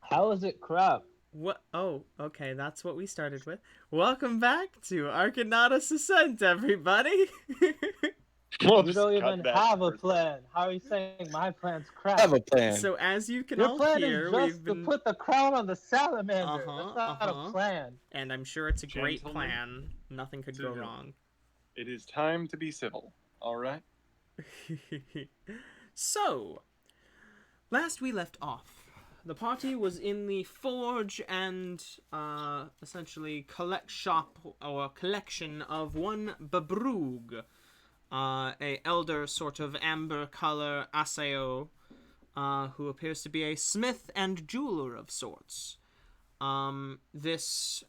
How is it crap? What? Oh, okay, that's what we started with. Welcome back to Arcanautus Ascent, everybody! We'll You just don't cut even that have a first part. plan. How are you saying my plan's Have crap? a plan. So, as you can Your all plan is hear, we've just to been. put the crown on the Uh salamander. That's huh, uh not a huh. plan. And I'm sure it's a great Gentlemen, plan. Nothing could go civilians. wrong. It is time to be civil. All right. So, last we left off, the party was in the forge and essentially collect shop or collection of one Babrug, a elder sort of amber color Aseo, who appears to be a smith and jeweler of sorts. This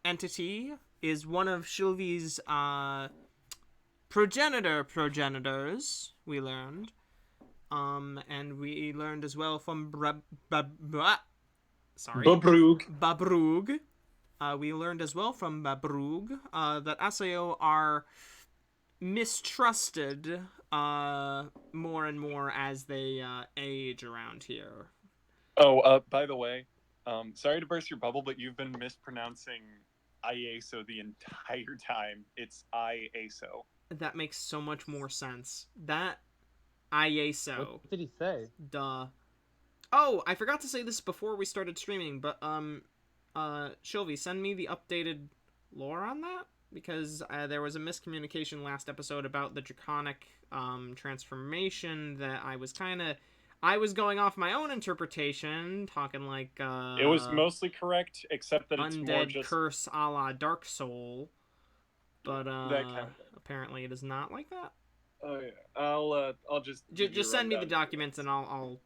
entity is one of Shylvie's progenitors, we learned. And we learned as well from Babrug. Babrug. We learned as well from Babrug that Aseo are mistrusted more and more as they age around here. Oh, by the way, sorry to burst your bubble, but you've been mispronouncing IASO the entire time. It's IASO. That makes so much more sense. That IASO. What did he say? Duh. Oh, I forgot to say this before we started streaming, but Shylvie, send me the updated lore on that, because there was a miscommunication last episode about the draconic transformation that I was going off my own interpretation, talking like It was mostly correct, except that it's undead more just curse a la Dark Soul, but that kind of thing. apparently it is not like that. Oh yeah, I'll just Just send me the documents and I'll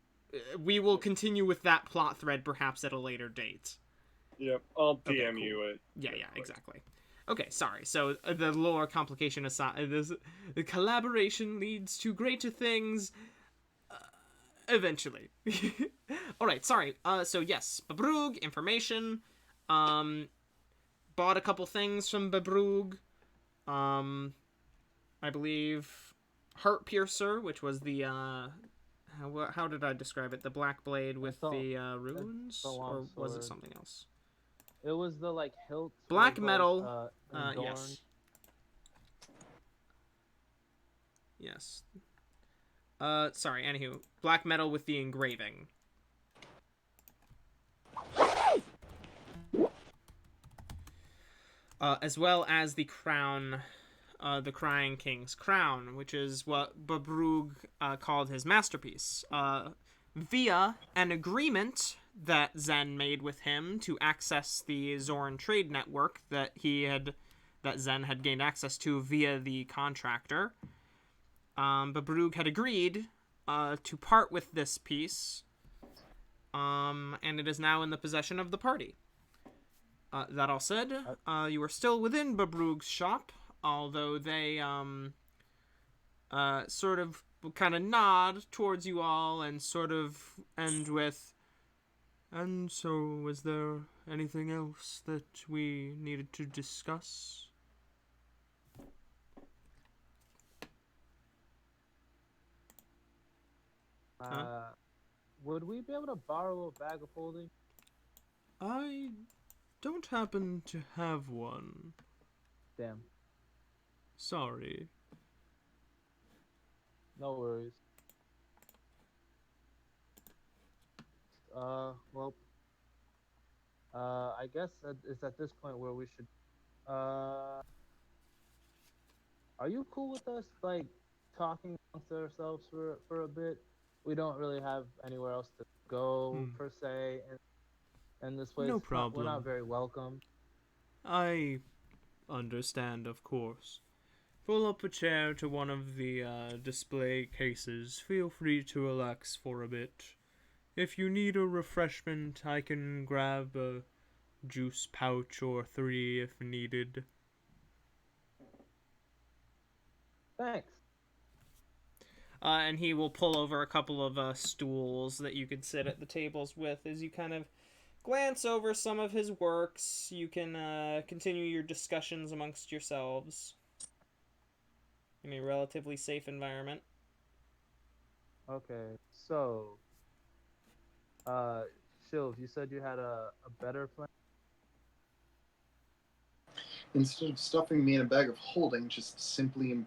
we will continue with that plot thread perhaps at a later date. Yep, I'll DM Okay, cool. you it. Yeah, exactly. Okay, sorry. So the lore complication aside, the collaboration leads to greater things eventually. All right, sorry. So yes, Babrug information. Bought a couple things from Babrug. I believe Heart Piercer, which was the how did I describe it? The black blade with the runes, or was it something else? It was the hilt. Black was, metal. adorned. Yes. Sorry. Anywho, black metal with the engraving. As well as the crown. The Crying King's crown, which is what Babrug called his masterpiece, via an agreement that Zen made with him to access the Zoran trade network that Zen had gained access to via the contractor. Babrug had agreed to part with this piece, and it is now in the possession of the party. That all said, you are still within Babrug's shop, although they sort of kind of nod towards you all and sort of end with, and so was there anything else that we needed to discuss? Would we be able to borrow a bag of holding? I don't happen to have one. Damn. Sorry. No worries. Well, I guess it's at this point where we should, are you cool with us, talking amongst ourselves for a bit? We don't really have anywhere else to go, per se, and this place, No problem. we're not very welcome. I understand, of course. Pull up a chair to one of the display cases. Feel free to relax for a bit. If you need a refreshment, I can grab a juice pouch or 3 if needed. Thanks. And he will pull over a couple of stools that you could sit at the tables with as you kind of glance over some of his works. You can continue your discussions amongst yourselves in a relatively safe environment. Okay, so, Shylv, you said you had a better plan. Instead of stuffing me in a bag of holding, just simply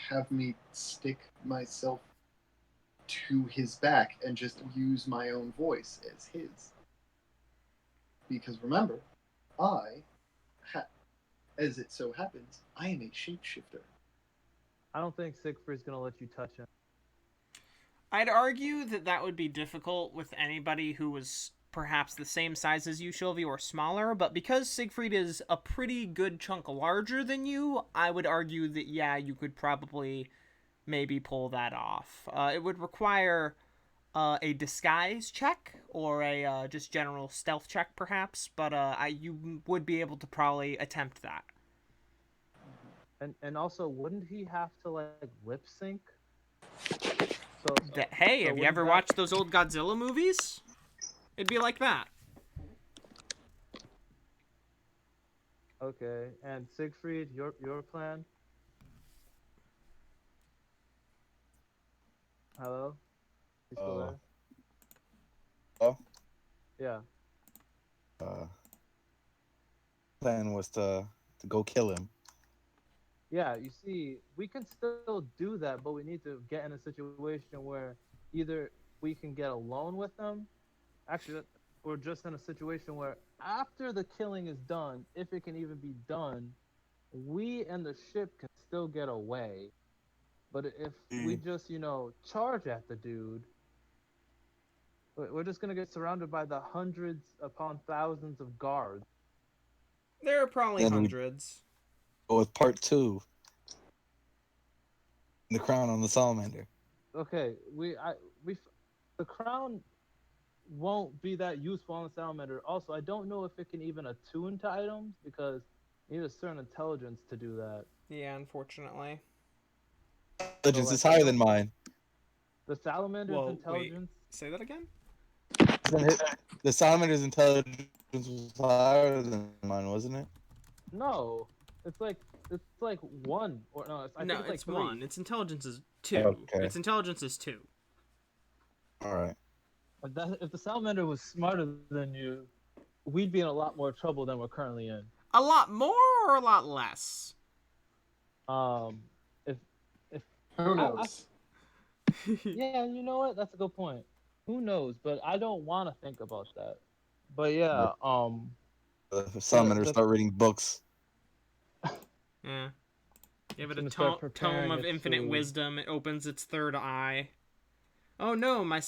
have me stick myself to his back and just use my own voice as his. Because remember, as it so happens, I am a shapeshifter. I don't think Siegfried's gonna let you touch him. I'd argue that would be difficult with anybody who was perhaps the same size as you, Shylvie, or smaller, but because Siegfried is a pretty good chunk larger than you, I would argue that, yeah, you could probably maybe pull that off. It would require a disguise check or a just general stealth check, perhaps, but you would be able to probably attempt that. And also, wouldn't he have to like lip sync? Hey, have you ever watched those old Godzilla movies? It'd be like that. Okay, and Siegfried, your plan? Hello? You still there? Oh? Yeah. Plan was to go kill him. Yeah, you see, we can still do that, but we need to get in a situation where either we can get alone with them. Actually, we're just in a situation where after the killing is done, if it can even be done, we and the ship can still get away. But if we just, charge at the dude, we're just going to get surrounded by the hundreds upon thousands of guards. There are probably hundreds. With part 2, the crown on the salamander. Okay, the crown won't be that useful on the salamander. Also, I don't know if it can even attune to items because you need a certain intelligence to do that. Yeah, unfortunately. Intelligence is higher than mine. The salamander's intelligence. Wait, say that again? The salamander's intelligence was higher than mine, wasn't it? No, it's like 1 or no. I think it's like 1. Its intelligence is 2. Okay. Its intelligence is 2. All right. If the salamander was smarter than you, we'd be in a lot more trouble than we're currently in. A lot more or a lot less? If Who knows? yeah, you know what? That's a good point. Who knows? But I don't want to think about that. But yeah, The salamanders start reading books. Yeah. Give it a tome of infinite wisdom. It opens its third eye. Oh no, my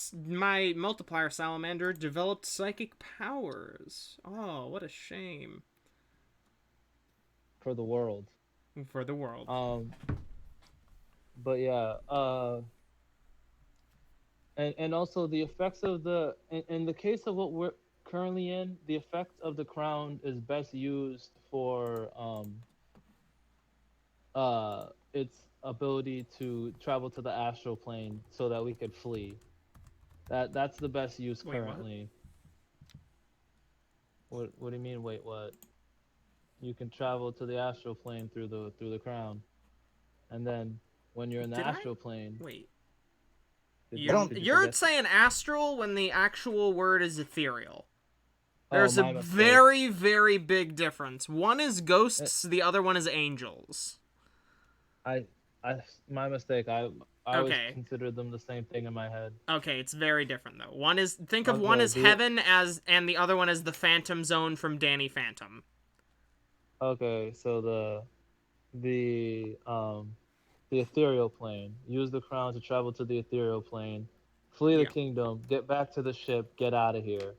multiplier salamander developed psychic powers. Oh, what a shame. For the world. For the world. But yeah, and also the effects of in the case of what we're currently in, the effect of the crown is best used for its ability to travel to the astral plane so that we could flee. That's the best use currently. What do you mean? Wait, what? You can travel to the astral plane through the crown, and then when you're in the astral plane. Wait. You're saying astral when the actual word is ethereal. There's a mistake. very, very big difference. One is ghosts, the other one is angels. My mistake. I always considered them the same thing in my head. Okay, it's very different though. One is one as heaven and the other one is the Phantom Zone from Danny Phantom. Okay, so the ethereal plane. Use the crown to travel to the ethereal plane, flee the kingdom, get back to the ship, get out of here.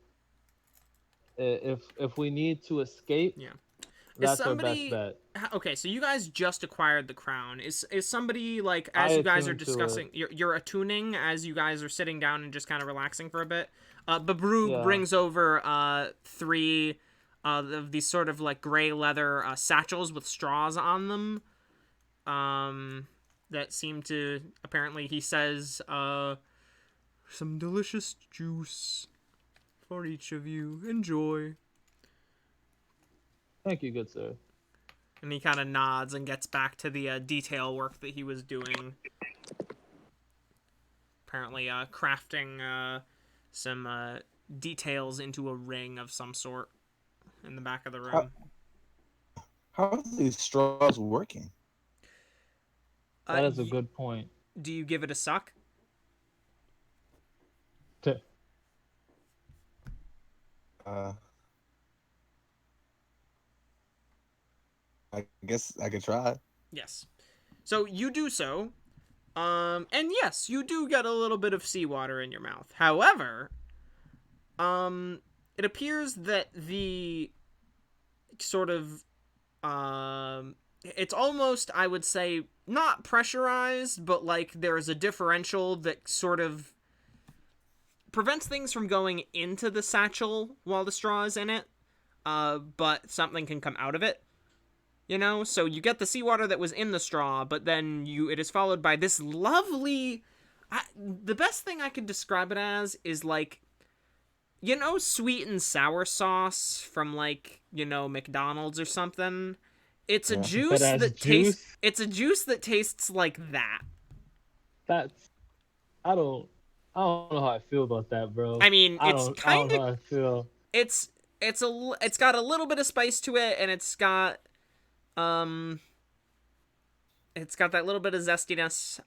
If we need to escape, that's our best bet. Okay, so you guys just acquired the crown. Is somebody like as you guys are discussing, you're attuning as you guys are sitting down and just kind of relaxing for a bit. Babrug brings over 3 of these sort of like gray leather satchels with straws on them. That seem to apparently he says some delicious juice for each of you. Enjoy. Thank you, good sir. And he kind of nods and gets back to the detail work that he was doing. Apparently crafting some details into a ring of some sort in the back of the room. How are these straws working? That is a good point. Do you give it a suck? T- I guess I could try. Yes. So you do so. And yes, you do get a little bit of seawater in your mouth. However, it appears that the sort of, it's almost, I would say, not pressurized, but like there's a differential that sort of prevents things from going into the satchel while the straw is in it, but something can come out of it. You know, so you get the seawater that was in the straw, but then it is followed by this lovely... the best thing I could describe it as is like, you know, sweet and sour sauce from like, you know, McDonald's or something. It's a juice that tastes... It's a juice that tastes like that. That's... I don't know how I feel about that, bro. I mean, I it's don't kind know how I of... feel. It's got a little bit of spice to it, and it's got that little bit of zestiness.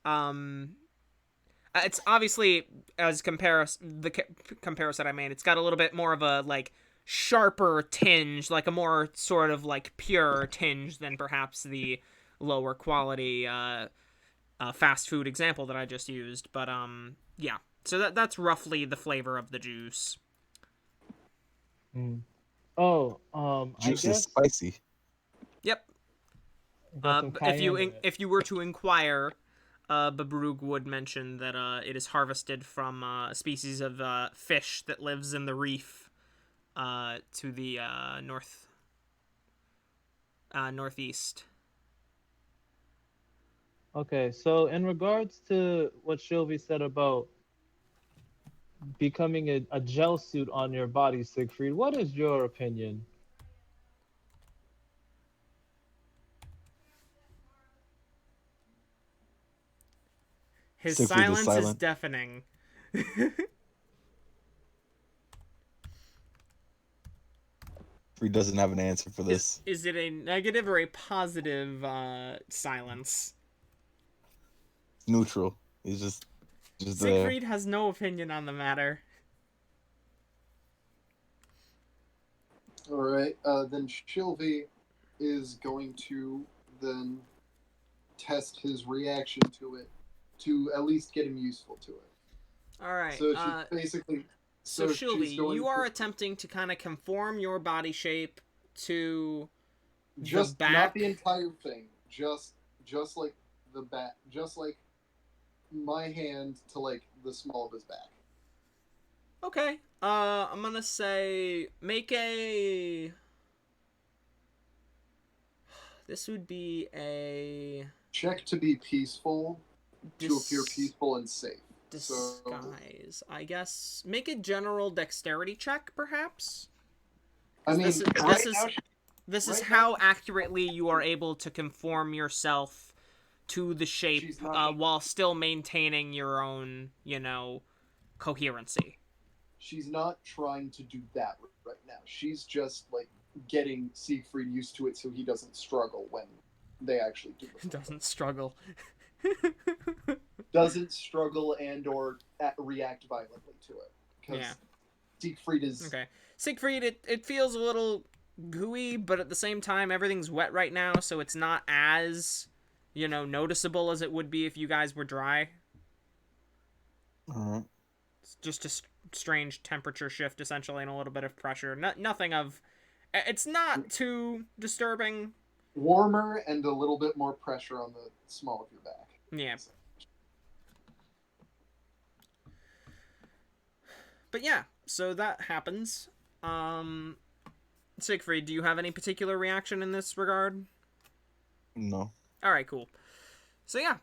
It's obviously, as the comparison I made, it's got a little bit more of a like sharper tinge, like a more sort of like pure tinge than perhaps the lower quality fast food example that I just used. But yeah. So that's roughly the flavor of the juice. Mm. Oh, Juice I guess is spicy. Yep. got some cayenne in it. If you were to inquire, Babrug would mention that it is harvested from a species of fish that lives in the reef to the northeast. Okay, so in regards to what Shylvie said about becoming a gel suit on your body, Siegfried, what is your opinion? His Siegfried is silence is silent. deafening. He doesn't have an answer for this. Is it a negative or a positive silence? Neutral. He's just there. Siegfried has no opinion on the matter. All right. Then Shylvie is going to then test his reaction to it to at least get him useful to it. All right. So she's basically. So Shylvie, you are to, attempting to kind of conform your body shape to just the back. Not the entire thing. Just like the back. Just like my hand to like the small of his back. Okay. I'm gonna say make a. This would be a check to be peaceful, to appear peaceful and safe. Disguise, I guess. Make a general dexterity check, perhaps. I mean, this is how accurately you are able to conform yourself to the shape while still maintaining your own, you know, coherency. She's not trying to do that right now. She's just like getting Siegfried used to it so he doesn't struggle when they actually do it. Doesn't struggle. Doesn't struggle and or react violently to it. Because Siegfried is... Okay. Siegfried, it feels a little gooey, but at the same time, everything's wet right now, so it's not as, you know, noticeable as it would be if you guys were dry. Uh-huh. It's just a strange temperature shift, essentially, and a little bit of pressure. Nothing of... It's not too disturbing. Warmer and a little bit more pressure on the small of your back. Yeah. But yeah, so that happens. Siegfried, do you have any particular reaction in this regard? No. Alright, cool. So yeah,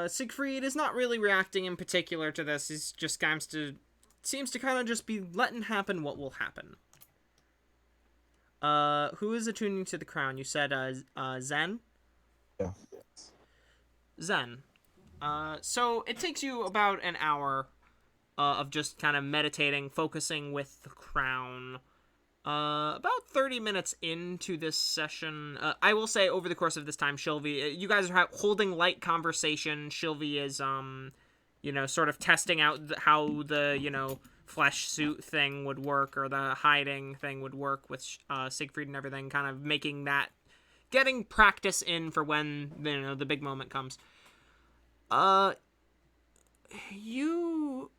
Siegfried is not really reacting in particular to this. He's just seems to kind of just be letting happen what will happen. Who is attuning to the crown? You said, Zen? Yeah. Zen. So it takes you about an hour of just kind of meditating, focusing with the crown. About 30 minutes into this session, I will say over the course of this time, Shylvie, you guys are holding light conversation. Shylvie is, sort of testing out how the, flesh suit thing would work, or the hiding thing would work with Siegfried and everything, kind of getting practice in for when, the big moment comes. You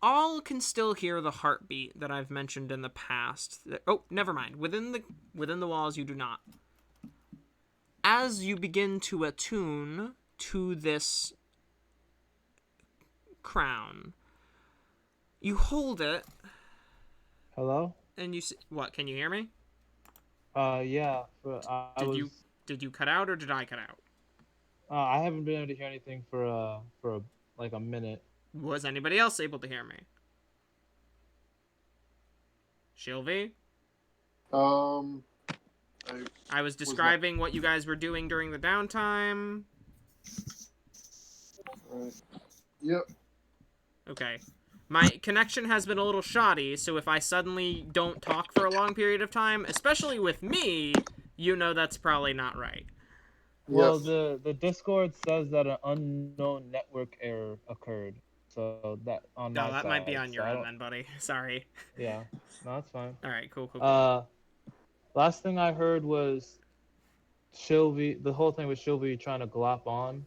all can still hear the heartbeat that I've mentioned in the past. Oh, never mind. Within the walls, you do not. As you begin to attune to this crown, you hold it. Hello? And you see, what? Can you hear me? Yeah. Did you cut out, or did I cut out? I haven't been able to hear anything for like a minute. Was anybody else able to hear me? Shylvie? I was describing what you guys were doing during the downtime. Yep. Okay. My connection has been a little shoddy, so if I suddenly don't talk for a long period of time, especially with me, that's probably not right. Well, the Discord says that an unknown network error occurred. So that on my No, that side. might be on your end then, buddy. Sorry. Yeah. No, that's fine. All right, cool. Last thing I heard was Shylvie. The whole thing was Shylvie trying to glop on,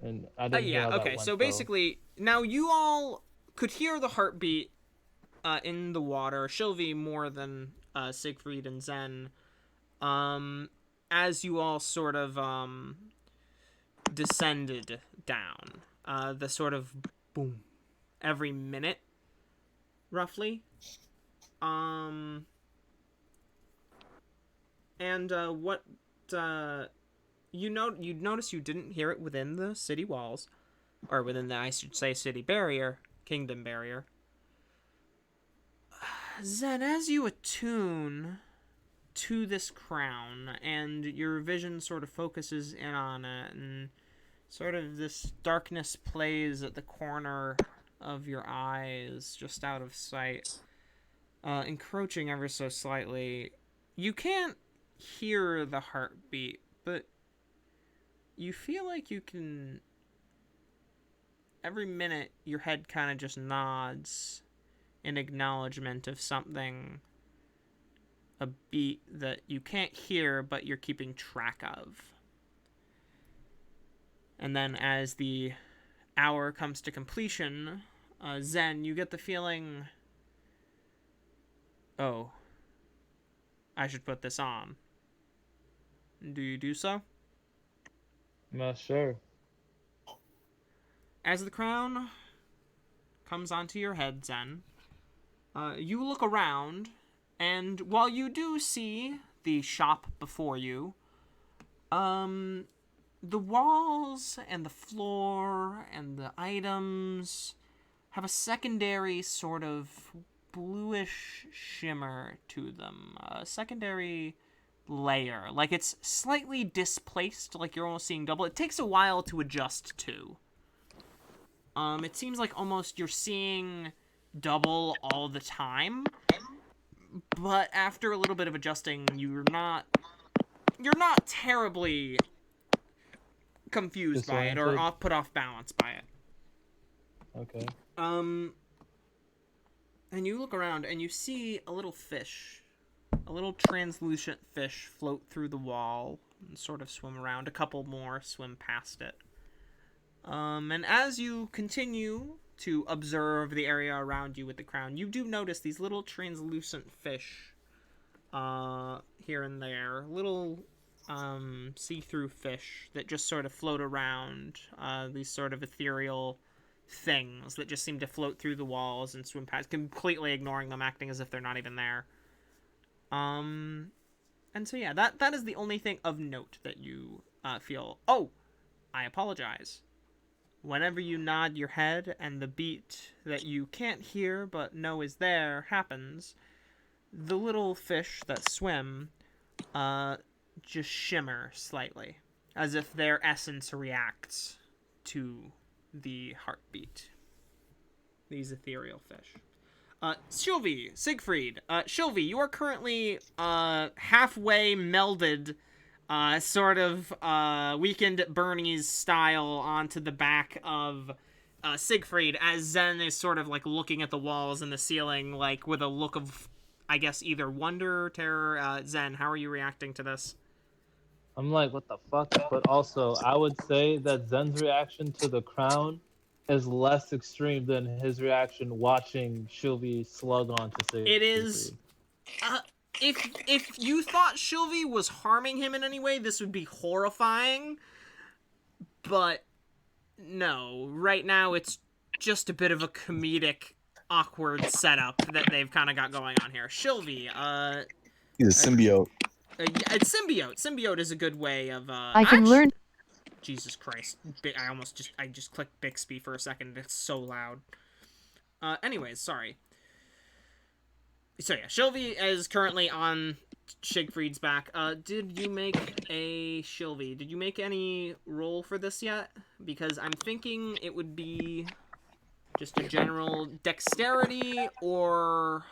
and I didn't hear how that went, so basically, now you all could hear the heartbeat in the water. Shylvie more than Siegfried and Zen. As you all sort of descended down, the sort of boom every minute, roughly. And what you'd notice you didn't hear it within the city walls, or within the, I should say, city barrier, kingdom barrier. Zen, as you attune to this crown, and your vision sort of focuses in on it, and sort of this darkness plays at the corner of your eyes, just out of sight, encroaching ever so slightly. You can't hear the heartbeat, but you feel like you can... Every minute, your head kind of just nods in acknowledgement of something, a beat that you can't hear, but you're keeping track of. And then as the hour comes to completion, Zen, you get the feeling, oh, I should put this on. Do you do so? Not sure. As the crown comes onto your head, Zen, you look around, and while you do see the shop before you, the walls and the floor and the items have a secondary sort of bluish shimmer to them. A secondary layer. Like it's slightly displaced, like you're almost seeing double. It takes a while to adjust to. It seems like almost you're seeing double all the time. But after a little bit of adjusting, you're not terribly confused by it or put off balance by it. Okay. And you look around and you see a little fish, a little translucent fish float through the wall and sort of swim around. A couple more swim past it. And as you continue to observe the area around you with the crown, you do notice these little translucent fish here and there. Little see-through fish that just sort of float around. These sort of ethereal things that just seem to float through the walls and swim past, completely ignoring them, acting as if they're not even there. And so yeah, that is the only thing of note that you feel. Oh, I apologize. Whenever you nod your head and the beat that you can't hear but know is there happens, the little fish that swim just shimmer slightly, as if their essence reacts to the heartbeat. these ethereal fish. Shylvie, Siegfried. Shylvie, you are currently halfway melded, sort of Weekend at Bernie's style onto the back of Siegfried, as Zen is sort of like looking at the walls and the ceiling, like with a look of, I guess, either wonder or terror. Zen, how are you reacting to this? I'm like, what the fuck? But also, I would say that Zen's reaction to the crown is less extreme than his reaction watching Shylvie slug onto Siegfried. It is. If you thought Shylvie was harming him in any way, this would be horrifying. But no, right now it's just a bit of a comedic, awkward setup that they've kind of got going on here. Shylvie, He's a symbiote. yeah, it's symbiote. Symbiote is a good way of. I can learn. Jesus Christ! I just clicked Bixby for a second. It's so loud. Anyways, sorry. So yeah, Shylvie is currently on Siegfried's back. Did you make a Shylvie? Did you make any roll for this yet? Because I'm thinking it would be just a general dexterity or.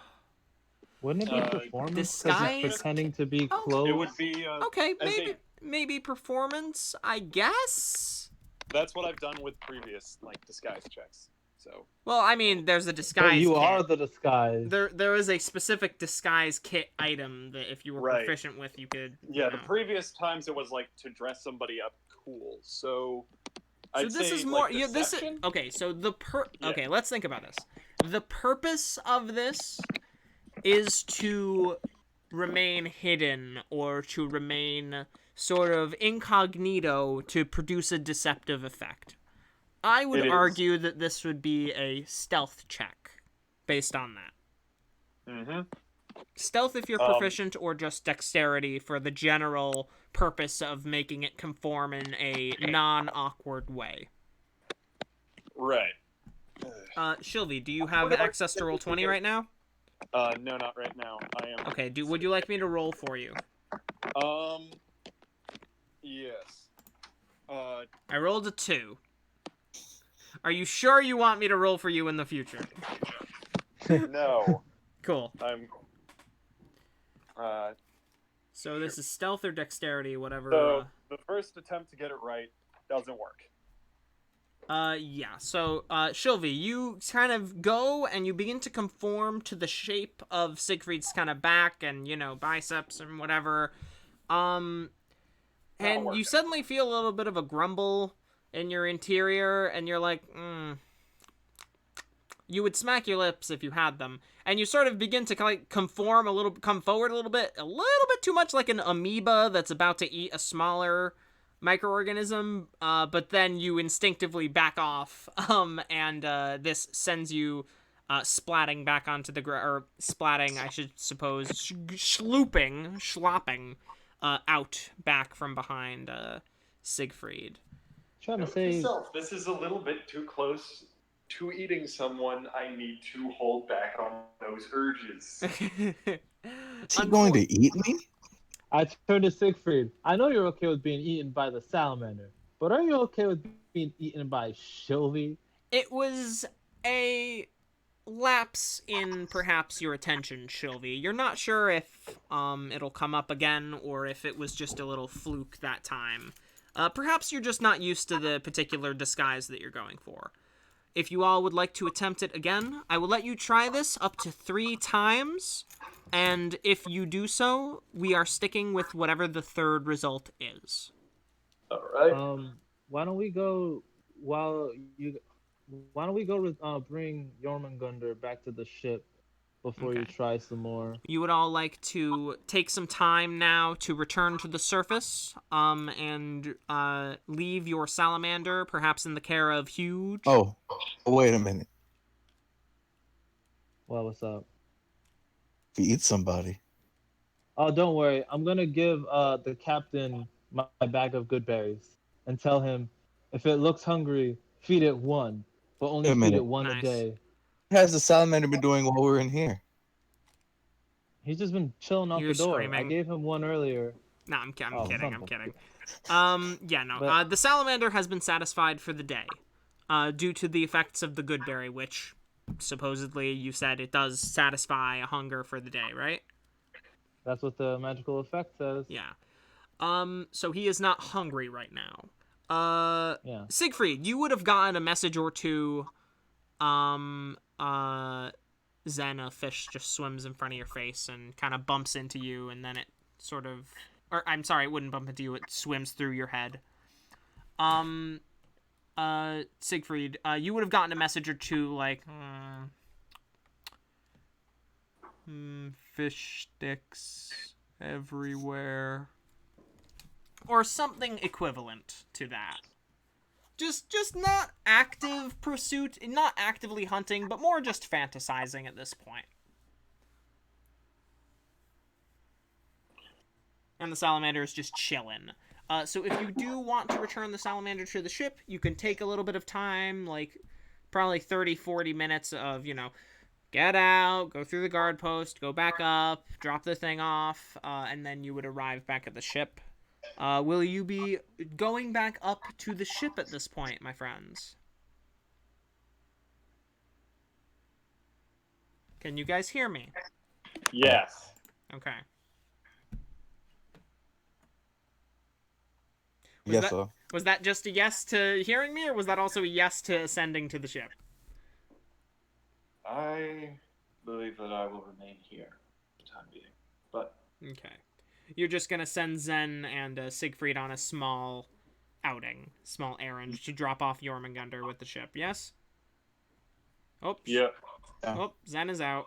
Wouldn't it be performance? Disguise? Because pretending to be Oh. clothes. It would be Okay, as maybe performance, I guess. that's what I've done with previous disguise checks. So Well, I mean, there's a But disguise you kit. are the disguise. There is a specific disguise kit item that if you were Right. proficient with, you could. yeah, you the know. previous times it was to dress somebody up cool. So So I'd this say, is more. This is deception? okay. So Yeah. Okay, let's think about this. The purpose of this is to remain hidden or to remain sort of incognito to produce a deceptive effect. I would It is. argue that this would be a stealth check based on that. Mm-hmm. Stealth if you're proficient, or just dexterity for the general purpose of making it conform in a non-awkward way. Right. Shylvie, do you have access to roll 20 right now? No, not right now. I am. Okay, would you like me to roll for you? Yes. I rolled a 2. Are you sure you want me to roll for you in the future? No. Cool. I'm. So this is stealth or dexterity, whatever. So the first attempt to get it right doesn't work. Yeah. So, Shylvie, you kind of go and you begin to conform to the shape of Siegfried's kind of back and, biceps and whatever. And you suddenly feel a little bit of a grumble in your interior, and you're like, You would smack your lips if you had them, and you sort of begin to come forward a little bit too much like an amoeba that's about to eat a smaller microorganism, but then you instinctively back off, and this sends you splatting back onto the ground, or splatting, I should suppose, slopping out back from behind Siegfried. Trying to Note to say, self, this is a little bit too close to eating someone. I need to hold back on those urges. Is he going to eat me? I turned to Siegfried. I know you're okay with being eaten by the salamander, but are you okay with being eaten by Shylvie? It was a lapse in perhaps your attention, Shylvie. You're not sure if it'll come up again or if it was just a little fluke that time. Perhaps you're just not used to the particular disguise that you're going for. If you all would like to attempt it again, I will let you try this up to 3 times, and if you do so, we are sticking with whatever the third result is. All right. Why don't we go bring Jormungandr back to the ship before you Okay. try some more? You would all like to take some time now to return to the surface, and leave your salamander, perhaps in the care of Huge. Oh, wait a minute. Well, what's up? If you eat somebody. Oh, don't worry. I'm gonna give the captain my bag of good berries and tell him if it looks hungry, feed it one, but only Wait a feed minute. it one Nice. a day. What has the salamander been doing while we're in here? He's just been chilling off You're the door. screaming. I gave him one earlier. No, I'm kidding. Oh, I'm son of a- kidding. Yeah, no. But- The salamander has been satisfied for the day, due to the effects of the good berry, which supposedly you said it does satisfy a hunger for the day, right? That's what the magical effect says. Yeah. So he is not hungry right now. Yeah. Siegfried, you would have gotten a message or two. Zen, a fish just swims in front of your face and kind of bumps into you, and then it sort of, or I'm sorry, it wouldn't bump into you. It swims through your head. Siegfried, you would have gotten a message or two like, fish sticks everywhere, or something equivalent to that. Just not active pursuit, not actively hunting, but more just fantasizing at this point. And the salamander is just chilling. So if you do want to return the salamander to the ship, you can take a little bit of time, like probably 30, 40 minutes of, get out, go through the guard post, go back up, drop the thing off, and then you would arrive back at the ship. Will you be going back up to the ship at this point, my friends? Can you guys hear me? Yes. Okay. Yes, sir. Was that just a yes to hearing me, or was that also a yes to ascending to the ship? I believe that I will remain here for the time being. But Okay. You're just going to send Zen and Siegfried on a small outing, small errand to drop off Jormungandr with the ship, yes? Oh, yep. Oh, Zen is out.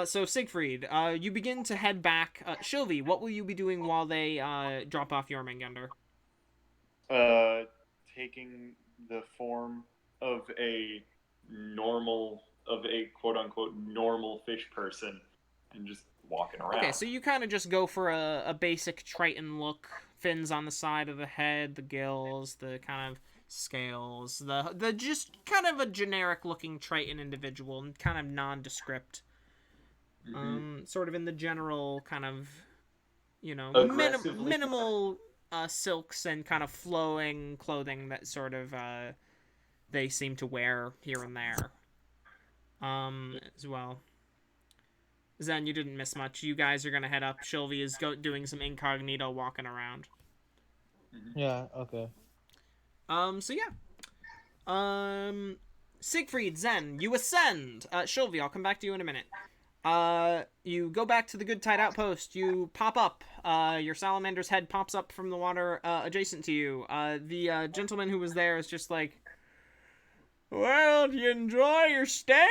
So Siegfried, you begin to head back. Shylvie, what will you be doing while they drop off Jormungandr? Taking the form of a quote unquote normal fish person and just walking around. Okay, so you kind of just go for a basic Triton look. Fins on the side of the head, the gills, the kind of scales, the just kind of a generic looking Triton individual, kind of nondescript. Sort of in the general kind of, minimal silks and kind of flowing clothing that sort of they seem to wear here and there. As well. Zen, you didn't miss much. You guys are gonna head up. Shylvie is doing some incognito walking around. Yeah. Okay. So yeah. Siegfried, Zen, you ascend. Shylvie, I'll come back to you in a minute. You go back to the Good Tide Outpost. You pop up. Your salamander's head pops up from the water adjacent to you. The gentleman who was there is just like, well, do you enjoy your stay?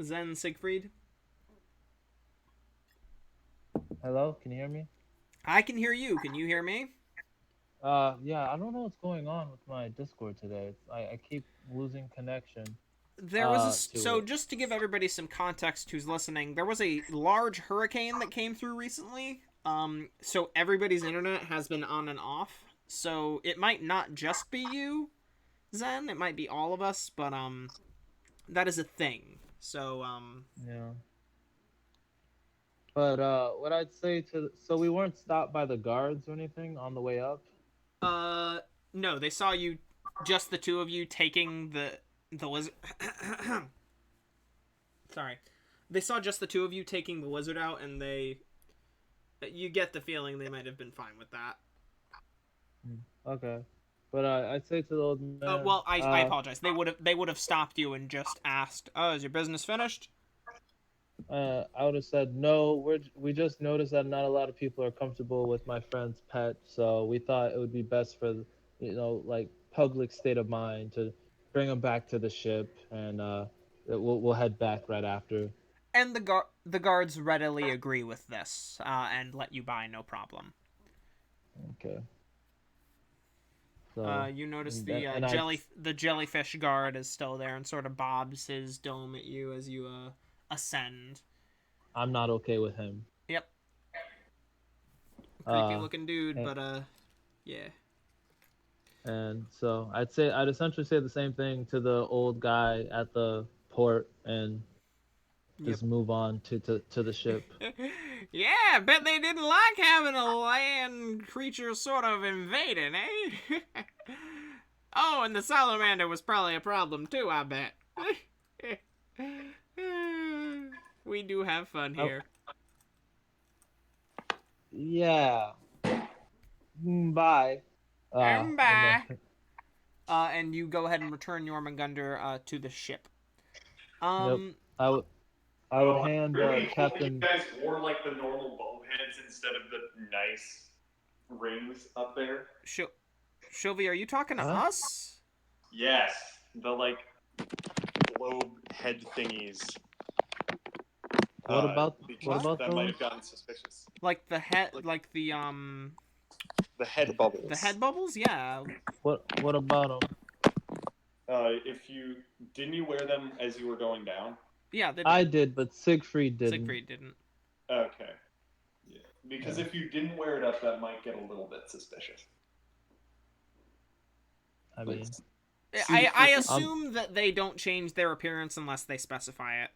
Zen, Siegfried? Hello, can you hear me? I can hear you. Can you hear me? Yeah, I don't know what's going on with my Discord today. I keep losing connection. There was to it. Just to give everybody some context who's listening, there was a large hurricane that came through recently. So everybody's internet has been on and off. So it might not just be you, Zen. It might be all of us, but that is a thing. So Yeah. But what I'd say so we weren't stopped by the guards or anything on the way up. No, they saw you, just the two of you taking the lizard. Sorry, they saw just the two of you taking the lizard out, and you get the feeling they might have been fine with that. Okay, but I'd say to the old man. Well, I apologize. They would have stopped you and just asked, "Oh, is your business finished?" I would have said no. We just noticed that not a lot of people are comfortable with my friend's pet, so we thought it would be best for like public state of mind to bring him back to the ship, and we'll head back right after. And the guards readily agree with this and let you by, no problem. Okay. So you notice the jellyfish guard is still there and sort of bobs his dome at you as you ascend. I'm not okay with him. Yep. Creepy looking dude, but yeah. And so I'd essentially say the same thing to the old guy at the port, and just move on to the ship. Yeah, I bet they didn't like having a land creature sort of invading, eh? Oh, and the salamander was probably a problem too, I bet. We do have fun here. Yeah. Bye. And Bye. then, And you go ahead and return Jormungandr to the ship. yep. I would hand really hoping Captain. you guys wore like the normal bulb heads instead of the nice rings up there. Shylvie, are you talking to Huh? us? Yes, the like globe head thingies. What about Because what about that might those? have gotten suspicious. Like the head, like The head bubbles. the head bubbles? Yeah. What about them? If you didn't you wear them as you were going down? Yeah, they did. I did, but Siegfried didn't. Siegfried didn't. Okay. Yeah. Because if you didn't wear it up, that might get a little bit suspicious. I mean, I assume that they don't change their appearance unless they specify it.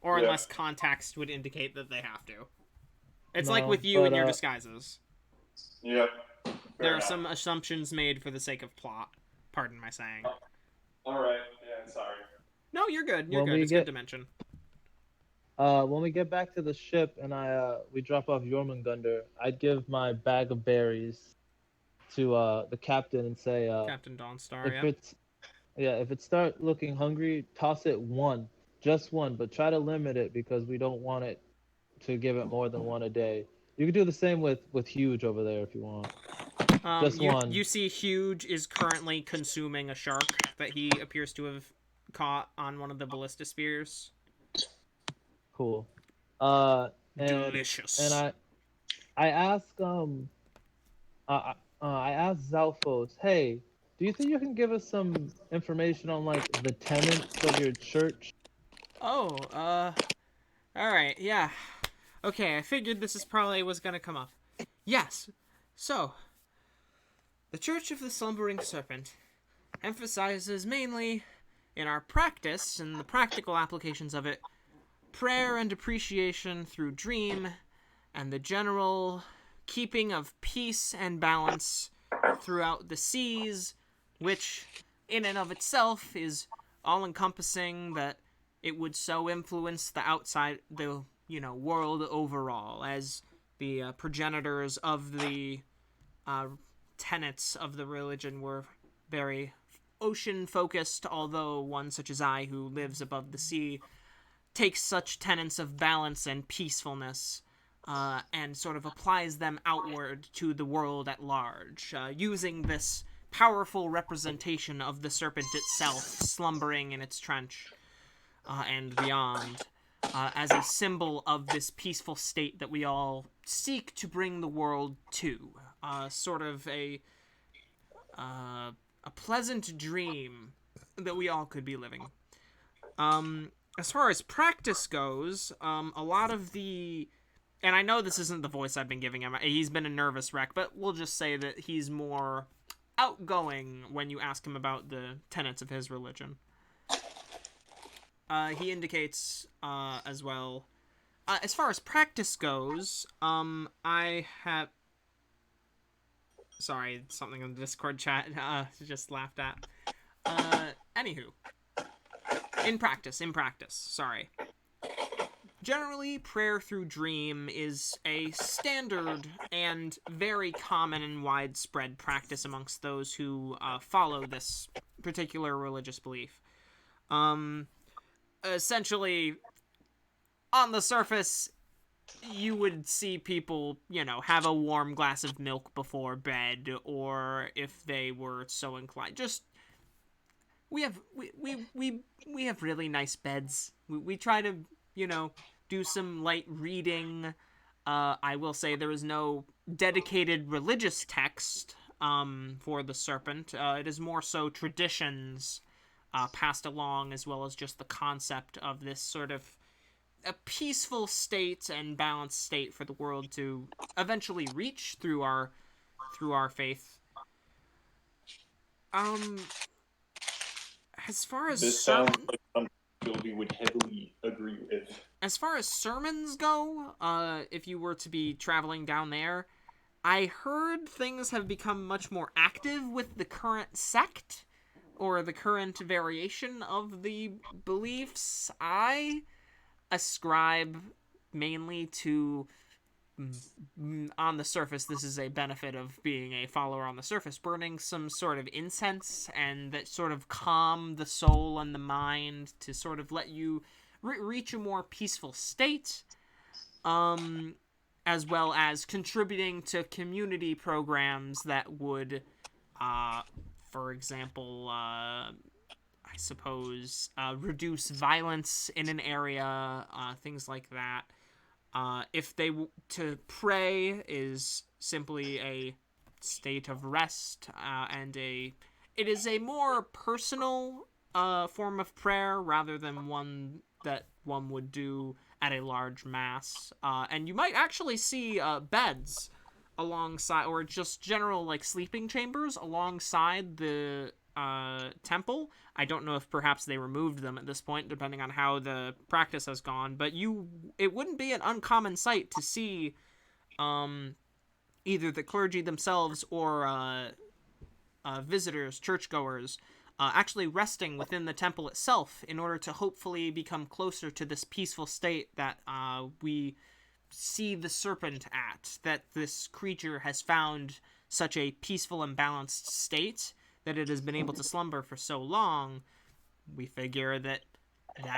Or Yeah. unless context would indicate that they have to. It's like No, with you and but, your disguises. Yep. There are some assumptions made for the sake of plot. Pardon my saying. Alright, yeah, sorry. No, you're good. You're When good. we It's get- good to mention. when we get back to the ship and we drop off Jormungandr, I'd give my bag of berries to the captain and say, Captain Dawnstar, if it start looking hungry, toss it one, just one, but try to limit it because we don't want it to give it more than one a day. You can do the same with Huge over there if you want. Just one. You see Huge is currently consuming a shark that he appears to have caught on one of the ballista spears. Cool. Delicious. And I ask I asked Zalfos, hey, do you think you can give us some information on like the tenets of your church? Oh, alright, yeah. Okay, I figured this is probably was gonna come up. Yes, so, the Church of the Slumbering Serpent emphasizes mainly, in our practice and the practical applications of it, prayer and appreciation through dream, and the general keeping of peace and balance throughout the seas, which, in and of itself, is all-encompassing that it would so influence the outside, the, world overall, as the progenitors of the tenets of the religion were very ocean-focused, although one such as I, who lives above the sea, takes such tenets of balance and peacefulness and sort of applies them outward to the world at large, using this powerful representation of the serpent itself slumbering in its trench and beyond as a symbol of this peaceful state that we all seek to bring the world to. Sort of a pleasant dream that we all could be living. As far as practice goes, a lot of the... And I know this isn't the voice I've been giving him. He's been a nervous wreck, but we'll just say that he's more outgoing when you ask him about the tenets of his religion. He indicates, as well... as far as practice goes, I have... Sorry, something in the Discord chat just laughed at. Anywho. In practice, sorry. Generally, prayer through dream is a standard and very common and widespread practice amongst those who follow this particular religious belief. Essentially, on the surface, you would see people, have a warm glass of milk before bed, or if they were so inclined, just... We have really nice beds. We try to, do some light reading. I will say there is no dedicated religious text for the serpent. It is more so traditions passed along, as well as just the concept of this sort of a peaceful state and balanced state for the world to eventually reach through our faith. As far as this sounds like Shylvie would heavily agree with. As far as sermons go, if you were to be traveling down there, I heard things have become much more active with the current sect, or the current variation of the beliefs. I ascribe mainly to, on the surface, this is a benefit of being a follower on the surface, burning some sort of incense, and that sort of calm the soul and the mind to sort of let you reach a more peaceful state, as well as contributing to community programs that would, for example, I suppose, reduce violence in an area, things like that. If to pray is simply a state of rest, and it is a more personal form of prayer rather than one that one would do at a large mass. And you might actually see beds alongside, or just general like sleeping chambers alongside the temple. I don't know if perhaps they removed them at this point, depending on how the practice has gone, but it wouldn't be an uncommon sight to see either the clergy themselves or visitors, churchgoers, actually resting within the temple itself in order to hopefully become closer to this peaceful state that we see the serpent at, that this creature has found such a peaceful and balanced state that it has been able to slumber for so long. We figure that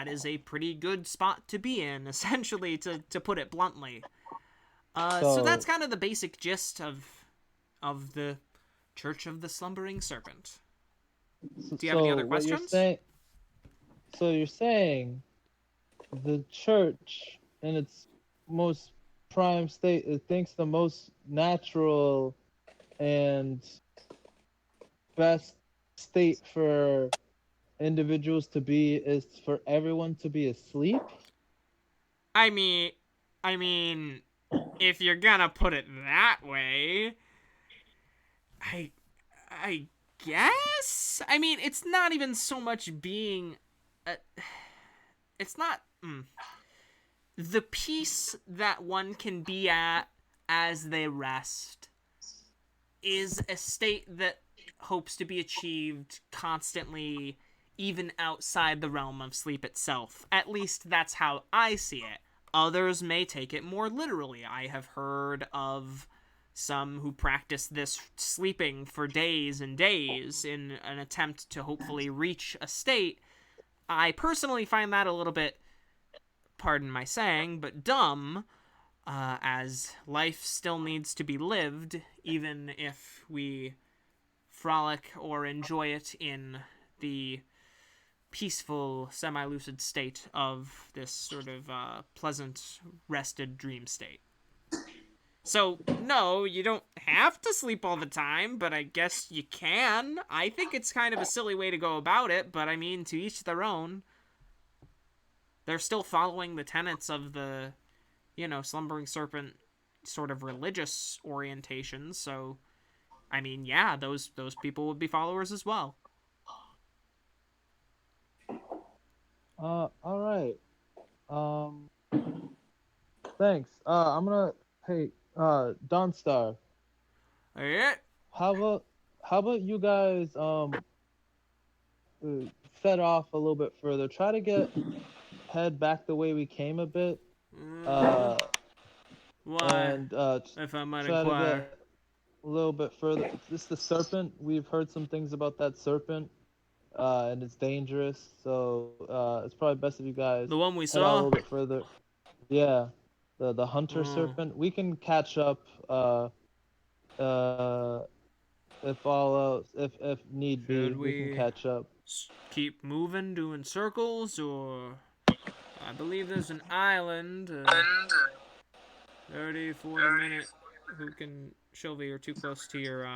is a pretty good spot to be in, essentially, to put it bluntly. So that's kind of the basic gist of the Church of the Slumbering Serpent. Do you have any other questions? So you're saying the church in its most prime state, it thinks the most natural and best state for individuals to be is for everyone to be asleep? I mean, if you're gonna put it that way, I guess. I mean, it's not even so much being. It's not the peace that one can be at as they rest is a state that hopes to be achieved constantly, even outside the realm of sleep itself. At least that's how I see it. Others may take it more literally. I have heard of some who practice this sleeping for days and days in an attempt to hopefully reach a state. I personally find that a little bit, pardon my saying, but dumb, as life still needs to be lived, even if we frolic or enjoy it in the peaceful, semi-lucid state of this sort of pleasant, rested dream state. So, no, you don't have to sleep all the time, but I guess you can. I think it's kind of a silly way to go about it, but I mean, to each their own. They're still following the tenets of the, slumbering serpent sort of religious orientation, so, I mean, yeah, those people would be followers as well. All right. Thanks. I'm gonna. Hey, Dawnstar. Yeah. How about you guys set off a little bit further? Try to head back the way we came a bit. Why? And If I might try to inquire. get a little bit further. This is the serpent. We've heard some things about that serpent, and it's dangerous. So it's probably best if you guys The one we head out a saw? little bit further. Yeah, the hunter serpent. We can catch up. If all else, if need be, Should we can catch up. keep moving, doing circles, or I believe there's an island. 30, 40 minute. Who can? Shylvie, you're too close to your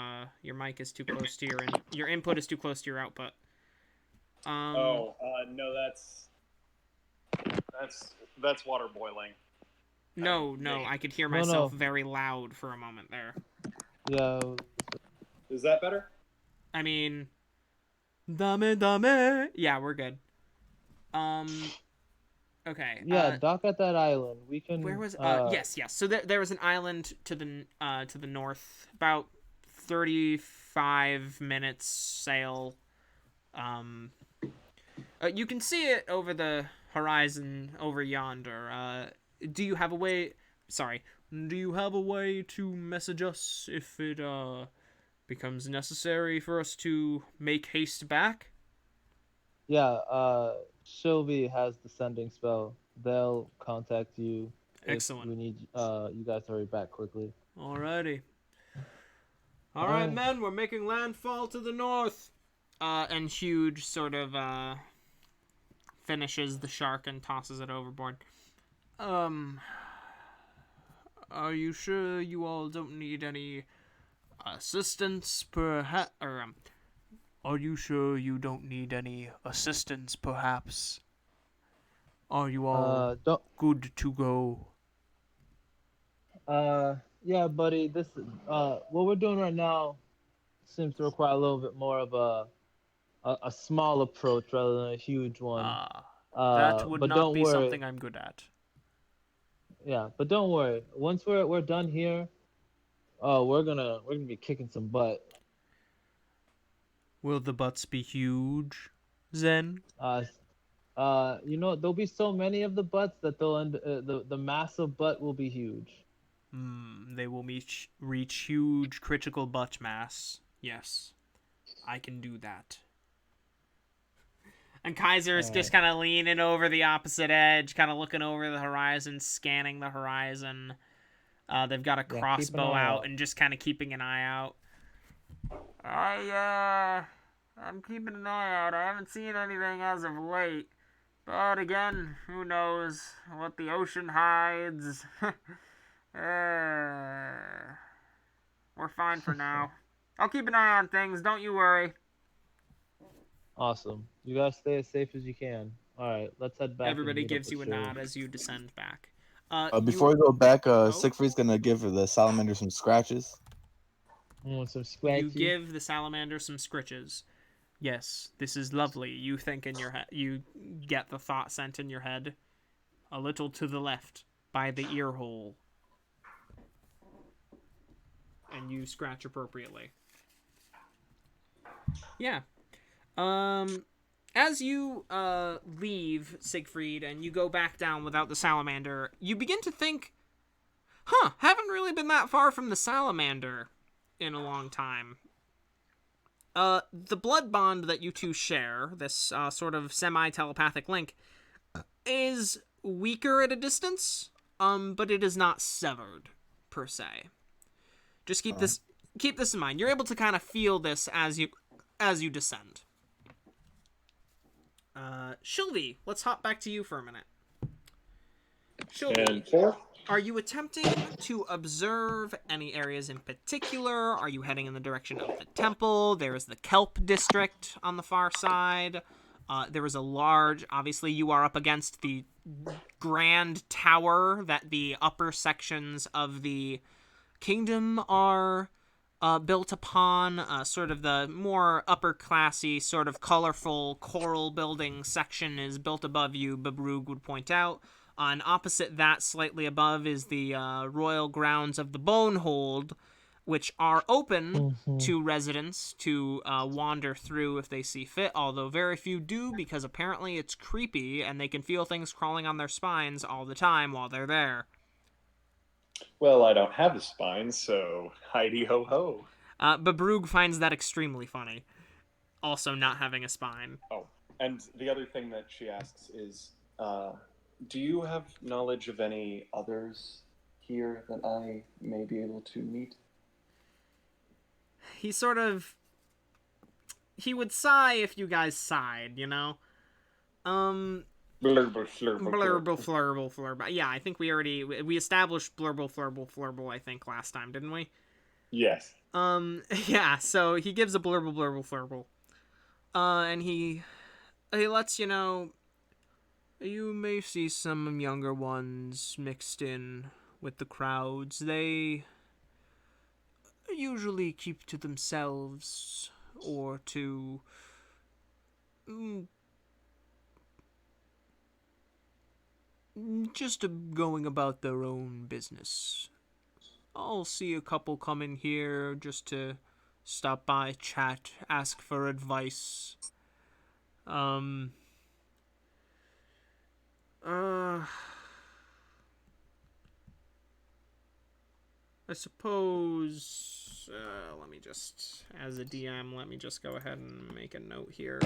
mic is too close to your input is too close to your output. No, that's water boiling. No, I could hear myself very loud for a moment there. Yeah. Is that better? I mean, dame. Yeah, we're good. Okay. Yeah, dock at that island. We Where can. was yes. So there was an island to the north, about 35 minutes sail. You can see it over the horizon over yonder. Do you have a way? Sorry. Do you have a way to message us if it becomes necessary for us to make haste back? Yeah. Shylvie has the sending spell. They'll contact you if Excellent. we need you guys to hurry back quickly. Alrighty. All right, Alright. men, we're making landfall to the north. And Huge sort of finishes the shark and tosses it overboard. Are you sure you all don't need any assistance, perhaps? Or are you sure you don't need any assistance, perhaps? Are you all Don't. good to go? Yeah, buddy. What we're doing right now seems to require a little bit more of a small approach rather than a huge one. That would But not don't be worry. something I'm good at. Yeah, but don't worry. Once we're done here, we're gonna be kicking some butt. Will the butts be huge, Zen? There'll be so many of the butts that they'll end. The massive butt will be huge. They will reach huge critical butt mass. Yes, I can do that. And Kaiser is just kind of leaning over the opposite edge, kind of looking over the horizon, scanning the horizon. They've got a crossbow out and just kind of keeping an eye out. I'm keeping an eye out. I haven't seen anything as of late. But again, who knows what the ocean hides. We're fine for now. I'll keep an eye on things, don't you worry. Awesome. You guys stay as safe as you can. All right, let's head back. Everybody gives you a nod as you descend back. Before we go back, Siegfried's gonna give the salamander some scratches. Some scratchy. You give the salamander some scritches. Yes, this is lovely. You think in your head. You get the thought sent in your head. A little to the left, by the ear hole. And you scratch appropriately. Yeah. As you leave Siegfried and you go back down without the salamander, you begin to think, haven't really been that far from the salamander in a long time. The blood bond that you two share, this sort of semi-telepathic link, is weaker at a distance, but it is not severed, per se. Just keep this in mind. You're able to kind of feel this as you descend. Shylvie, let's hop back to you for a minute. Shylvie, are you attempting to observe any areas in particular? Are you heading in the direction of the temple? There is the Kelp district on the far side. There is a large, obviously you are up against the grand tower that the upper sections of the kingdom are built upon, sort of the more upper classy, sort of colorful coral building section is built above you, Babrug would point out. And opposite that, slightly above, is the royal grounds of the Bonehold, which are open to residents to wander through if they see fit, although very few do, because apparently it's creepy and they can feel things crawling on their spines all the time while they're there. Well, I don't have a spine, so hidey ho ho. Babrug finds that extremely funny. Also not having a spine. Oh, and the other thing that she asks is, do you have knowledge of any others here that I may be able to meet? He would sigh if you guys sighed, you know? Blurble, Flurble. Yeah, I think we established blurble, I think, last time, didn't we? Yes. Yeah, so he gives a blurble. And he lets you know, you may see some younger ones mixed in with the crowds. They usually keep to themselves or to just going about their own business. I'll see a couple come in here just to stop by, chat, ask for advice. I suppose, let me just, as a DM, let me just go ahead and make a note here.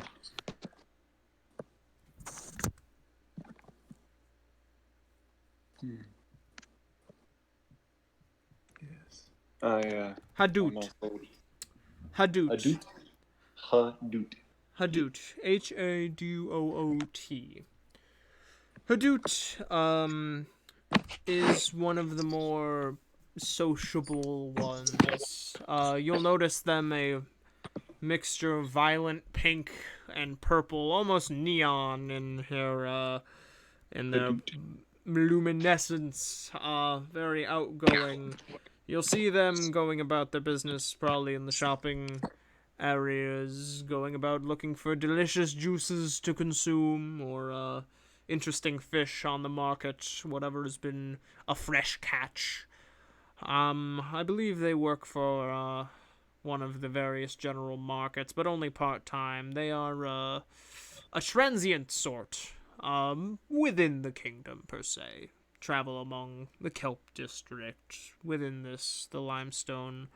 Yes. Hadoot. Hadoot. Hadoot. Hadoot. Hadoot. Hadoot, is one of the more sociable ones. You'll notice them a mixture of violent pink and purple, almost neon in their luminescence. Very outgoing. You'll see them going about their business, probably in the shopping areas, going about looking for delicious juices to consume, or interesting fish on the market, whatever has been a fresh catch. I believe they work for one of the various general markets, but only part-time. They are a transient sort, within the kingdom, per se. Travel among the kelp district, within the limestone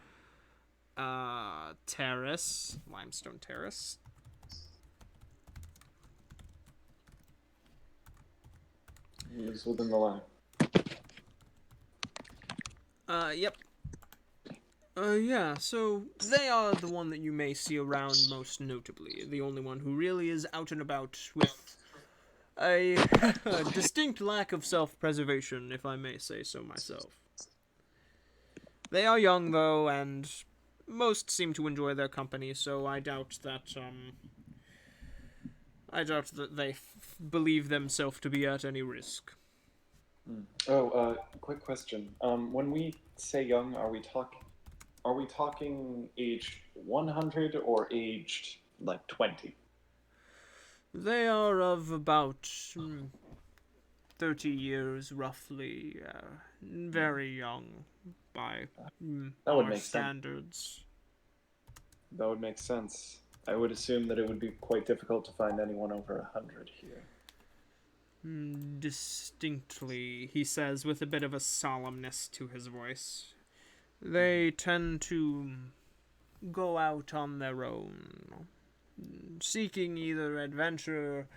terrace. Limestone terrace. It's within the line. Yep. Yeah, so they are the one that you may see around most notably. The only one who really is out and about with a distinct lack of self-preservation, if I may say so myself. They are young, though, and most seem to enjoy their company, so I doubt that they believe themselves to be at any risk. Oh, quick question. When we say young, are we talking aged 100 or aged like 20? They are of about 30 years, roughly. Very young by our standards. That would make sense. I would assume that it would be quite difficult to find anyone over 100 here. Distinctly, he says with a bit of a solemnness to his voice. They tend to go out on their own, seeking either adventure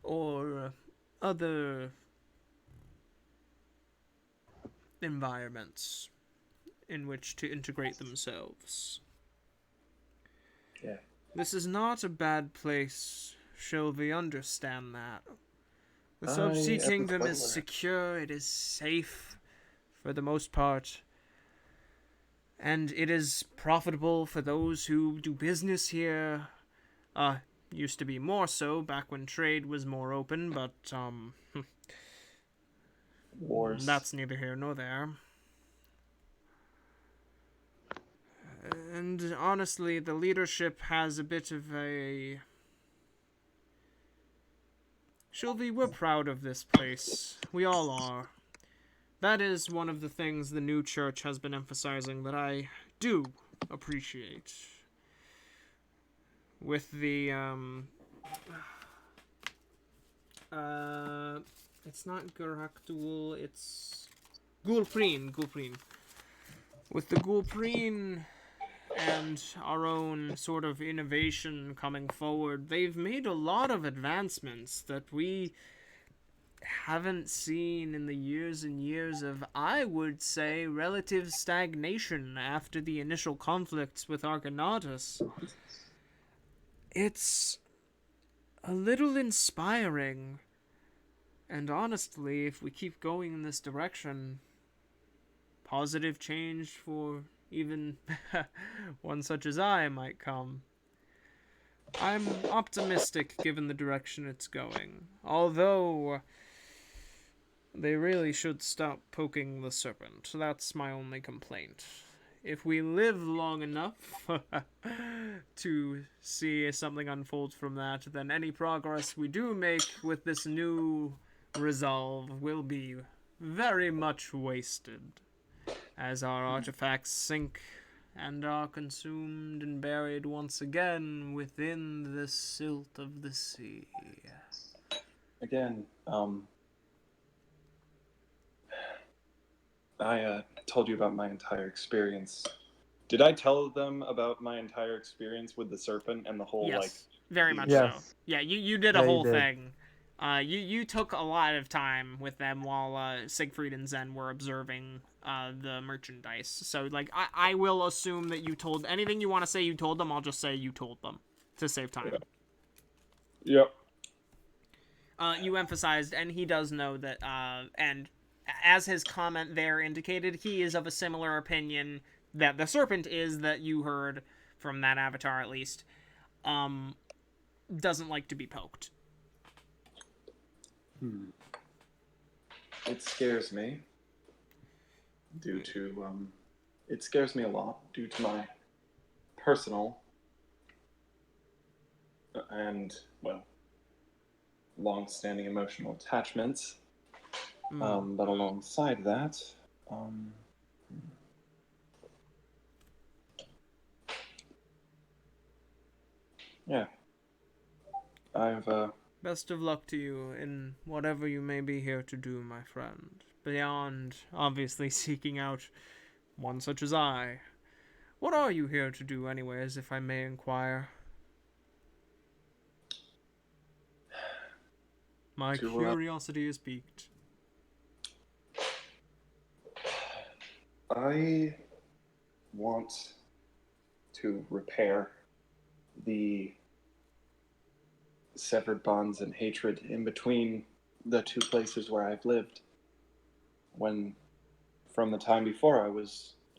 or other environments in which to integrate themselves. Yeah. This is not a bad place, Shylvie, understand that. The Subsea Kingdom is secure, it is safe for the most part, and it is profitable for those who do business here. Used to be more so back when trade was more open, but Wars. That's neither here nor there. And honestly, the leadership has a bit of a... Shylvie, we're proud of this place. We all are. That is one of the things the new church has been emphasizing that I do appreciate. With the, it's not Garaktul, it's Gulpreen. With the Gulpreen and our own sort of innovation coming forward, they've made a lot of advancements that we haven't seen in the years and years of, I would say, relative stagnation after the initial conflicts with Arcanautus. It's a little inspiring, and honestly, if we keep going in this direction, positive change for even one such as I might come. I'm optimistic given the direction it's going, although they really should stop poking the serpent. That's my only complaint. If we live long enough to see something unfold from that, then any progress we do make with this new resolve will be very much wasted as our artifacts sink and are consumed and buried once again within the silt of the sea. Again, I told you about my entire experience. Did I tell them about my entire experience with the serpent and the whole, Yes, very much Yes. so. Yeah, you did a Yeah, you whole did. thing. You took a lot of time with them while Siegfried and Zen were observing the merchandise. So, like, I will assume that you told anything you want to say you told them. I'll just say you told them to save time. Yep. You emphasized, and he does know that, and as his comment there indicated, he is of a similar opinion that the serpent is that you heard from that avatar at least. Doesn't like to be poked. It scares me due to, it scares me a lot due to my personal and, well, long-standing emotional attachments. But alongside that, yeah, I've, Best of luck to you in whatever you may be here to do, my friend. Beyond, obviously, seeking out one such as I. What are you here to do, anyways, if I may inquire? My curiosity is piqued. I want to repair the severed bonds and hatred in between the two places where I've lived. When, from the time before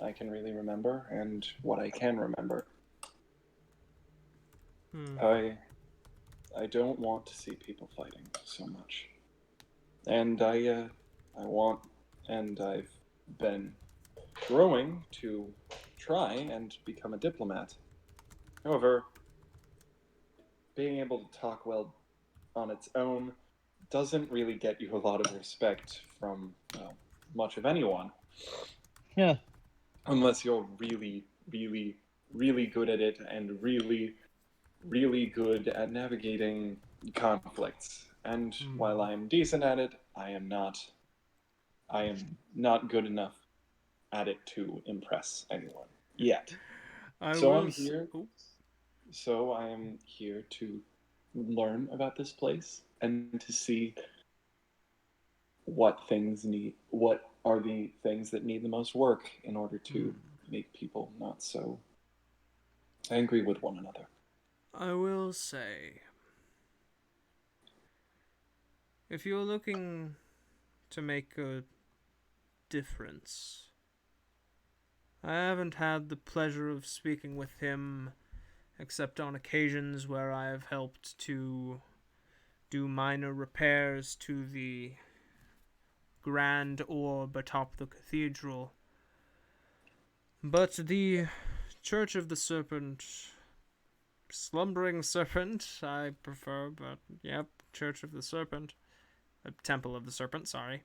I can really remember, and what I can remember. I don't want to see people fighting so much. And I want, and I've been growing to try and become a diplomat. However, being able to talk well on its own doesn't really get you a lot of respect from, well, much of anyone. Yeah. Unless you're really, really, really good at it and really, really good at navigating conflicts. And while I am decent at it, I am not good enough at it to impress anyone yet. So I am here to learn about this place and to see what are the things that need the most work in order to make people not so angry with one another. I will say, if you're looking to make a difference, I haven't had the pleasure of speaking with him except on occasions where I have helped to do minor repairs to the grand orb atop the cathedral. But the Church of the Serpent, Slumbering Serpent, I prefer, but yep, Church of the Serpent. Temple of the Serpent, sorry.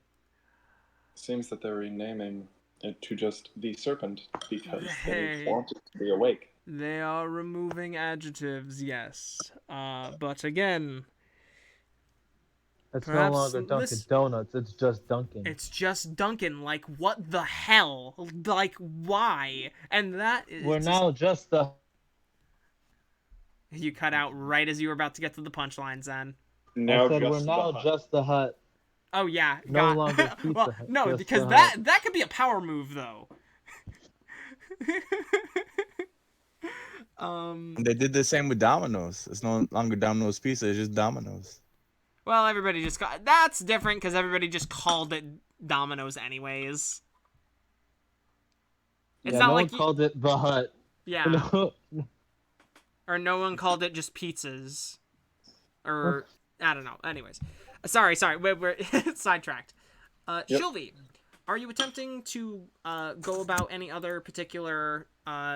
Seems that they're renaming it to just the Serpent because they want it to be awake. They are removing adjectives, yes. But again, it's no longer Dunkin' Donuts, it's just Dunkin'. It's just Dunkin', like, what the hell? Like, why? And that is... We're now just the... You cut out right as you were about to get to the punchline, Zen. I said we're now just the Hut. Oh, yeah. No longer Pizza well, Hut. No, just because that could be a power move, though. They did the same with Domino's. It's no longer Domino's Pizza, it's just Domino's. Well, everybody just got... That's different, because everybody just called it Domino's anyways. It's not no like one called it the Hut. Yeah. No. Or no one called it just pizzas. Or, I don't know. Anyways. Sorry. We're sidetracked. Shylvie, are you attempting to go about any other particular...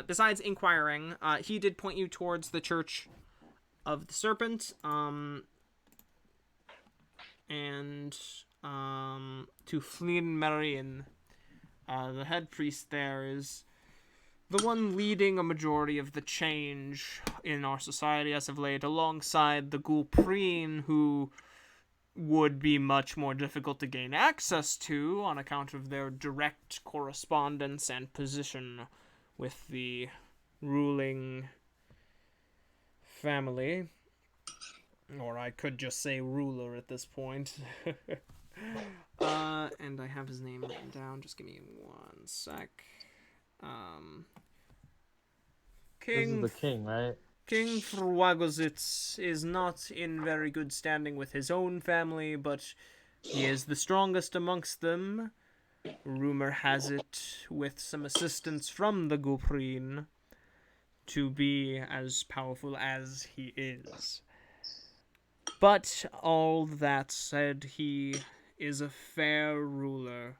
besides inquiring, he did point you towards the Church of the Serpent. and to Flyn-merin. The head priest there is the one leading a majority of the change in our society as of late, alongside the Gulpreen, who would be much more difficult to gain access to on account of their direct correspondence and position with the ruling family. Or I could just say ruler at this point. And I have his name written down. Just give me 1 sec. This is the king, right? King Frwagozitz is not in very good standing with his own family, but he is the strongest amongst them. Rumor has it, with some assistance from the Gulpreen, to be as powerful as he is. But all that said, he is a fair ruler,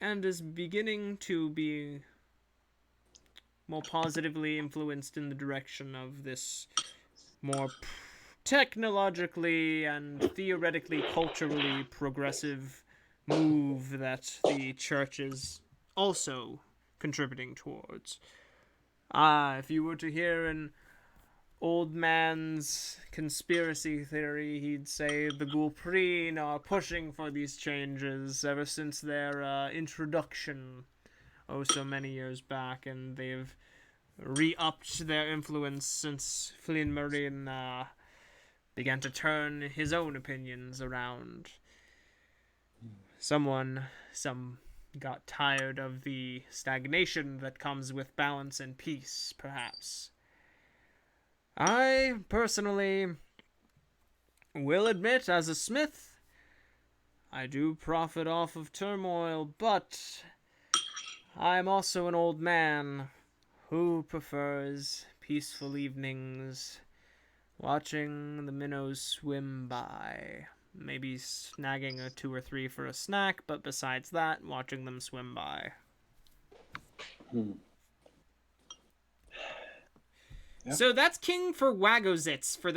and is beginning to be more positively influenced in the direction of this more technologically and theoretically culturally progressive move that the church is also contributing towards. If you were to hear an old man's conspiracy theory, he'd say the Gulpreen are pushing for these changes ever since their introduction so many years back, and they've re-upped their influence since Flyn-merin began to turn his own opinions around. Some got tired of the stagnation that comes with balance and peace, perhaps. I, personally, will admit, as a smith, I do profit off of turmoil, but I'm also an old man who prefers peaceful evenings, watching the minnows swim by, maybe snagging a 2 or 3 for a snack, but besides that, watching them swim by. Yep. So that's King Frwagozitz, for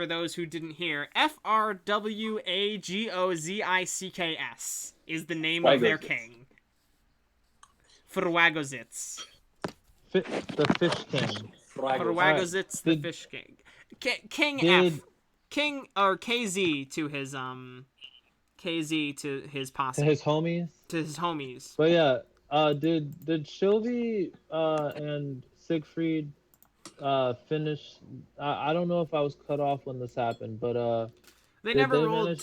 those who didn't hear. Frwagozicks is the name of their king. Frwagozitz. The Fish King. Frwagozitz, the Fish King. King F. King, or KZ to his posse. To his homies. To his homies. But yeah, did Shylvie and Siegfried finish? I don't know if I was cut off when this happened, but they never rolled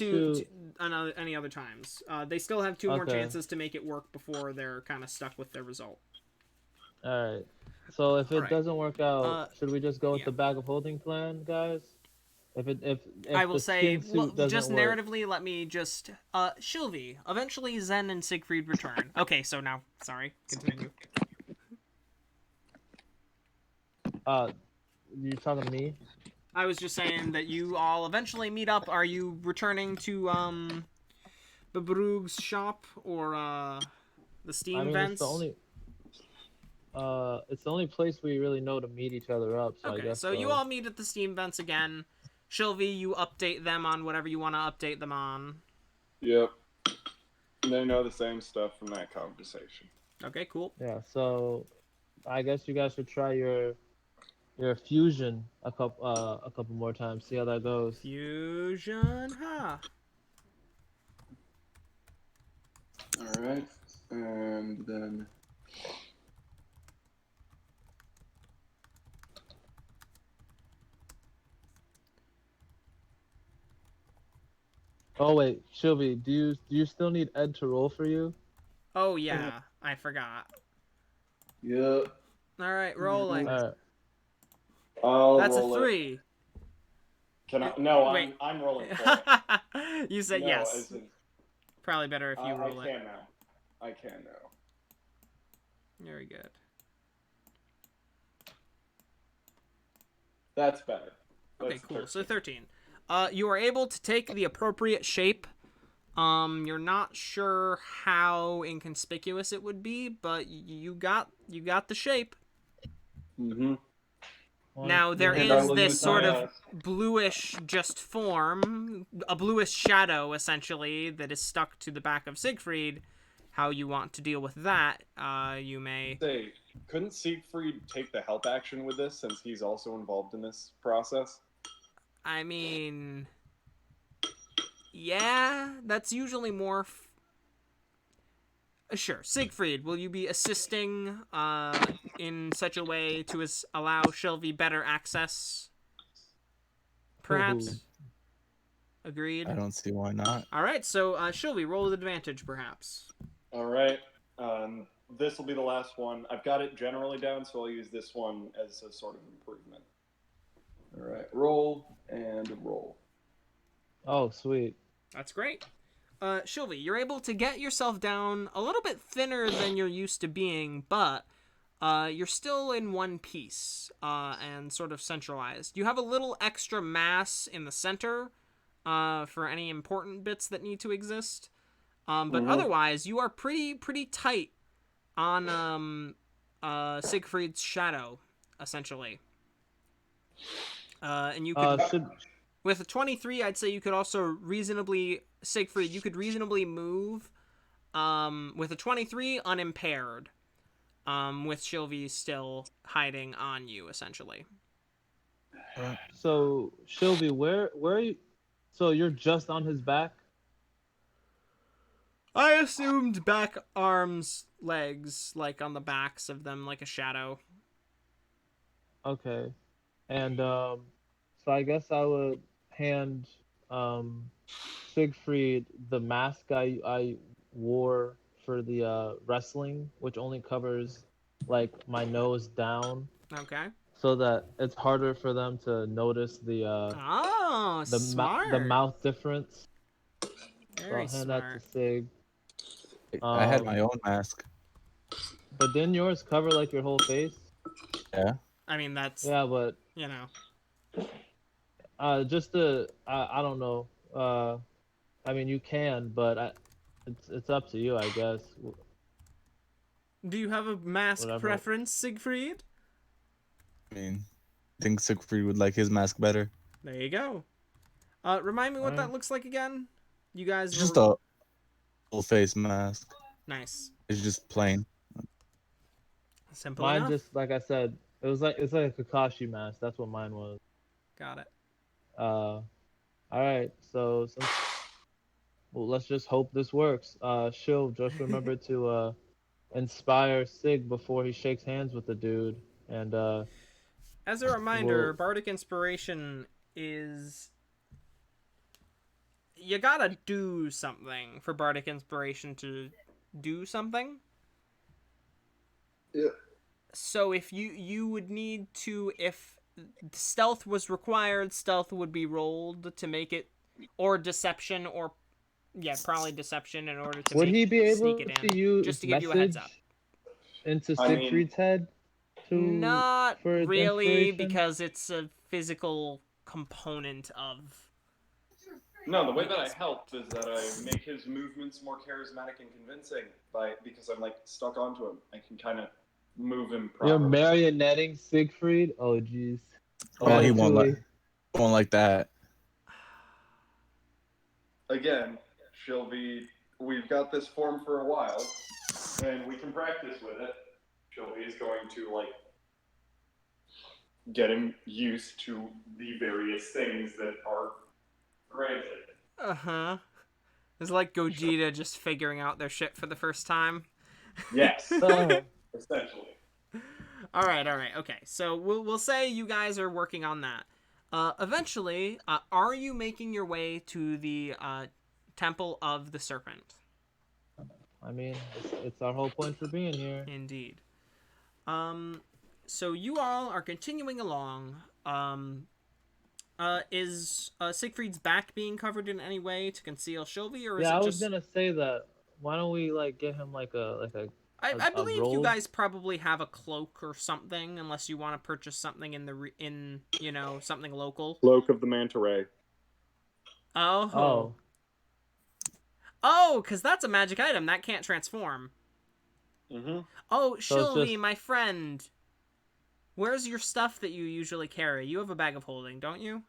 any other times. They still have 2 more chances to make it work before they're kind of stuck with their result. All right. So if it doesn't work out, should we just go with the bag of holding plan, guys? If I will the say, skin suit doesn't just work. Narratively, let me just Shylvie. Eventually, Zen and Siegfried return. Okay, so now, sorry, continue. You talking to me? I was just saying that you all eventually meet up. Are you returning to Babrug's shop or the steam vents? It's the only place we really know to meet each other up. So Okay, I guess so you all meet at the steam vents again. Shylvie, you update them on whatever you want to update them on. Yep. They know the same stuff from that conversation. Okay, cool. Yeah, so I guess you guys should try your fusion a couple more times. See how that goes. Fusion, huh? All right, and then. Oh wait, Shylvie, do you still need Ed to roll for you? Oh yeah, I forgot. Yep. All right, rolling. That's a 3. Can I? No, Wait. I'm rolling for it. You said No, yes. Probably better if you roll I it. can now. I can now. Very good. That's better. Okay, That's cool. 13. So 13. You are able to take the appropriate shape. You're not sure how inconspicuous it would be, but you got the shape. Mm-hmm. Now, there And I is will this use sort my, of bluish just form, a bluish shadow, essentially, that is stuck to the back of Siegfried. How you want to deal with that, you may... Say, couldn't Siegfried take the help action with this since he's also involved in this process? I mean... Yeah, that's usually more... Sure. Siegfried, will you be assisting in such a way to allow Shylvie better access? Perhaps? Agreed? I don't see why not. Alright, so Shylvie, roll with advantage, perhaps. Alright. This will be the last one. I've got it generally down, so I'll use this one as a sort of improvement. Alright, roll and roll. Oh, sweet. That's great. Shylvie, you're able to get yourself down a little bit thinner than you're used to being, but you're still in one piece and sort of centralized. You have a little extra mass in the center for any important bits that need to exist, but otherwise you are pretty tight on Siegfried's shadow, essentially. And you could... With a 23, I'd say you could also reasonably... Siegfried, you could reasonably move with a 23 unimpaired, with Shylvie still hiding on you, essentially. So, Shylvie, where are you? So you're just on his back? I assumed back, arms, legs, like on the backs of them, like a shadow. Okay. And so I guess I would hand Siegfried the mask I wore for the wrestling, which only covers like my nose down, Okay. so that it's harder for them to notice Oh, smart. the mouth difference. Very So I'll hand smart. that to Sig. I had my own mask. But didn't yours cover like your whole face? Yeah. I mean, that's, Yeah, but you know. just to I don't know. I mean you can, but it's up to you, I guess. Do you have a mask Whatever. preference, Siegfried? I mean, I think Siegfried would like his mask better. There you go. Remind me what that looks like again? You guys It's just a full face mask. Nice. It's just plain. Simple Mine enough. just like I said, it's like a Kakashi mask. That's what mine was. Got it. All right. So well, let's just hope this works. Shill, just remember to inspire Sig before he shakes hands with the dude. And as a reminder, well, Bardic Inspiration is... You gotta do something for Bardic Inspiration to do something. Yeah. So if you would need to, if stealth was required, stealth would be rolled to make it, or deception, or yeah, probably deception in order to would make, he be able sneak it in. to use Just to give you a heads up. into I mean- Siegfried's head? Not for really, inspiration? because it's a physical component of... No, the way that I helped is that I make his movements more charismatic and convincing because I'm like stuck onto him. I can kind of move him You're properly. marionetting Siegfried? Oh, jeez. Oh, he won't Ratatouille. like that. Again, Shylvie, we've got this form for a while, and we can practice with it. Shylvie is going to like get him used to the various things that are granted. Uh-huh. It's like Gogeta just figuring out their shit for the first time. Yes, Oh, essentially. All right. Okay. So we'll say you guys are working on that. Eventually, are you making your way to the Temple of the Serpent? I mean, it's our whole point for being here. Indeed. So you all are continuing along. Is Siegfried's back being covered in any way to conceal Shylvie, or is Yeah, it I was just... gonna say that. Why don't we like get him like a I a believe you robe? guys probably have a cloak or something, unless you want to purchase something in something local. Cloak of the Manta Ray. Oh, because that's a magic item that can't transform. Mm-hmm. Oh, So it's Shylvie, just- my friend. Where's your stuff that you usually carry? You have a bag of holding, don't you?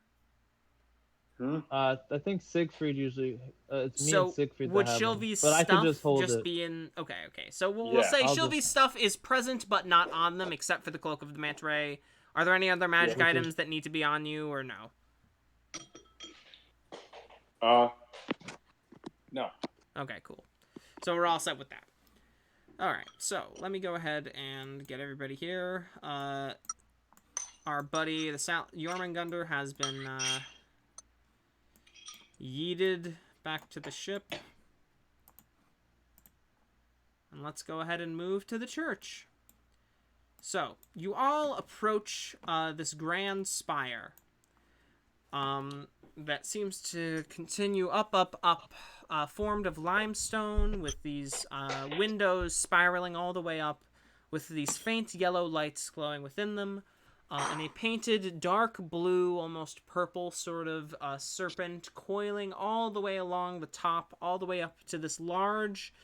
I think Siegfried usually. It's me and So Siegfried that would have them, Shylvie's but I can stuff just hold just it. be in? Okay. So we'll Yeah, say I'll Shylvie's just- stuff is present but not on them, except for the cloak of the manta ray. Are there any other magic which is- items that need to be on you, or no? No. Okay, cool. So we're all set with that. All right. So let me go ahead and get everybody here. Our buddy, the Jormungandr, has been yeeted back to the ship. And let's go ahead and move to the church. So, you all approach this grand spire that seems to continue up, formed of limestone with these windows spiraling all the way up with these faint yellow lights glowing within them. And a painted dark blue, almost purple sort of serpent coiling all the way along the top, all the way up to this large,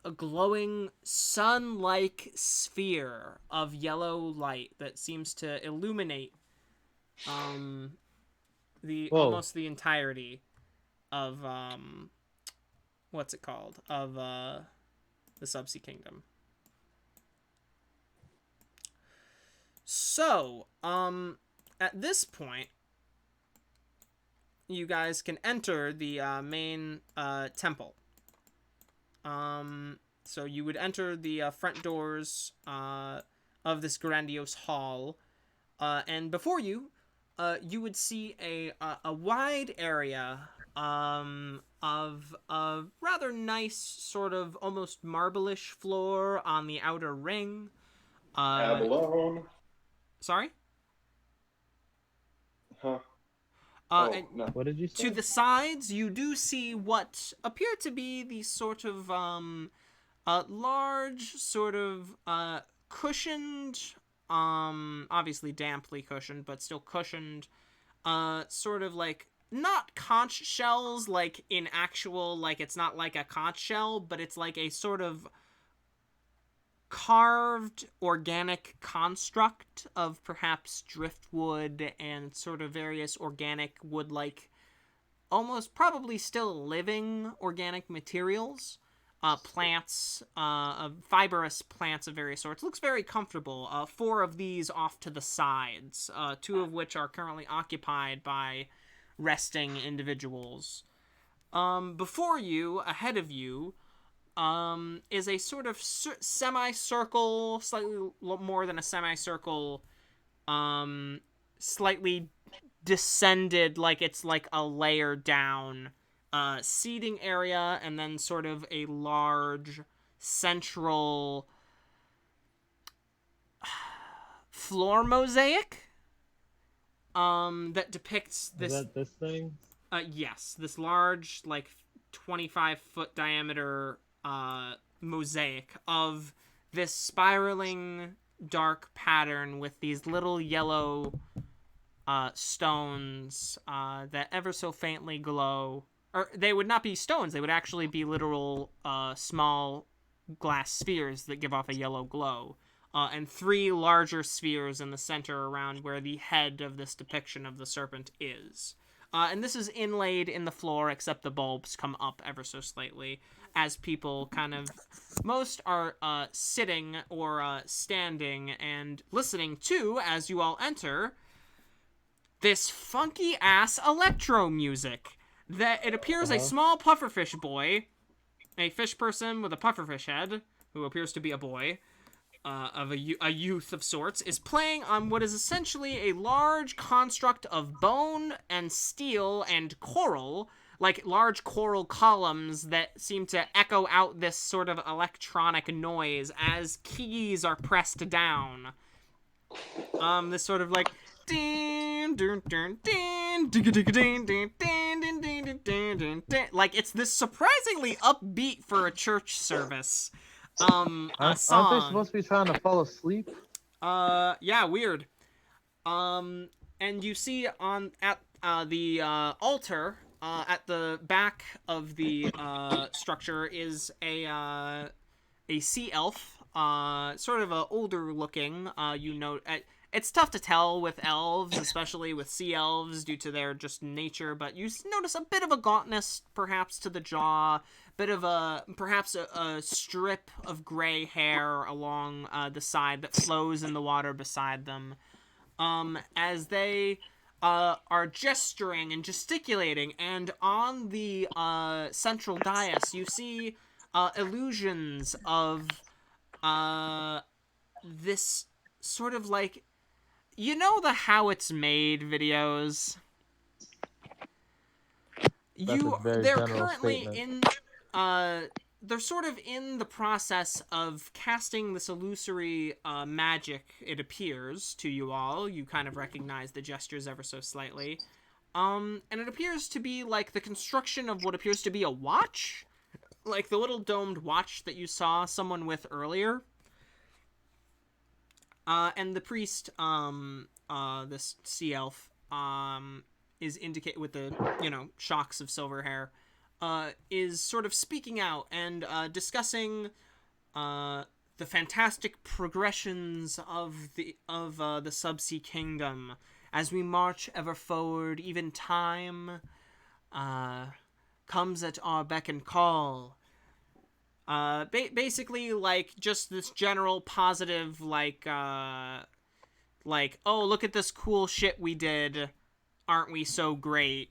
a glowing sun-like sphere of yellow light that seems to illuminate Whoa. almost the entirety of what's it called, of the Subsea Kingdom. So, at this point, you guys can enter the main temple. So you would enter the front doors of this grandiose hall, and before you, you would see a wide area of a rather nice sort of almost marble-ish floor on the outer ring. Abalone. Sorry? Huh. And No. What did you say? to the sides, you do see what appear to be these sort of large, sort of cushioned, obviously damply cushioned, but still cushioned, sort of like, not conch shells, like in actual, like it's not like a conch shell, but it's like a sort of carved organic construct of perhaps driftwood and sort of various organic wood-like, almost probably still living organic materials, plants, fibrous plants of various sorts. Looks very comfortable. 4 of these off to the sides, 2 of which are currently occupied by resting individuals. Before you, ahead of you, is a sort of semicircle, slightly more than a semicircle, slightly descended, like it's like a layer down, seating area, and then sort of a large central floor mosaic, that depicts this. Is that this thing? Yes, this large, like 25-foot diameter mosaic of this spiraling dark pattern with these little yellow stones that ever so faintly glow. Or they would not be stones, they would actually be literal small glass spheres that give off a yellow glow. And 3 larger spheres in the center around where the head of this depiction of the serpent is. And this is inlaid in the floor, except the bulbs come up ever so slightly, as people kind of, most are sitting or standing and listening to, as you all enter, this funky-ass electro music. That it appears a small pufferfish boy, a fish person with a pufferfish head, who appears to be a boy, of a youth of sorts, is playing on what is essentially a large construct of bone and steel and coral, like large coral columns that seem to echo out this sort of electronic noise as keys are pressed down. This sort of like like it's this surprisingly upbeat for a church service Aren't they song. supposed to be trying to fall asleep? Yeah, weird. And you see at the altar at the back of the structure is a sea elf, sort of a older looking. You note it's tough to tell with elves, especially with sea elves, due to their just nature, but you notice a bit of a gauntness, perhaps, to the jaw, bit of perhaps a strip of gray hair along the side that flows in the water beside them, as they are gesturing and gesticulating, and on the central dais, you see illusions of this sort of like, you know, the How It's Made videos? That's a very They're general currently statement. they're sort of in the process of casting this illusory magic, it appears to you all. You kind of recognize the gestures ever so slightly. And it appears to be like the construction of what appears to be a watch, like the little domed watch that you saw someone with earlier. And the priest, this sea elf, is indicate with the, shocks of silver hair, is sort of speaking out and discussing the fantastic progressions of the Subsea Kingdom as we march ever forward. Even time comes at our beck and call. Basically, like, just this general positive, like, oh, look at this cool shit we did, aren't we so great,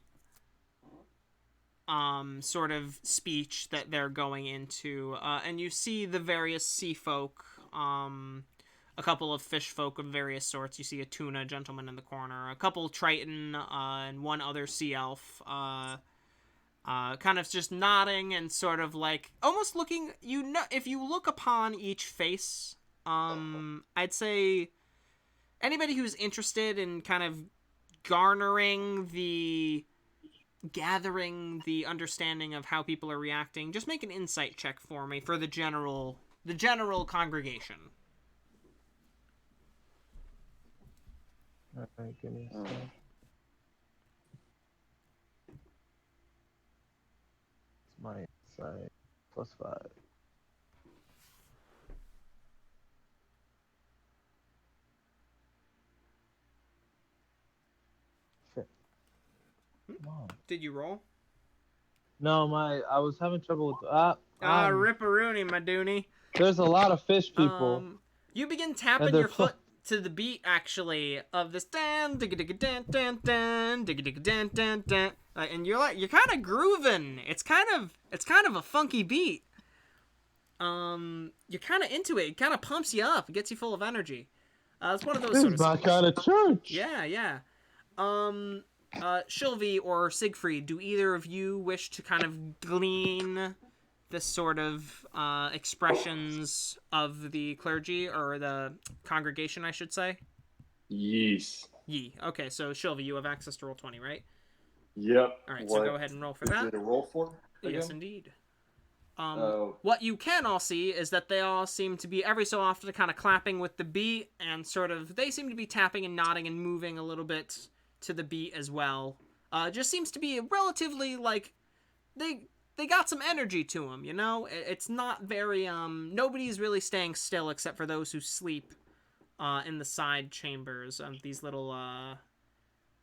sort of speech that they're going into, and you see the various sea folk, a couple of fish folk of various sorts. You see a tuna gentleman in the corner, a couple Triton, and one other sea elf, kind of just nodding and sort of like almost looking, if you look upon each face, I'd say anybody who's interested in kind of gathering the understanding of how people are reacting, just make an insight check for me for the general congregation. All right, give me a second. My insight +5. Shit. Come on. Did you roll? No, I was having trouble with Ripperoonie, my dooney. There's a lot of fish people. You begin tapping your foot to the beat, actually, of this dan digga digga dan dan dan digga digga dan dan dan, and you're kind of grooving. It's kind of a funky beat. You're kind of into it. It kind of pumps you up. It gets you full of energy. It's one of those This sort is of my songs. kind of church. Yeah. Shylvie or Siegfried, do either of you wish to kind of glean this sort of expressions of the clergy, or the congregation, I should say? Yes. Ye. Okay, so Shylvie, you have access to roll 20, right? Yep. All right, so go ahead and roll for that. Is it a roll for? Again? Yes, indeed. What you can all see is that they all seem to be every so often kind of clapping with the beat, and sort of they seem to be tapping and nodding and moving a little bit to the beat as well. Just seems to be relatively like they got some energy to them, you know? It's not very nobody's really staying still except for those who sleep in the side chambers of these little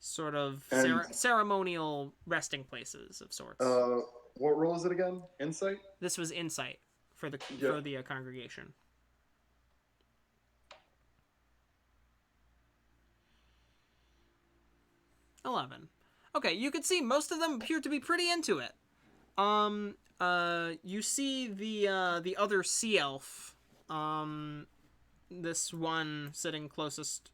sort of ceremonial resting places of sorts. What roll is it again? Insight? This was insight for the congregation. $11. Okay, you can see most of them appear to be pretty into it. You see the other sea elf, this one sitting closest,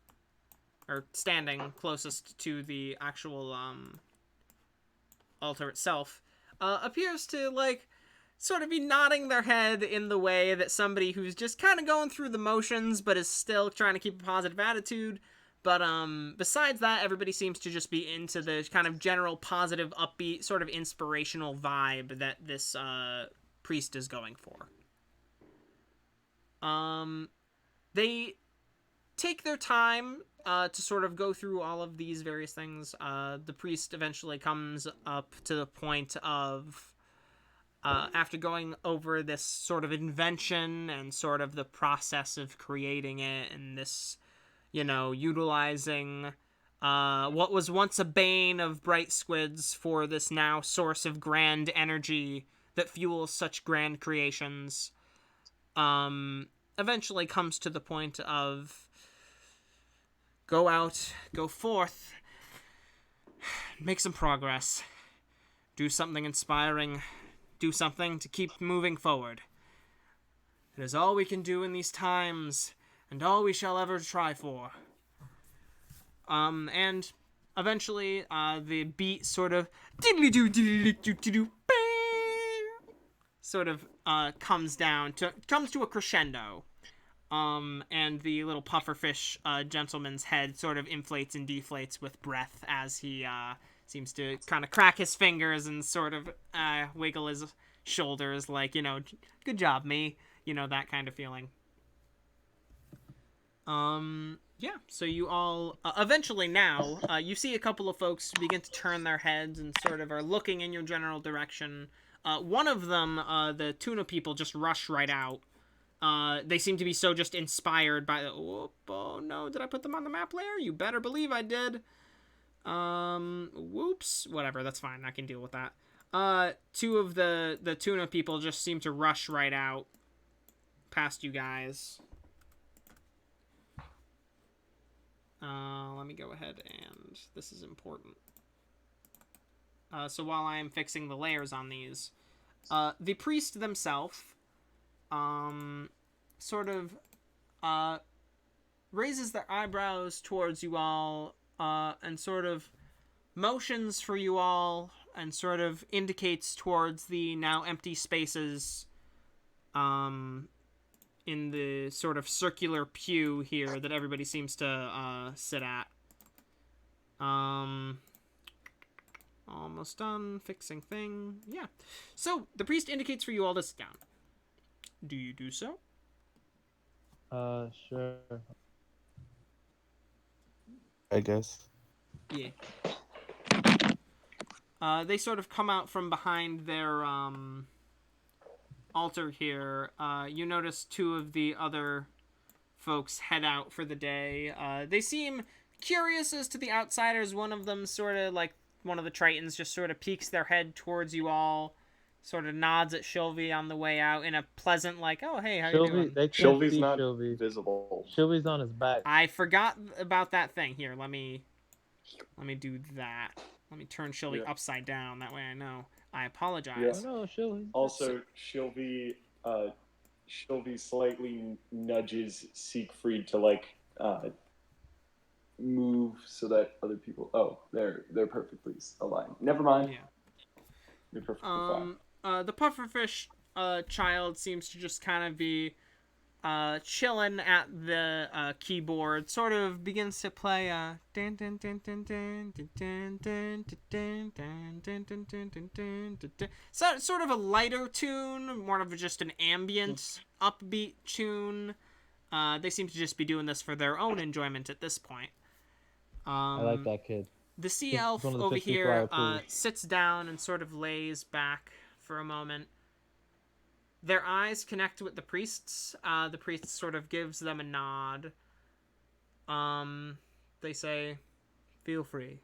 or standing closest to the actual altar itself, appears to like sort of be nodding their head in the way that somebody who's just kind of going through the motions but is still trying to keep a positive attitude. But besides that, everybody seems to just be into the kind of general positive, upbeat, sort of inspirational vibe that this priest is going for. They take their time to sort of go through all of these various things. The priest eventually comes up to the point of, after going over this sort of invention and sort of the process of creating it, and this, utilizing what was once a bane of bright squids for this now source of grand energy that fuels such grand creations, eventually comes to the point of go out, go forth, make some progress, do something inspiring, do something to keep moving forward. It is all we can do in these times, and all we shall ever try for. And eventually, the beat sort of comes to a crescendo. And the little pufferfish gentleman's head sort of inflates and deflates with breath as he seems to kind of crack his fingers and sort of wiggle his shoulders like, good job, me. That kind of feeling. Yeah, so you all, eventually now, you see a couple of folks begin to turn their heads and sort of are looking in your general direction. One of them, the tuna people, just rush right out. They seem to be so just inspired by the, oh no, did I put them on the map layer? You better believe I did. Whoops, whatever, that's fine, I can deal with that. Two of the tuna people just seem to rush right out past you guys. Let me go ahead and this is important. So while I am fixing the layers on these, the priest themselves, sort of, raises their eyebrows towards you all, and sort of motions for you all, and sort of indicates towards the now empty spaces, in the sort of circular pew here that everybody seems to sit at. Almost done fixing thing. Yeah. So the priest indicates for you all to sit down. Do you do so? Sure. I guess. Yeah. They sort of come out from behind their altar here. You notice two of the other folks head out for the day. They seem curious as to the outsiders. One of them sort of like one of the Tritons just sort of peeks their head towards you all, sort of nods at Shylvie on the way out in a pleasant like, oh hey, how you doing? Shylvie, they can't Shylvie's see not Shylvie. visible. Shylvie's on his back. I forgot about that thing. Here, let me do that. Let me turn Shylvie upside down. That way I know. I apologize. Oh no, Shylvie. Also, Shylvie slightly nudges Siegfried to like move so that other people. Oh, they're perfectly aligned. Never mind. Yeah. They're perfectly fine. The pufferfish child seems to just kind of be chilling at the keyboard, sort of begins to play so sort of a lighter tune, more of just an ambient upbeat tune. They seem to just be doing this for their own enjoyment at this point. I like that kid. The sea He's elf one of the over 6 people I here approve. sits down and sort of lays back for a moment. Their eyes connect with the priests. The priest sort of gives them a nod. They say, feel free.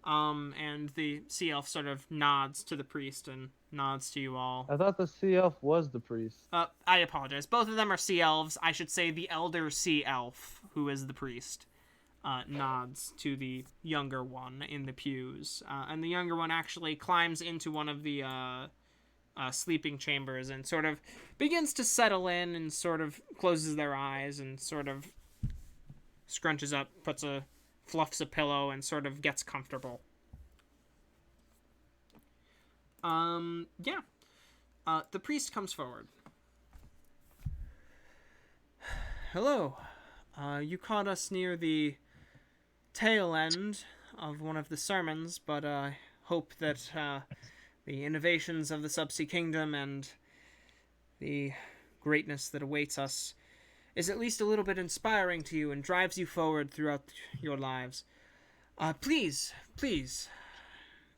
And the sea elf sort of nods to the priest and nods to you all. I thought the sea elf was the priest. I apologize. Both of them are sea elves. I should say the elder sea elf, who is the priest, nods to the younger one in the pews. And the younger one actually climbs into one of the sleeping chambers and sort of begins to settle in and sort of closes their eyes and sort of scrunches up, fluffs a pillow and sort of gets comfortable. Yeah. The priest comes forward. Hello. You caught us near the tail end of one of the sermons, but I hope that the innovations of the Subsea Kingdom and the greatness that awaits us is at least a little bit inspiring to you and drives you forward throughout your lives. Please,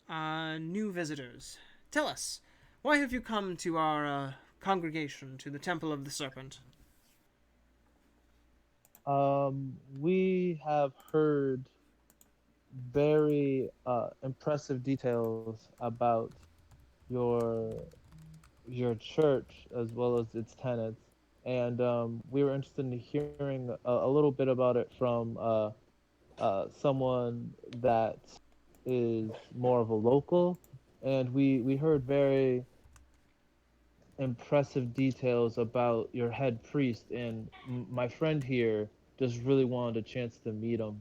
new visitors, tell us, why have you come to our congregation, to the Temple of the Serpent? We have heard very impressive details about your your church as well as its tenants, and we were interested in hearing a little bit about it from someone that is more of a local, and we heard very impressive details about your head priest, and my friend here just really wanted a chance to meet him.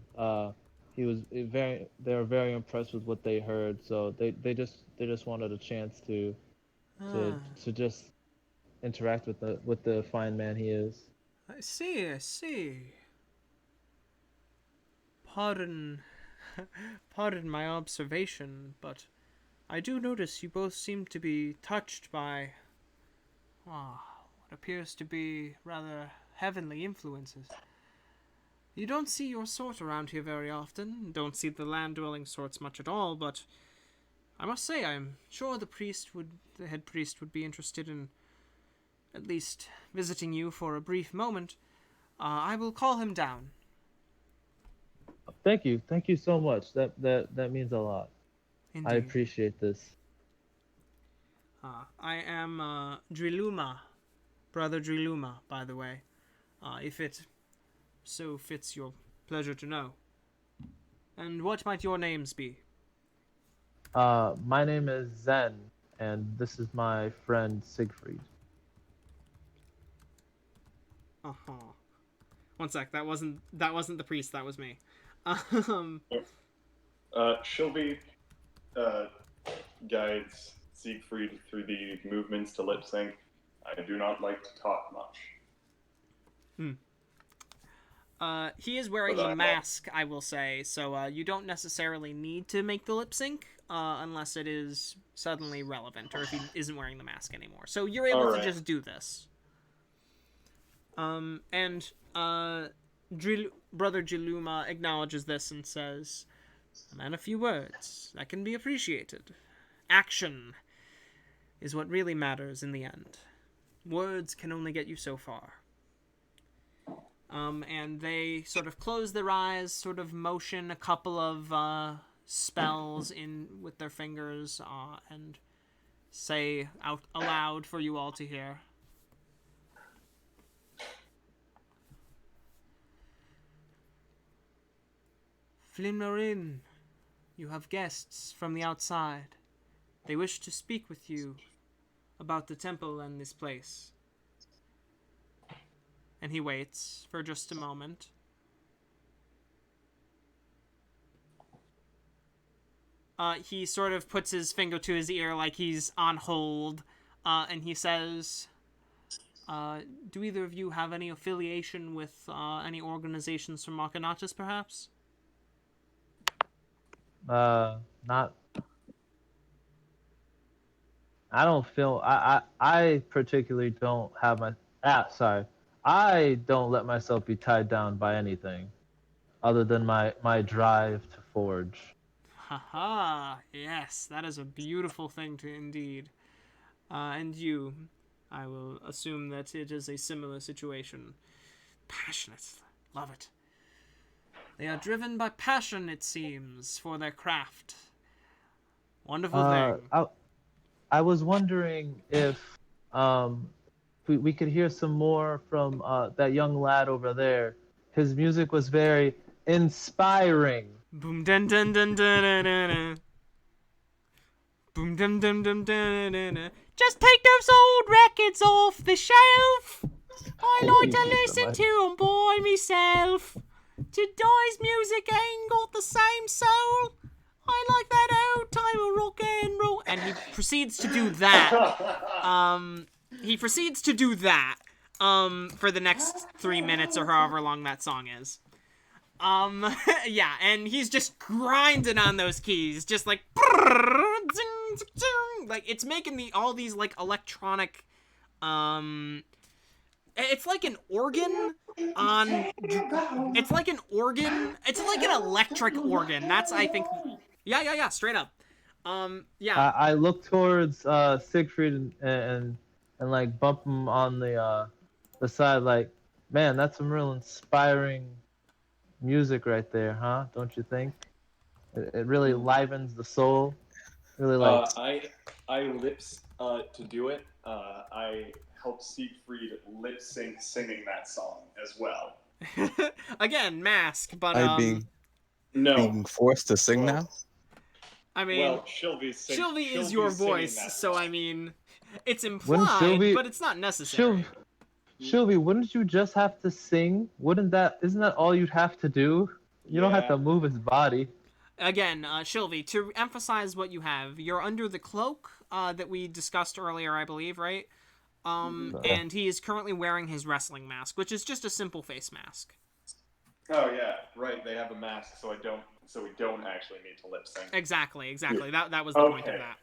He was very they were very impressed with what they heard, so they just wanted a chance to Ah, to just interact with the fine man he is. I see, I see. Pardon, pardon my observation, but I do notice you both seem to be touched by what appears to be rather heavenly influences. You don't see your sort around here very often, don't see the land-dwelling sorts much at all, but I must say I'm sure the head priest would be interested in at least visiting you for a brief moment. I will call him down. Thank you so much. That means a lot. I Indeed. appreciate this. I am Driluma, Brother Driluma, by the way, if it so fits your pleasure to know. And what might your names be? My name is Zen, and this is my friend Siegfried. Uh-huh. One sec, that wasn't the priest, that was me. Um, Shylvie guides Siegfried through the movements to lip sync. I do not like to talk much. he is wearing But a I'm mask, I will say, so you don't necessarily need to make the lip sync unless it is suddenly relevant, or if he isn't wearing the mask anymore. So you're able to Alright. just do this. And Brother Jiluma acknowledges this and says, "A man of few words, that can be appreciated. Action is what really matters in the end. Words can only get you so far." And they sort of close their eyes, sort of motion a couple of spells in with their fingers, and say out aloud for you all to hear. "Flyn-merin, you have guests from the outside. They wish to speak with you about the temple and this place." And he waits for just a moment. He sort of puts his finger to his ear like he's on hold, and he says, "Do either of you have any affiliation with any organizations from Arcanautus, perhaps?" Not. I don't feel. I particularly don't have my. Sorry. I don't let myself be tied down by anything, other than my drive to forge. Haha, yes, that is a beautiful thing to indeed. And you, I will assume that it is a similar situation. Passionate, love it. They are driven by passion, it seems, for their craft. Wonderful thing. I was wondering if we could hear some more from that young lad over there. His music was very inspiring. Boom dun dun dun dun dun dun dun. Boom dum dum dum dun dun dun. Just take those old records off the shelf. I like to listen to 'em by myself. Today's music ain't got the same soul. I like that old time of rock and roll. And he proceeds to do that. He proceeds to do that. For the next 3 minutes or however long that song is. Yeah, and he's just grinding on those keys, just like it's making all these like electronic, it's like an organ it's like an electric organ. That's, I think, yeah, straight up. Yeah. I look towards Siegfried and like bump him on the side, like, Man, that's some real inspiring music right there, huh? Don't you think? It really livens the soul. Really like. I lips to do it. I helped Siegfried lip sync singing that song as well. Again, mask, but I No, being forced to sing well, now. I mean, well, Shylvie is your voice, so I mean, it's Wouldn't implied, Shylvie? but it's not necessary. Shylvie, wouldn't you just have to sing? Wouldn't that? Isn't that all you'd have to do? You don't have to move his body. Again, Shylvie, to emphasize what you have, you're under the cloak that we discussed earlier, I believe, right? And he is currently wearing his wrestling mask, which is just a simple face mask. Oh yeah, right. They have a mask, so we don't actually need to lip sync. Exactly. That was the point of that.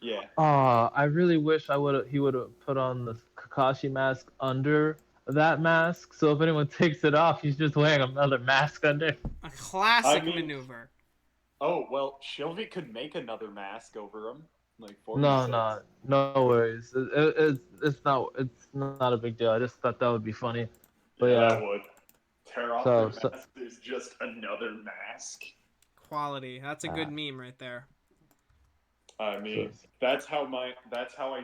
Yeah. I really wish he would have put on the Kakashi mask under that mask. So if anyone takes it off, he's just wearing another mask under. A classic maneuver. Oh well, Shylvie could make another mask over him, like for No, himself. no worries. It's not a big deal. I just thought that would be funny. But yeah. That would tear off their mask. There's just another mask. Quality. That's a good meme right there. I mean, that's how I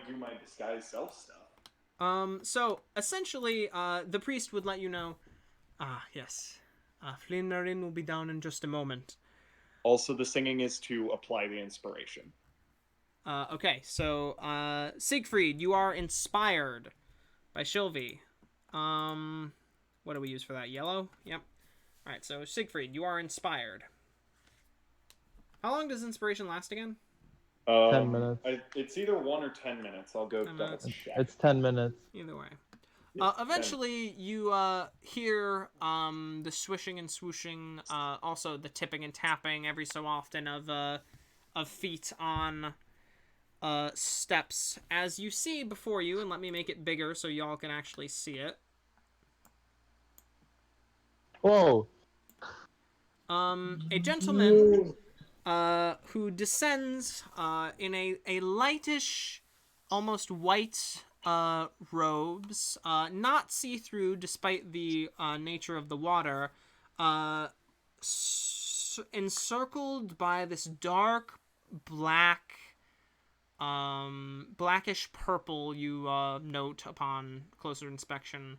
do my disguise self stuff. So essentially, the priest would let you know. Yes. Flyn-merin will be down in just a moment. Also, the singing is to apply the inspiration. Okay, so Siegfried, you are inspired by Shylvie. What do we use for that? Yellow? Yep. Alright, so Siegfried, you are inspired. How long does inspiration last again? 10 minutes. It's either 1 or 10 minutes. I'll go double check. It's 10 minutes. Either way. Eventually, you hear the swishing and swooshing, also the tipping and tapping every so often of feet on steps as you see before you, and let me make it bigger so y'all can actually see it. Whoa. A gentleman who descends in a lightish, almost white robes, not see-through despite the nature of the water, encircled by this dark black, blackish purple, you note upon closer inspection,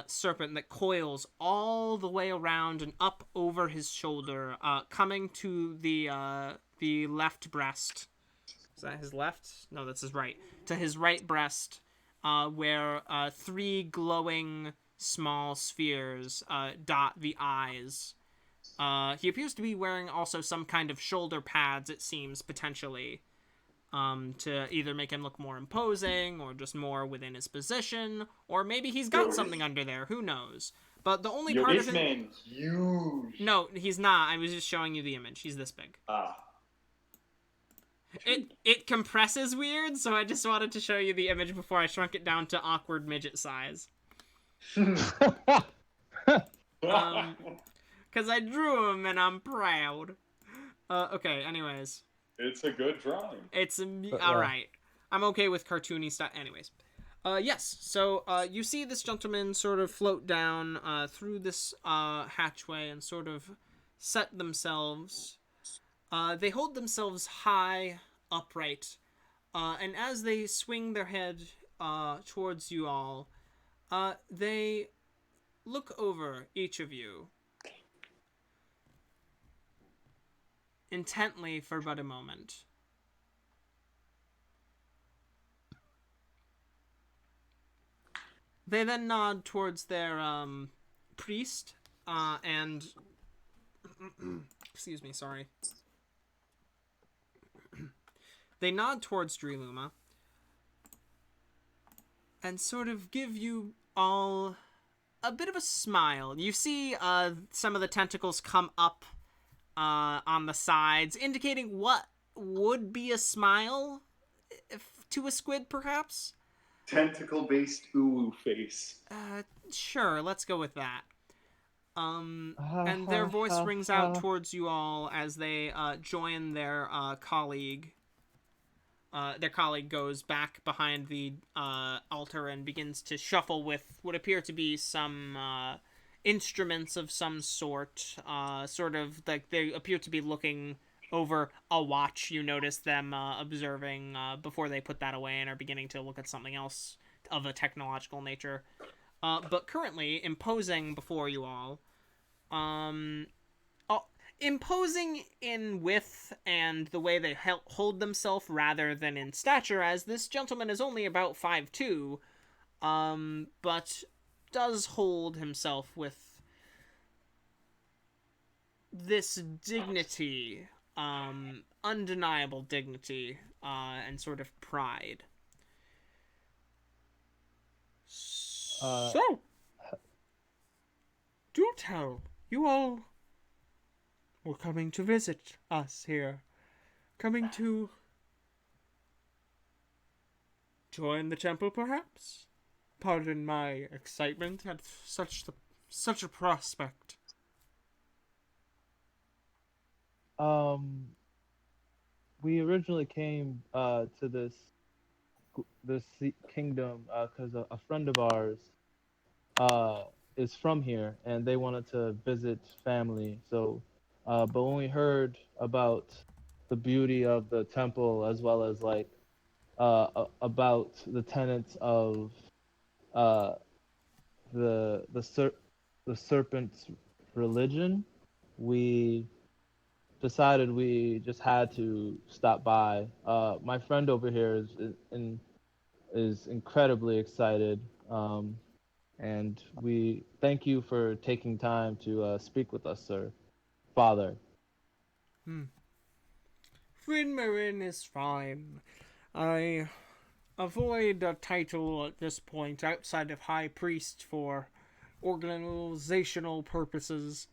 serpent that coils all the way around and up over his shoulder, coming to the left breast. Is that his left? No, that's his right. To his right breast, where 3 glowing small spheres dot the eyes. He appears to be wearing also some kind of shoulder pads, it seems, potentially, to either make him look more imposing or just more within his position, or maybe he's got something under there. Who knows? But the only part of him... This man's huge. No, he's not. I was just showing you the image. He's this big. It compresses weird, so I just wanted to show you the image before I shrunk it down to awkward midget size. Because I drew him and I'm proud. Okay, anyways. It's a good drawing. It's alright. I'm okay with cartoony stuff. Anyways. Yes, so you see this gentleman sort of float down through this hatchway and sort of set themselves. They hold themselves high, upright, and as they swing their head towards you all, they look over each of you intently for but a moment. They then nod towards their priest and excuse me, sorry. They nod towards Driluma and sort of give you all a bit of a smile. You see some of the tentacles come up on the sides, indicating what would be a smile to a squid, perhaps? Tentacle-based ooh face. Sure, let's go with that. And their voice rings out towards you all as they join their colleague. their colleague goes back behind the altar and begins to shuffle with what appear to be some instruments of some sort. Sort of like they appear to be looking over a watch. You notice them observing before they put that away and are beginning to look at something else of a technological nature. But currently imposing before you all, imposing in width and the way they hold themselves rather than in stature, as this gentleman is only about 5'2", but does hold himself with this dignity, undeniable dignity, and sort of pride. So, do tell, you all were coming to visit us here, coming to join the temple, perhaps? Pardon my excitement at such a prospect. We originally came to this kingdom because a friend of ours is from here, and they wanted to visit family. So, but when we heard about the beauty of the temple, as well as like about the tenets of uh, the serpent's religion, we decided we just had to stop by. My friend over here is incredibly excited, and we thank you for taking time to speak with us, sir. Father. Flyn-merin is fine. I avoid a title at this point outside of High Priest for organizational purposes.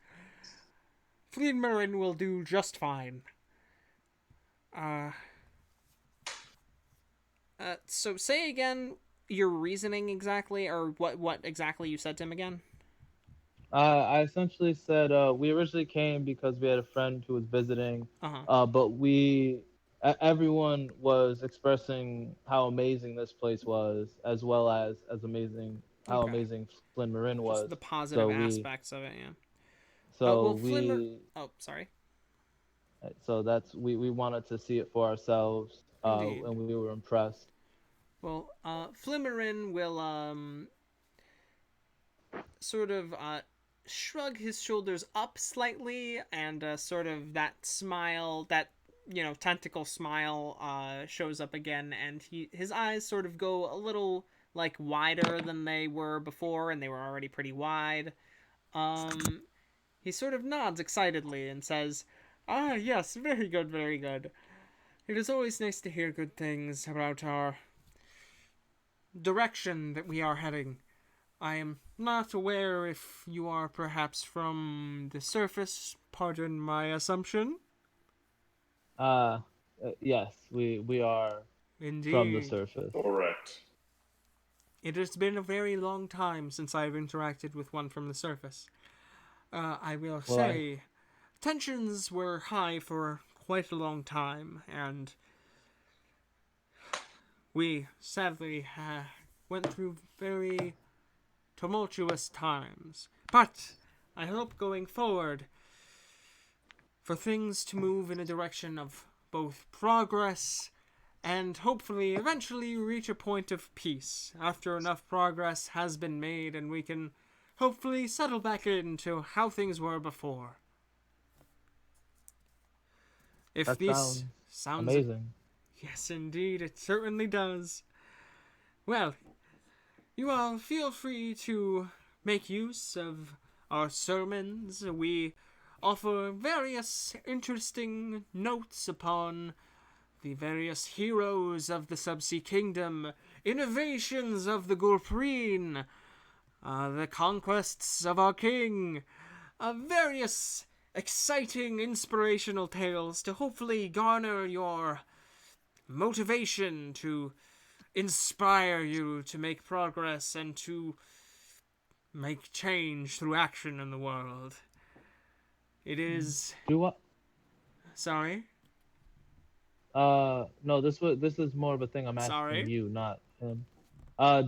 Flyn-merin will do just fine. So say again your reasoning exactly, or what exactly you said to him again? I essentially said we originally came because we had a friend who was visiting, Uh-huh. but everyone was expressing how amazing this place was, as well as amazing how Okay. amazing Flynn-merin Just was. the positive So we aspects of it, yeah. so Well, Flynn... we Oh, sorry. so that's we wanted to see it for ourselves, Indeed. and we were impressed. Well, Flynn-merin will, sort of, shrug his shoulders up slightly, and, sort of that smile, that, tentacle smile, shows up again, and his eyes sort of go a little, like, wider than they were before, and they were already pretty wide. He sort of nods excitedly and says, "Ah, yes, very good, very good. It is always nice to hear good things about our direction that we are heading. I am not aware if you are perhaps from the surface, pardon my assumption." Yes, we are from the Indeed. surface. Correct. It has been a very long time since I've interacted with one from the surface. I will Well, say, tensions were high for quite a long time, and we sadly went through very tumultuous times. But I hope going forward for things to move in a direction of both progress and hopefully eventually reach a point of peace after enough progress has been made and we can hopefully settle back into how things were before. If that this sounds... amazing. Yes, indeed, it certainly does. Well, you all feel free to make use of our sermons. We offer various interesting notes upon the various heroes of the Subsea Kingdom, innovations of the Gulpreen, the conquests of our king, various exciting inspirational tales to hopefully garner your motivation, to inspire you to make progress and to make change through action in the world. It is... Do I, Sorry? No, this is more of a thing I'm asking Sorry. you, not him.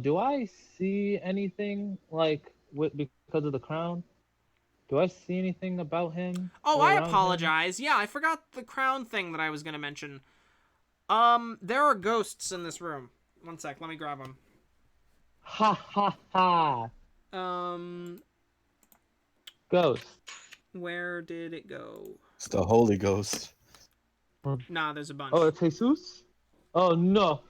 Do I see anything like because of the crown? Do I see anything about him Oh, or I around him? apologize. Yeah, I forgot the crown thing that I was gonna mention. There are ghosts in this room. One sec, let me grab them. Ha ha ha! Um, Ghost. where did it go? It's the Holy Ghost. Nah, there's a bunch. Oh, it's Jesus. Oh no!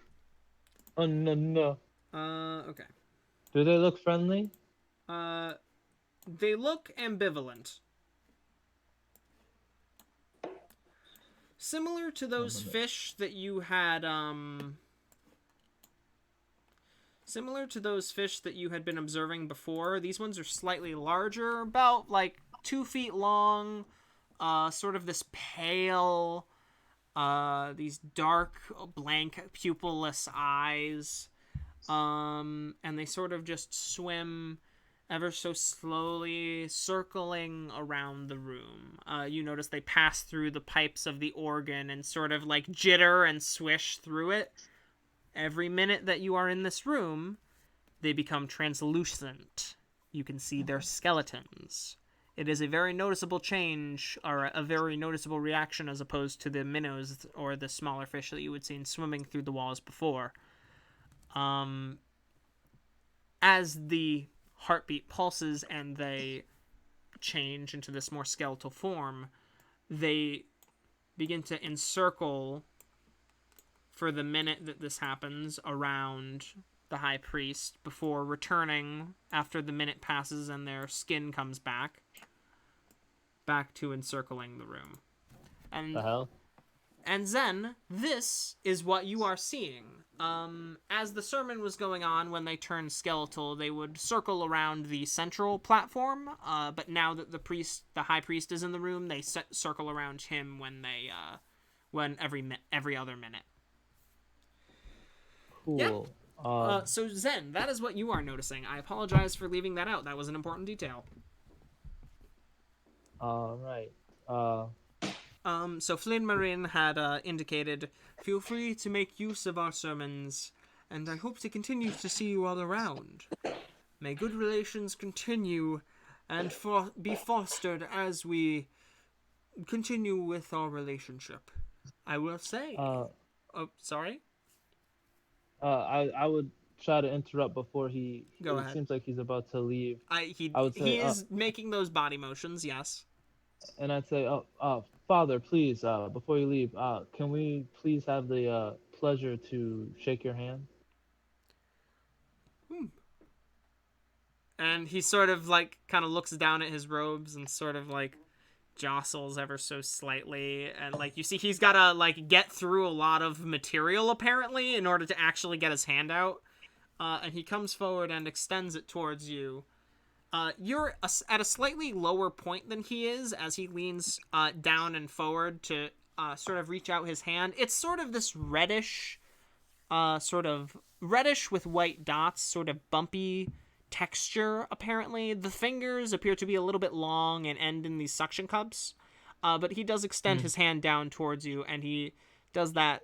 Oh no no! Okay. Do they look friendly? Uh, they look ambivalent. Similar to those fish that you had, Similar to those fish that you had been observing before, these ones are slightly larger, about like 2 feet long, sort of this pale, these dark, blank, pupilless eyes, and they sort of just swim ever so slowly, circling around the room. You notice they pass through the pipes of the organ and sort of like jitter and swish through it. Every minute that you are in this room, they become translucent. You can see their skeletons. It is a very noticeable change, or a very noticeable reaction, as opposed to the minnows or the smaller fish that you had seen swimming through the walls before. As the heartbeat pulses and they change into this more skeletal form, they begin to encircle, for the minute that this happens, around the high priest before returning after the minute passes and their skin comes back to encircling the room. The hell? And Zen, this is what you are seeing. As the sermon was going on, when they turned skeletal, they would circle around the central platform. But now that the high priest, is in the room, they circle around him when every other minute. Cool. Yeah. So Zen, that is what you are noticing. I apologize for leaving that out. That was an important detail. Right. So Flyn-merin had indicated, feel free to make use of our sermons, and I hope to continue to see you all around. May good relations continue and be fostered as we continue with our relationship. I will say. Sorry? I would try to interrupt before he. Go It ahead. seems like he's about to leave. I would He say, is making those body motions, yes. and I'd say, Father, please, before you leave, can we please have the pleasure to shake your hand? And he sort of like kind of looks down at his robes and sort of like jostles ever so slightly, and like you see he's gotta like get through a lot of material apparently in order to actually get his hand out, and he comes forward and extends it towards you. You're at a slightly lower point than he is as he leans down and forward to sort of reach out his hand. It's sort of this reddish with white dots, sort of bumpy texture, apparently. The fingers appear to be a little bit long and end in these suction cups, but he does extend his hand down towards you, and he does that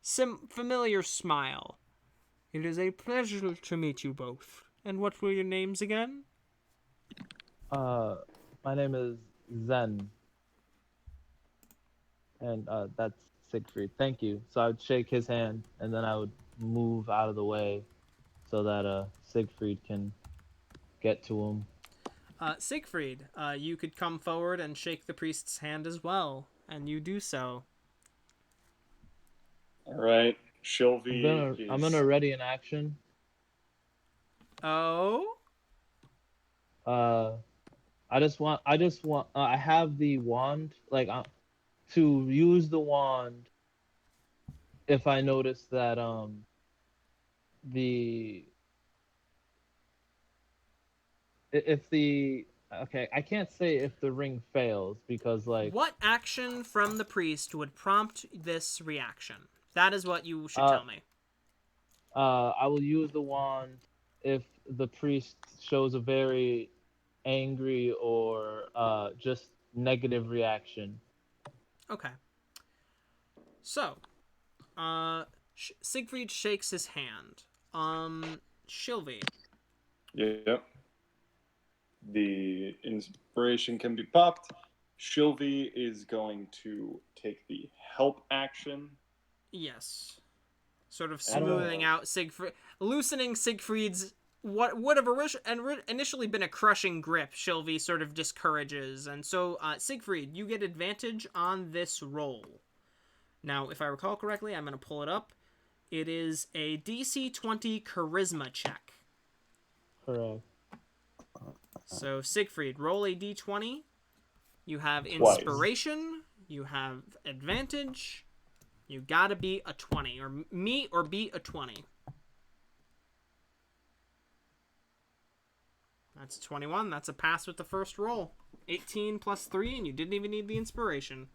familiar smile. It is a pleasure to meet you both. And what were your names again? My name is Zen, and that's Siegfried. Thank you. So I would shake his hand, and then I would move out of the way so that Siegfried can get to him. Siegfried, you could come forward and shake the priest's hand as well, and you do so. All right, Shylvie. I'm gonna ready an action. Oh? I just want. I have the wand, like to use the wand. If I notice that the if the okay, I can't say if the ring fails because like What action from the priest would prompt this reaction? That is what you should tell me. I will use the wand if the priest shows a very angry or just negative reaction. Okay. So, Siegfried shakes his hand. Shylvie. Yep. The inspiration can be popped. Shylvie is going to take the help action. Yes. Sort of I don't know. smoothing out Siegfried, loosening Siegfried's what would have initially been a crushing grip. Shylvie sort of discourages, and so Siegfried, you get advantage on this roll. Now, if I recall correctly, I'm going to pull it up. It is a DC 20 Charisma check. Correct. So Siegfried, roll a D20. You have Twice. inspiration. You have advantage. You gotta beat a 20, or meet or beat a 20. That's a 21. That's a pass with the first roll. 18 plus 3, and you didn't even need the inspiration.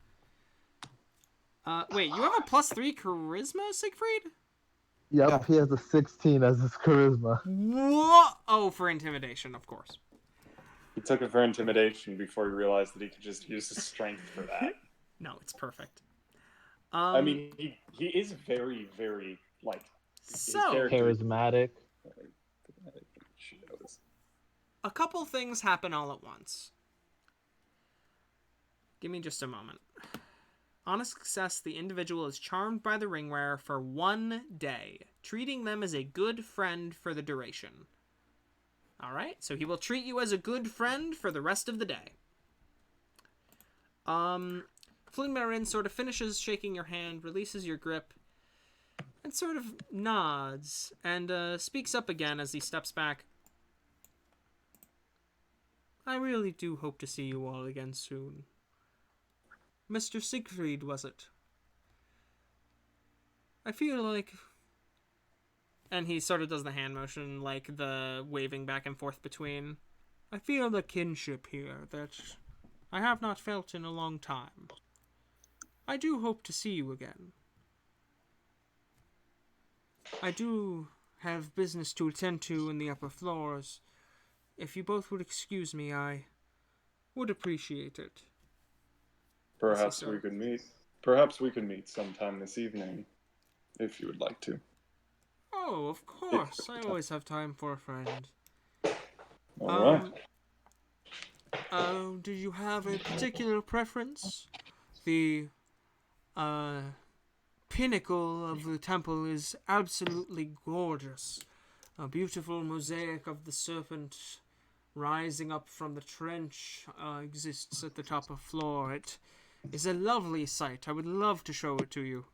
Wait, you have a plus 3 charisma, Siegfried? Yep, Yeah. he has a 16 as his charisma. What? Oh, for intimidation, of course. He took it for intimidation before he realized that he could just use his strength for that. No, it's perfect. I mean, he is very, very, like, So, Charismatic. a couple things happen all at once. Give me just a moment. On a success, the individual is charmed by the ring wearer for 1 day, treating them as a good friend for the duration. Alright, so he will treat you as a good friend for the rest of the day. Flyn-merin sort of finishes shaking your hand, releases your grip, and sort of nods, and speaks up again as he steps back. I really do hope to see you all again soon. Mr. Siegfried, was it? I feel like... And he sort of does the hand motion, like the waving back and forth between. I feel the kinship here that I have not felt in a long time. I do hope to see you again. I do have business to attend to in the upper floors. If you both would excuse me, I would appreciate it. Perhaps we could meet. Perhaps we could meet sometime this evening, if you would like to. Oh, of course. I always have time for a friend. All right. Do you have a particular preference? The pinnacle of the temple is absolutely gorgeous. A beautiful mosaic of the serpent rising up from the trench exists at the top of the floor. It is a lovely sight. I would love to show it to you.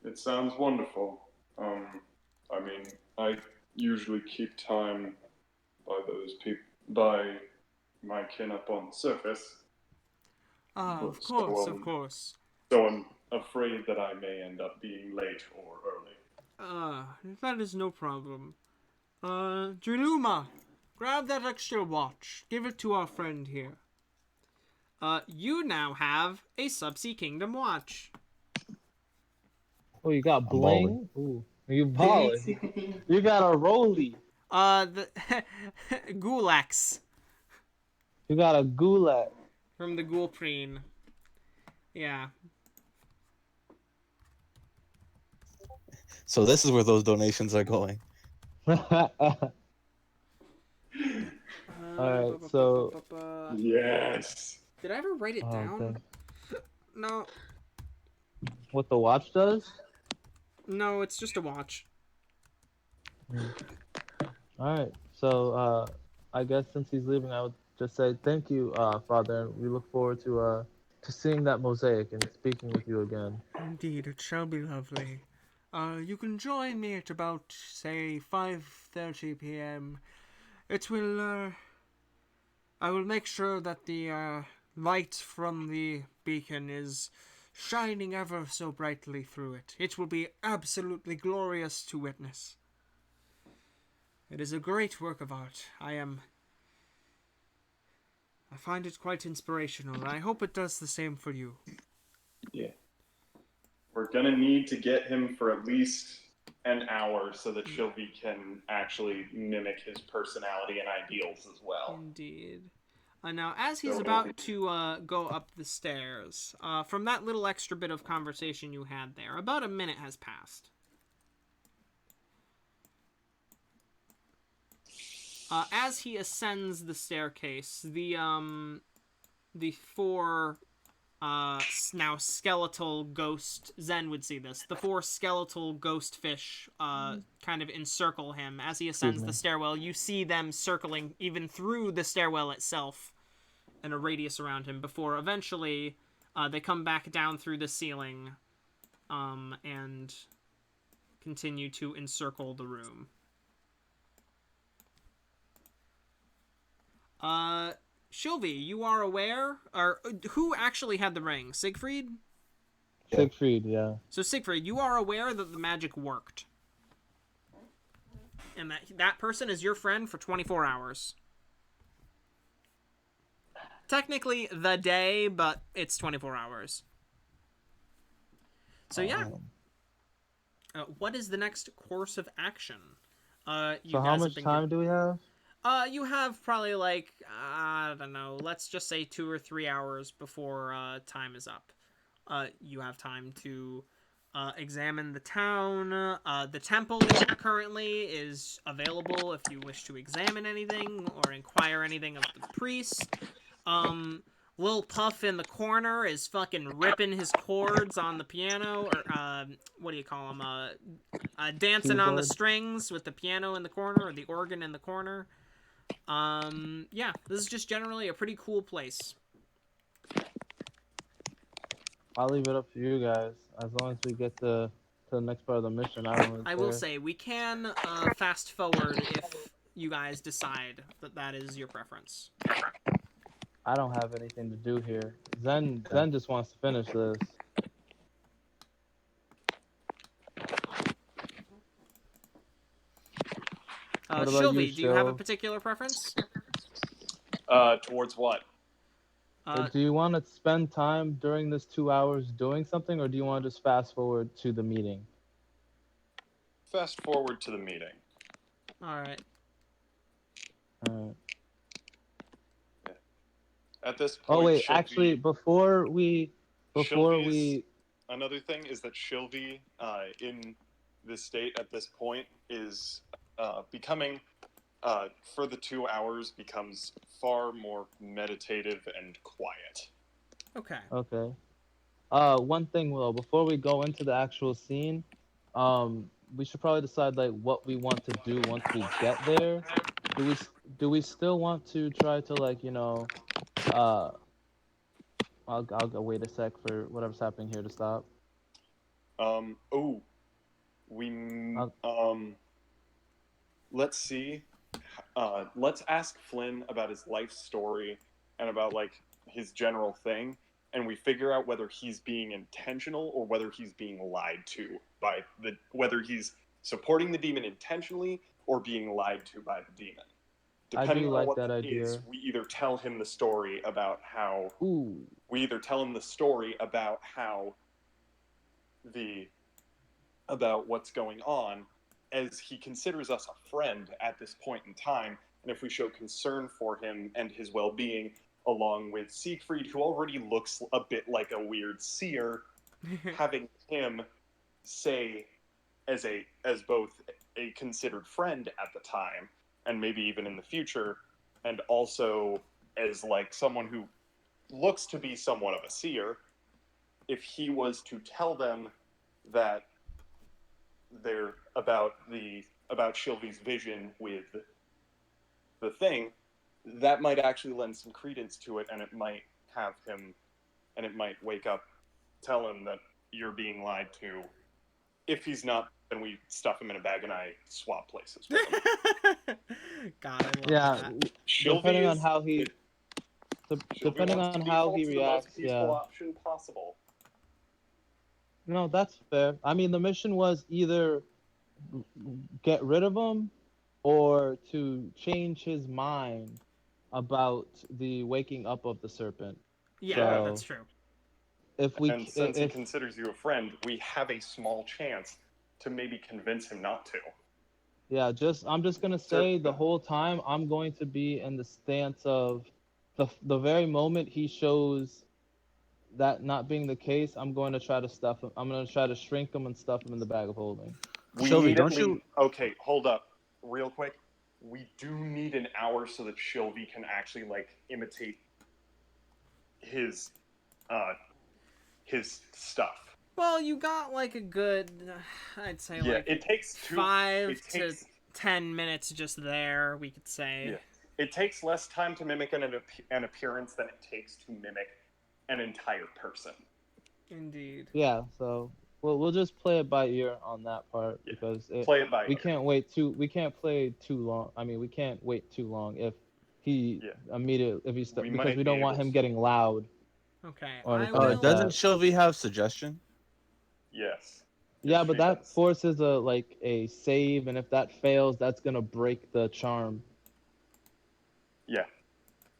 It sounds wonderful. I mean, I usually keep time by those people, by my kin up on the surface. Of So, course, of course. So I'm afraid that I may end up being late or early. That is no problem. Juluma, grab that extra watch. Give it to our friend here. You now have a Subsea Kingdom watch. Oh, you got bling? Ooh, you balling. You got a rollie. The Gulax You got a gulat. from the Gulpreen. Yeah. So this is where those donations are going. Alright, so... Yes. Did I ever write it down? Okay. No. What the watch does? No, it's just a watch. Alright, so I guess since he's leaving, I would just say thank you, Father, and we look forward to seeing that mosaic and speaking with you again. Indeed, it shall be lovely. You can join me at about, say, 5:30 p.m. It will, I will make sure that the, light from the beacon is shining ever so brightly through it. It will be absolutely glorious to witness. It is a great work of art. I find it quite inspirational, and I hope it does the same for you. Yeah. We're gonna need to get him for at least an hour so that Shylvie can actually mimic his personality and ideals as well. Indeed. Now, as he's about to go up the stairs, from that little extra bit of conversation you had there, about a minute has passed. As he ascends the staircase, the four now skeletal ghost, Zen would see this, the four skeletal ghost fish kind of encircle him. As he ascends the stairwell, you see them circling even through the stairwell itself in a radius around him before eventually they come back down through the ceiling and continue to encircle the room. Shylvie, you are aware, or who actually had the ring? Siegfried? Siegfried, yeah. So Siegfried, you are aware that the magic worked. And that person is your friend for 24 hours. Technically the day, but it's 24 hours. So yeah. What is the next course of action? So how much time do we have? You have probably like, I don't know, let's just say 2 or 3 hours before time is up. You have time to examine the town. The temple currently is available if you wish to examine anything or inquire anything of the priest. Lil Puff in the corner is fucking ripping his chords on the piano, or what do you call him? Dancing Keyboard. on the strings with the piano in the corner or the organ in the corner. Yeah, this is just generally a pretty cool place. I'll leave it up to you guys. As long as we get to the next part of the mission, I don't really care. I will say, we can fast forward if you guys decide that that is your preference. I don't have anything to do here. Zen just wants to finish this. What about Shylvie, do you have a Shyl? particular preference? Towards what? Do you want to spend time during this 2 hours doing something, or do you want to just fast forward to the meeting? Fast forward to the meeting. Alright. Alright. At this point, Oh wait, Shylvie, actually, before we another thing is that Shylvie, in this state at this point, is becoming, for the 2 hours, becomes far more meditative and quiet. Okay. Okay. One thing, Will, before we go into the actual scene, we should probably decide like what we want to do once we get there. Do we still want to try to like, you know, I'll go wait a sec for whatever's happening here to stop. Let's see. Let's ask Flynn about his life story and about like his general thing, and we figure out whether he's being intentional or whether he's being lied to by whether he's supporting the demon intentionally or being lied to by the demon. Depending on what that idea is, we either tell him the story about how about what's going on, as he considers us a friend at this point in time, and if we show concern for him and his well-being, along with Siegfried, who already looks a bit like a weird seer, having him say, as both a considered friend at the time, and maybe even in the future, and also as like someone who looks to be somewhat of a seer, if he was to tell them that they're about Shylvie's vision with the thing, that might actually lend some credence to it, and it might have him, and it might wake up, tell him that you're being lied to. If he's not, then we stuff him in a bag and I swap places with him. God, I love Yeah, that. depending on how he reacts. The most peaceful option possible. No, that's fair. I mean, the mission was either get rid of him or to change his mind about the waking up of the serpent. Yeah, So, that's true. Since he considers you a friend, we have a small chance to maybe convince him not to. Yeah, I'm just gonna say the whole time I'm going to be in the stance of the very moment he shows that not being the case, I'm going to try to stuff him. I'm going to try to shrink him and stuff him in the bag of holding. We Shylvie, need don't at you- least... Okay, hold up. Real quick. We do need an hour so that Shylvie can actually, like, imitate his stuff. Well, you got like a good, I'd say Yeah, like it takes 5 to 10 minutes just there, we could say. Yeah. It takes less time to mimic an appearance than it takes to mimic an entire person. Indeed. Yeah, so we'll just play it by ear on that part Yeah. because Play it by we ear. we can't play too long. I mean, we can't wait too long if he because might we be don't want able him to. getting loud. Okay, Or I anything like will... that. Doesn't Shylvie have suggestion? Yes. Yeah, Yes, but she that does. forces a save, and if that fails, that's gonna break the charm. Yeah.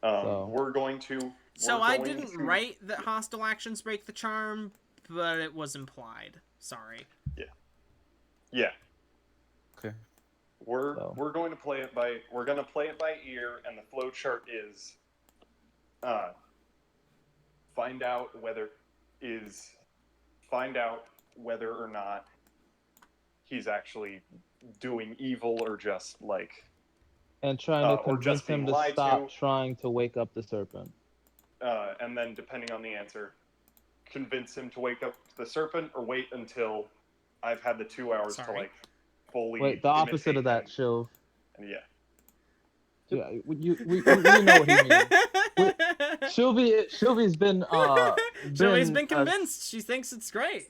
So. We're going to... So I didn't write that hostile actions break the charm, but it was implied. Sorry. Yeah. Okay. We're going to play it by ear, and the flowchart is find out whether or not he's actually doing evil or just like And trying to or just convince him being to lied stop to. trying to wake up the serpent. And then depending on the answer, convince him to wake up the serpent or wait until I've had the 2 hours to like fully Wait, the opposite of that, imitate Shylv. him. And yeah. Yeah, we know what he means. Shylvie's been Shylvie's been convinced. She thinks it's great.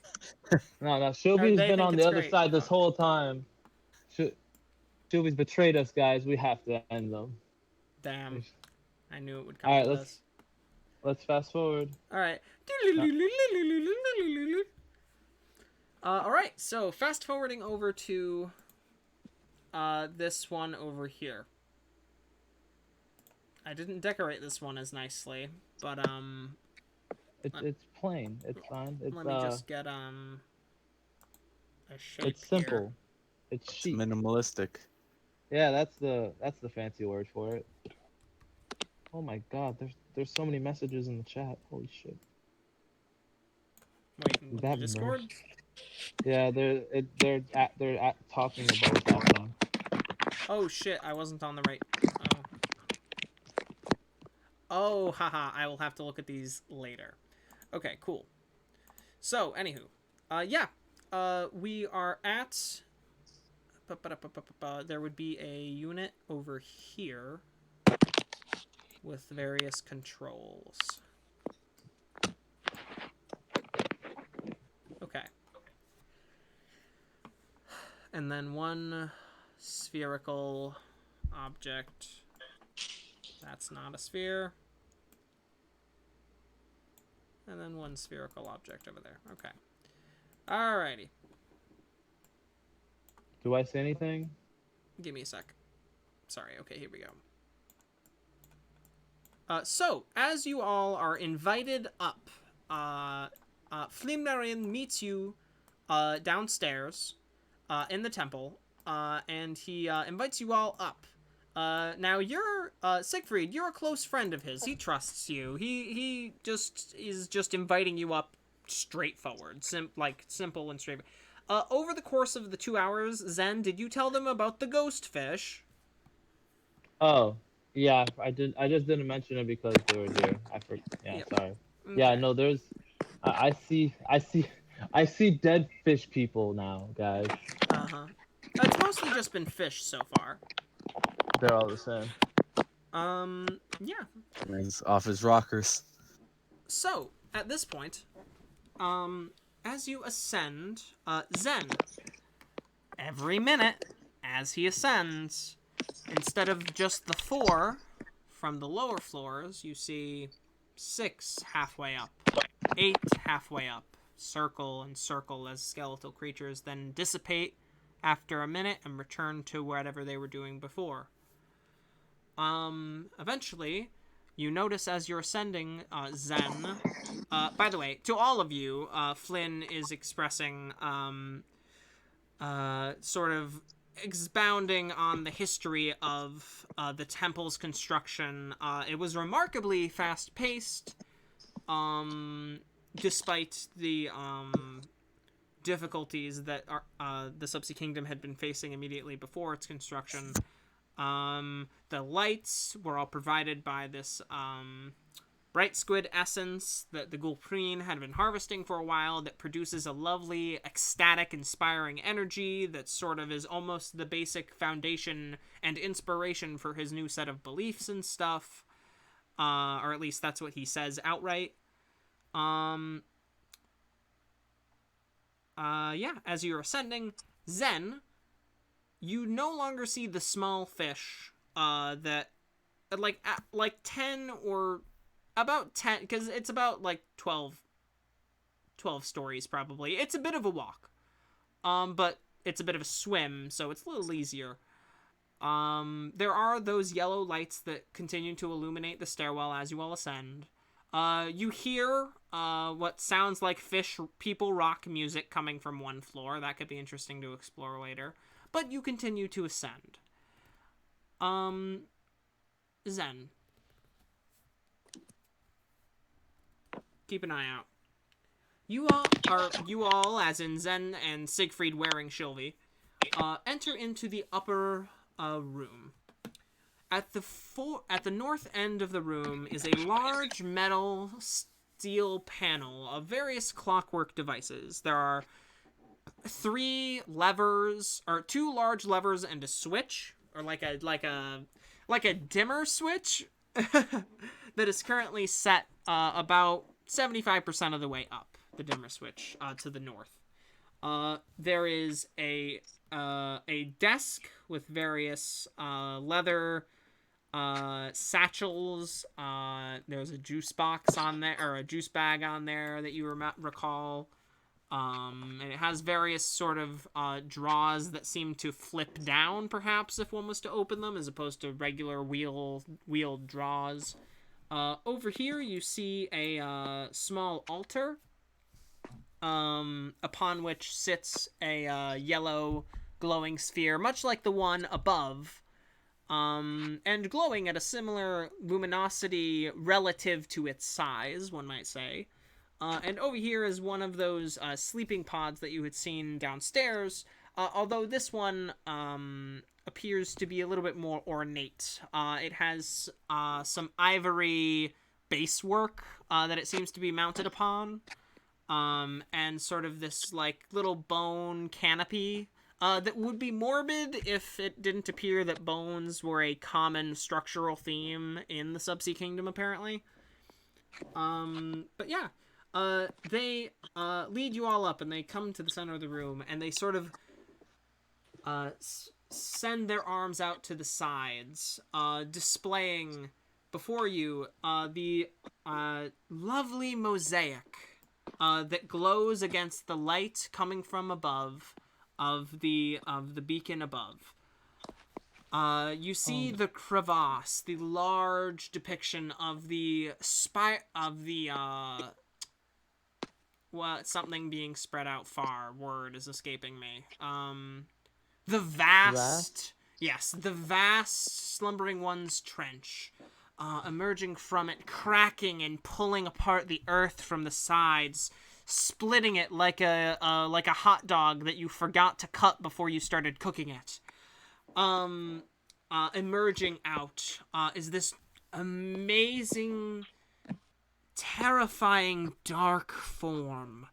No, Shylvie's they been think on the it's other great. side this whole time. Shylvie's betrayed us, guys. We have to end them. Damn. I knew it would come All right, to this. let's fast forward. Alright. Alright, so fast forwarding over to this one over here. I didn't decorate this one as nicely, but It's plain. It's fine. It's let me just get a shape it's simple. here. It's chic. Minimalistic. Yeah, that's the fancy word for it. Oh my god, there's so many messages in the chat. Holy shit. Wait, Is the that Discord? merged? Yeah, they're talking about that one. Oh shit, I wasn't on the right. Oh, haha, I will have to look at these later. Okay, cool. So, anywho, we are at... There would be a unit over here with various controls. Okay. And then one spherical object. That's not a sphere. And then one spherical object over there. Okay. Alrighty. Do I say anything? Give me a sec. Sorry. Okay, here we go. So, as you all are invited up, Flyn-merin meets you downstairs in the temple, and he invites you all up. Now you're Siegfried. You're a close friend of his. He trusts you. He just is inviting you up straightforward, simple and straight. Over the course of the 2 hours, Zen, did you tell them about the ghost fish? Oh, yeah, I just didn't mention it because they were here. I forgot. Yeah, Yep. sorry. Okay. Yeah, no, there's. I see dead fish people now, guys. It's mostly just been fish so far. They're all the same. Yeah. Man's off his rockers. So, at this point, as you ascend, Zen, every minute, as he ascends, instead of just the 4 from the lower floors, you see 6 halfway up, 8 halfway up, circle and circle as skeletal creatures then dissipate after a minute and return to whatever they were doing before. Eventually, you notice as you're ascending, Zen. By the way, to all of you, Flynn is expressing, sort of expounding on the history of the temple's construction. It was remarkably fast-paced, despite the difficulties that the Subsea Kingdom had been facing immediately before its construction. The lights were all provided by this bright squid essence that the Gulpreen had been harvesting for a while, that produces a lovely, ecstatic, inspiring energy that sort of is almost the basic foundation and inspiration for his new set of beliefs and stuff. Or at least that's what he says outright. As you're ascending, Zen, you no longer see the small fish that, like 10 or about 10, because it's about, 12 stories, probably. It's a bit of a walk, but it's a bit of a swim, so it's a little easier. There are those yellow lights that continue to illuminate the stairwell as you all ascend. You hear what sounds like people rock music coming from one floor. That could be interesting to explore later. But you continue to ascend. Zen. Keep an eye out. You all, as in Zen and Siegfried wearing Shylvie, enter into the upper room. At the north end of the room is a large metal steel panel of various clockwork devices. There are 3 levers, or 2 large levers and a switch, or like a dimmer switch that is currently set about 75% of the way up, the dimmer switch to the north. There is a desk with various leather satchels. There's a juice box on there, or a juice bag on there that you recall. And it has various sort of drawers that seem to flip down, perhaps, if one was to open them, as opposed to regular wheeled drawers. Over here, you see a small altar, upon which sits a yellow glowing sphere, much like the one above, and glowing at a similar luminosity relative to its size, one might say. And over here is one of those sleeping pods that you had seen downstairs, although this one appears to be a little bit more ornate. It has some ivory basework that it seems to be mounted upon, and sort of this little bone canopy that would be morbid if it didn't appear that bones were a common structural theme in the Subsea Kingdom, apparently. But yeah, they lead you all up, and they come to the center of the room, and they sort of send their arms out to the sides, displaying before you the lovely mosaic that glows against the light coming from above of the beacon above. You see the crevasse, the large depiction of the something being spread out far. Word is escaping me. The vast slumbering one's trench, emerging from it, cracking and pulling apart the earth from the sides, splitting it like a hot dog that you forgot to cut before you started cooking it. Emerging out is this amazing, terrifying dark form.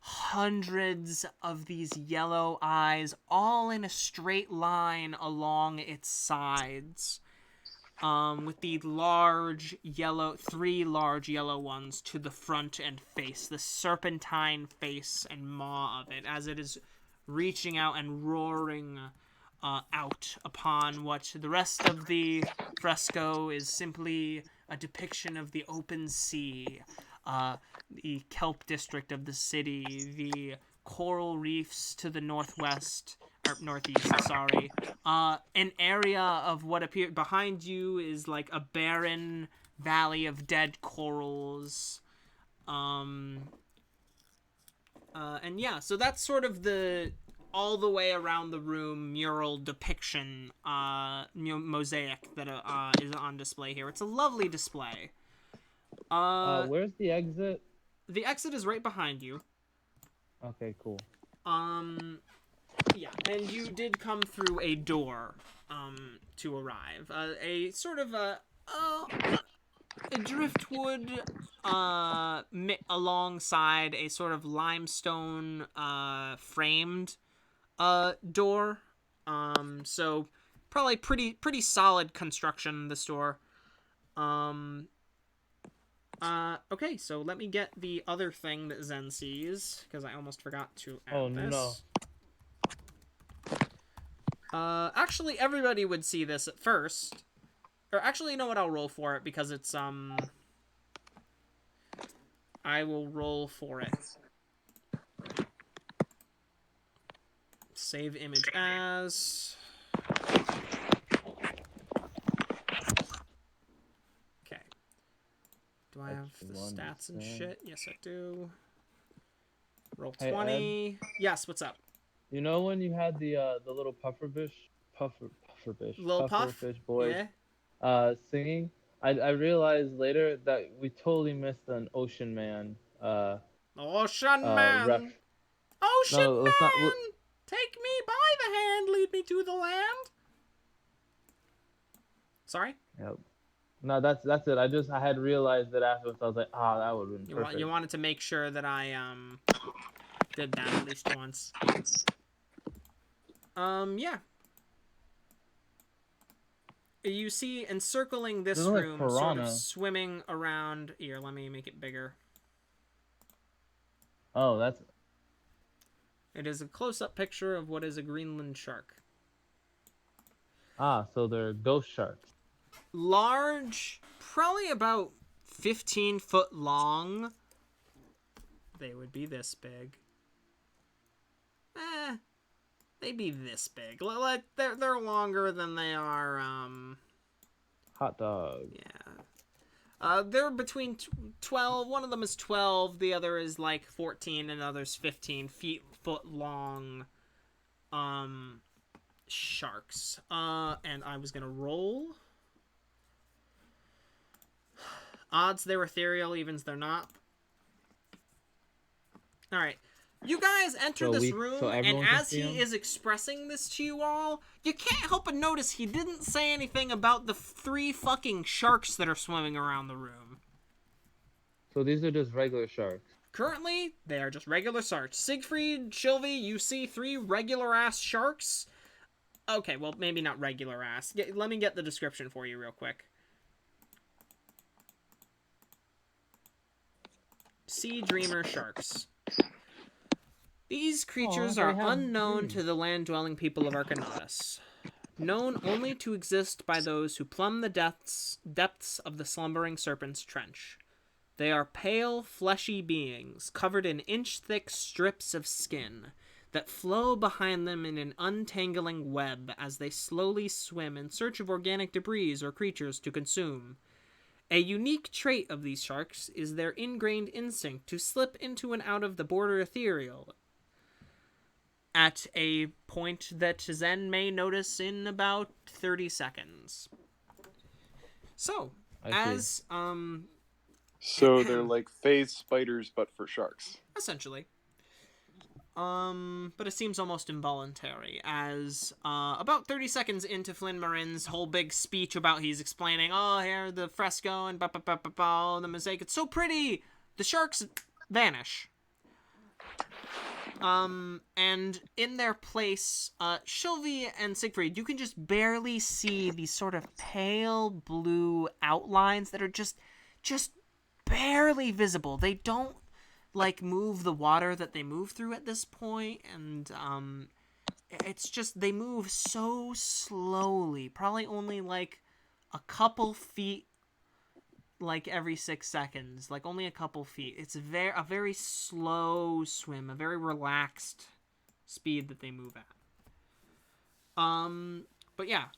Hundreds of these yellow eyes, all in a straight line along its sides, with the three large yellow ones to the front and face, the serpentine face and maw of it, as it is reaching out and roaring out upon what the rest of the fresco is simply a depiction of the open sea, the kelp district of the city, the coral reefs to the northeast, an area of what appeared behind you is like a barren valley of dead corals, and yeah, so that's sort of the all the way around the room mural depiction, mosaic that is on display here. It's a lovely display. Where's the exit? The exit is right behind you. Okay, cool. Yeah, and you did come through a door, to arrive. A sort of a driftwood, alongside a sort of limestone, framed, door. So probably pretty solid construction, this door. Okay, so let me get the other thing that Zen sees, because I almost forgot to add this. No. Actually, everybody would see this at first. Or actually, you know what? I'll roll for it, because it's, I will roll for it. Save image as... Okay. Do I have the stats and shit? Yes, I do. Roll 20. Ed? Yes, what's up? You know when you had the little pufferfish Lil Puff? pufferfish boys Yeah. singing? I realized later that we totally missed an Ocean Man Ocean ref. Man! Ocean No, let's not. Man! Take me by the hand, lead me to the land. Sorry? Yep. No, that's it. I had realized that afterwards. I was like, that would have been perfect. You wanted to make sure that I did that at least once. Yeah. You see encircling this They're like room, sort of piranha. swimming around. Here, let me make it bigger. Oh, that's. It is a close-up picture of what is a Greenland shark. So they're ghost sharks. Large, probably about 15 foot long. They would be this big. They'd be this big. They're longer than they are, Hot dog. Yeah. They're between 12. One of them is 12. The other is like 14, and the other's 15 foot long, sharks. And I was gonna roll. Odds they're ethereal, evens they're not. Alright. You guys enter this room, and as he is expressing this to you all, you can't help but notice he didn't say anything about the 3 fucking sharks that are swimming around the room. So these are just regular sharks. Currently, they are just regular sharks. Siegfried, Shylvie, you see 3 regular-ass sharks. Okay, well, maybe not regular-ass. Let me get the description for you real quick. Sea Dreamer sharks. These creatures are unknown to the land-dwelling people of Arcanautus, known only to exist by those who plumb the depths of the slumbering serpent's trench. They are pale, fleshy beings, covered in inch-thick strips of skin, that flow behind them in an untangling web as they slowly swim in search of organic debris or creatures to consume. A unique trait of these sharks is their ingrained instinct to slip into and out of the border ethereal, at a point that Zen may notice in about 30 seconds. So, So they're like phase spiders, but for sharks. Essentially. But it seems almost involuntary, as, about 30 seconds into Flyn-merin's whole big speech about he's explaining, here, the fresco, and the mosaic, it's so pretty! The sharks vanish. And in their place, Shylvie and Siegfried, you can just barely see these sort of pale blue outlines that are just barely visible. They don't, move the water that they move through at this point, and, it's just, they move so slowly, probably only, a couple feet, every 6 seconds, only a couple feet. It's a very slow swim, a very relaxed speed that they move at. But yeah,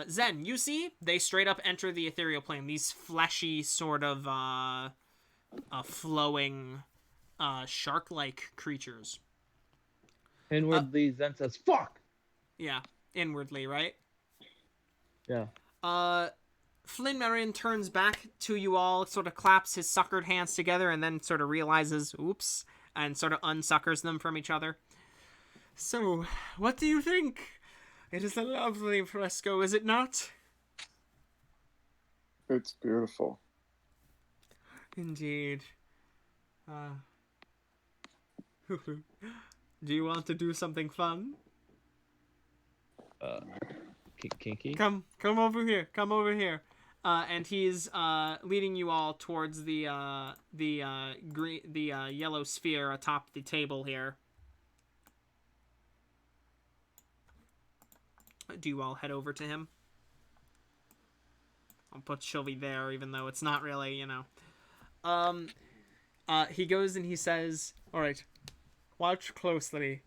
Zen, you see, they straight up enter the ethereal plane. These fleshy sort of, flowing, shark-like creatures. Inwardly, Zen says, "Fuck." Yeah, inwardly, right? Yeah. Flyn-merin turns back to you all, sort of claps his suckered hands together, and then sort of realizes, oops, and sort of unsuckers them from each other. So, what do you think? It is a lovely fresco, is it not? It's beautiful. Indeed. Do you want to do something fun? Kinky. Come over here. Come over here. And he's leading you all towards the yellow sphere atop the table here. Do you all head over to him? I'll put Shylvie there, even though it's not really, you know. He goes and he says, "All right, watch closely."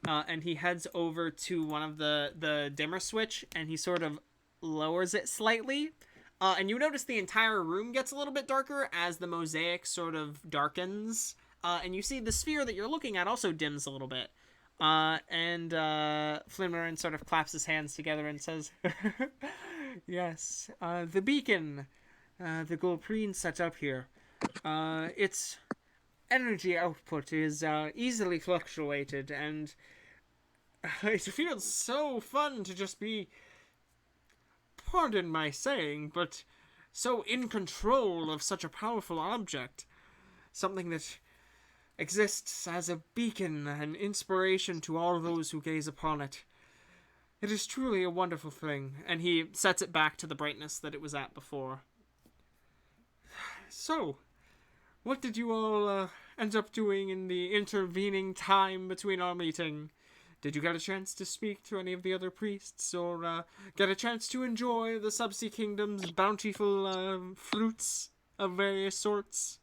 And he heads over to one of the dimmer switch, and he sort of lowers it slightly. And you notice the entire room gets a little bit darker as the mosaic sort of darkens. And you see the sphere that you're looking at also dims a little bit. And Flyn-merin sort of claps his hands together and says, "Yes, the beacon, the Golprine set up here. Its energy output is easily fluctuated, and it feels so fun to just be, pardon my saying, but so in control of such a powerful object. Something that exists as a beacon and inspiration to all those who gaze upon it. It is truly a wonderful thing." And he sets it back to the brightness that it was at before. So, what did you all end up doing in the intervening time between our meeting? Did you get a chance to speak to any of the other priests, or get a chance to enjoy the Subsea Kingdom's bountiful fruits of various sorts?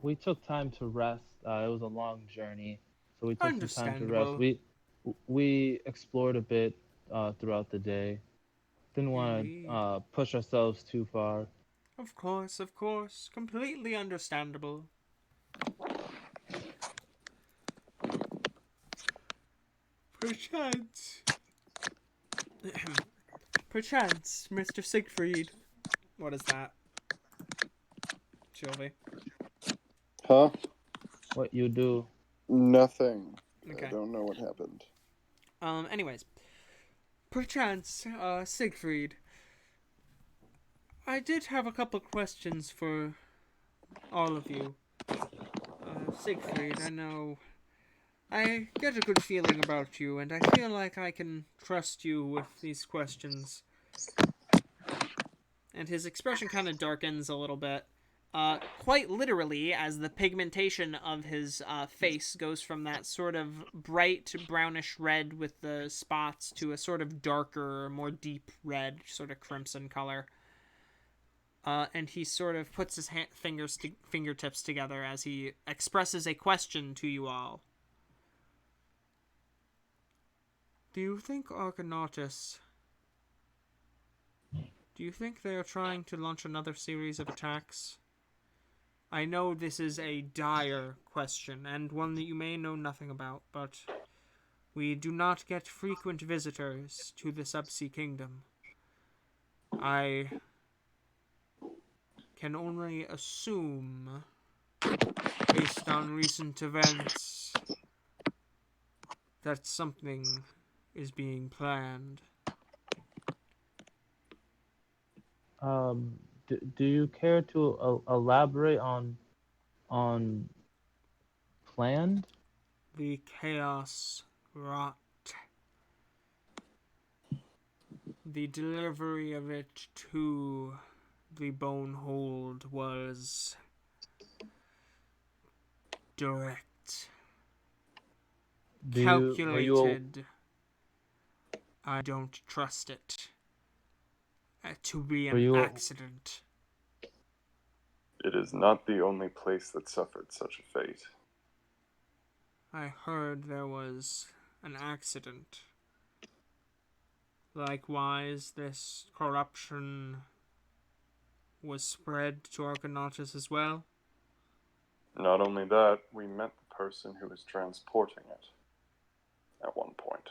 We took time to rest. It was a long journey, so we took some time to rest. Understandable. We explored a bit throughout the day. Didn't want Indeed. to push ourselves too far. Of course. Completely understandable. Perchance, Mr. Siegfried. What is that? Shylvie. Huh? What you do? Nothing. Okay. I don't know what happened. Anyways. Perchance, Siegfried. I did have a couple questions for all of you. Siegfried, I know I get a good feeling about you, and I feel like I can trust you with these questions. And his expression kind of darkens a little bit. Quite literally, as the pigmentation of his face goes from that sort of bright brownish red with the spots to a sort of darker, more deep red, sort of crimson color. And he sort of puts his fingertips together as he expresses a question to you all. Do you think Arcanautus... Do you think they are trying to launch another series of attacks? I know this is a dire question, and one that you may know nothing about, but we do not get frequent visitors to the Subsea Kingdom. I can only assume, based on recent events, that something is being planned. Do you care to elaborate on planned? The chaos wrought. The delivery of it to the Bonehold was direct. Calculated. I don't trust it to be an accident. It is not the only place that suffered such a fate. I heard there was an accident. Likewise, this corruption was spread to Arcanautus as well. Not only that, we met the person who was transporting it at one point.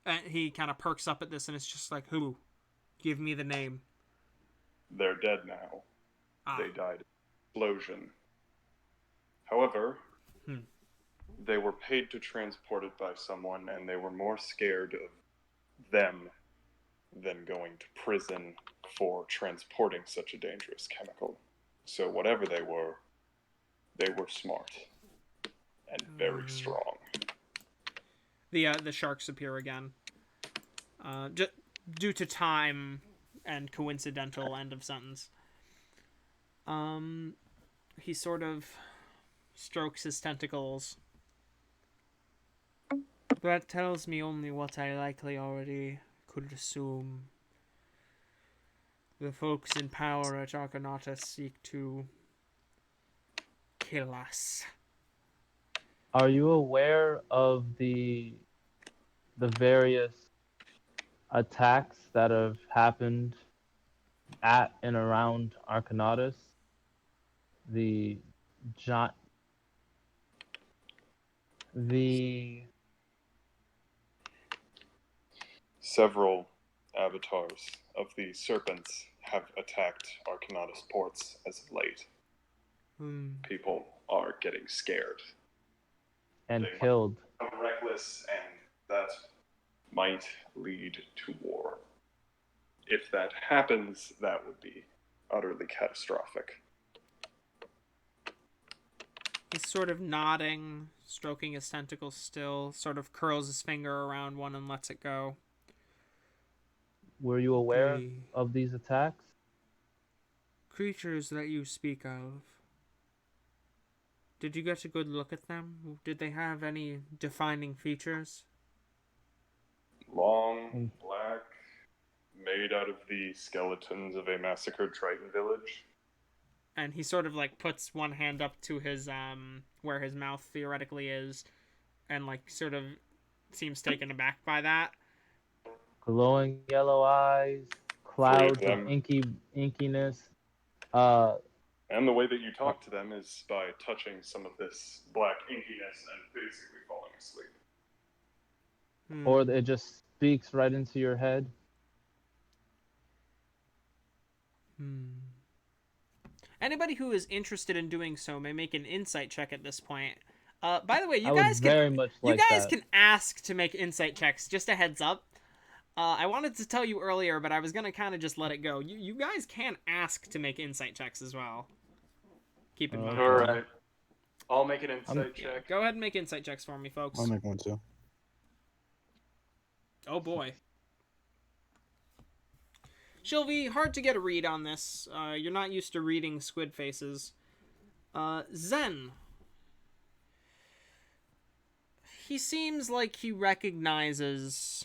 And he kind of perks up at this, and it's just like, who? Give me the name. They're dead now. Ah. They died in an explosion. However, they were paid to transport it by someone, and they were more scared of them than going to prison for transporting such a dangerous chemical. So whatever they were smart and very strong. The sharks appear again. Due to time and coincidental end of sentence. He sort of strokes his tentacles. That tells me only what I likely already could assume. The folks in power at Arcanautus seek to kill us. Are you aware of the various attacks that have happened at and around Arcanautus? Several avatars of the serpents have attacked Arcanautus ports as of late. People are getting scared. And They killed. might become reckless, and that might lead to war. If that happens, that would be utterly catastrophic. He's sort of nodding, stroking his tentacles still, sort of curls his finger around one and lets it go. Were you aware of these attacks? Creatures that you speak of. Did you get a good look at them? Did they have any defining features? Long, black, made out of the skeletons of a massacred Triton village. And he sort of like puts one hand up to his where his mouth theoretically is, and like sort of seems taken aback by that. Glowing yellow eyes, clouds of inkiness. And the way that you talk to them is by touching some of this black inkiness and basically falling asleep. Or it just speaks right into your head. Anybody who is interested in doing so may make an insight check at this point. By the way, you I guys would very much like that. can ask to make insight checks. Just a heads up. I wanted to tell you earlier, but I was gonna kind of just let it go. You guys can ask to make insight checks as well. Keep in mind. All right, I'll make an insight check. Go ahead and make insight checks for me, folks. I'll make one too. Oh boy. Shylvie, hard to get a read on this. You're not used to reading squid faces. Zen. He seems like he recognizes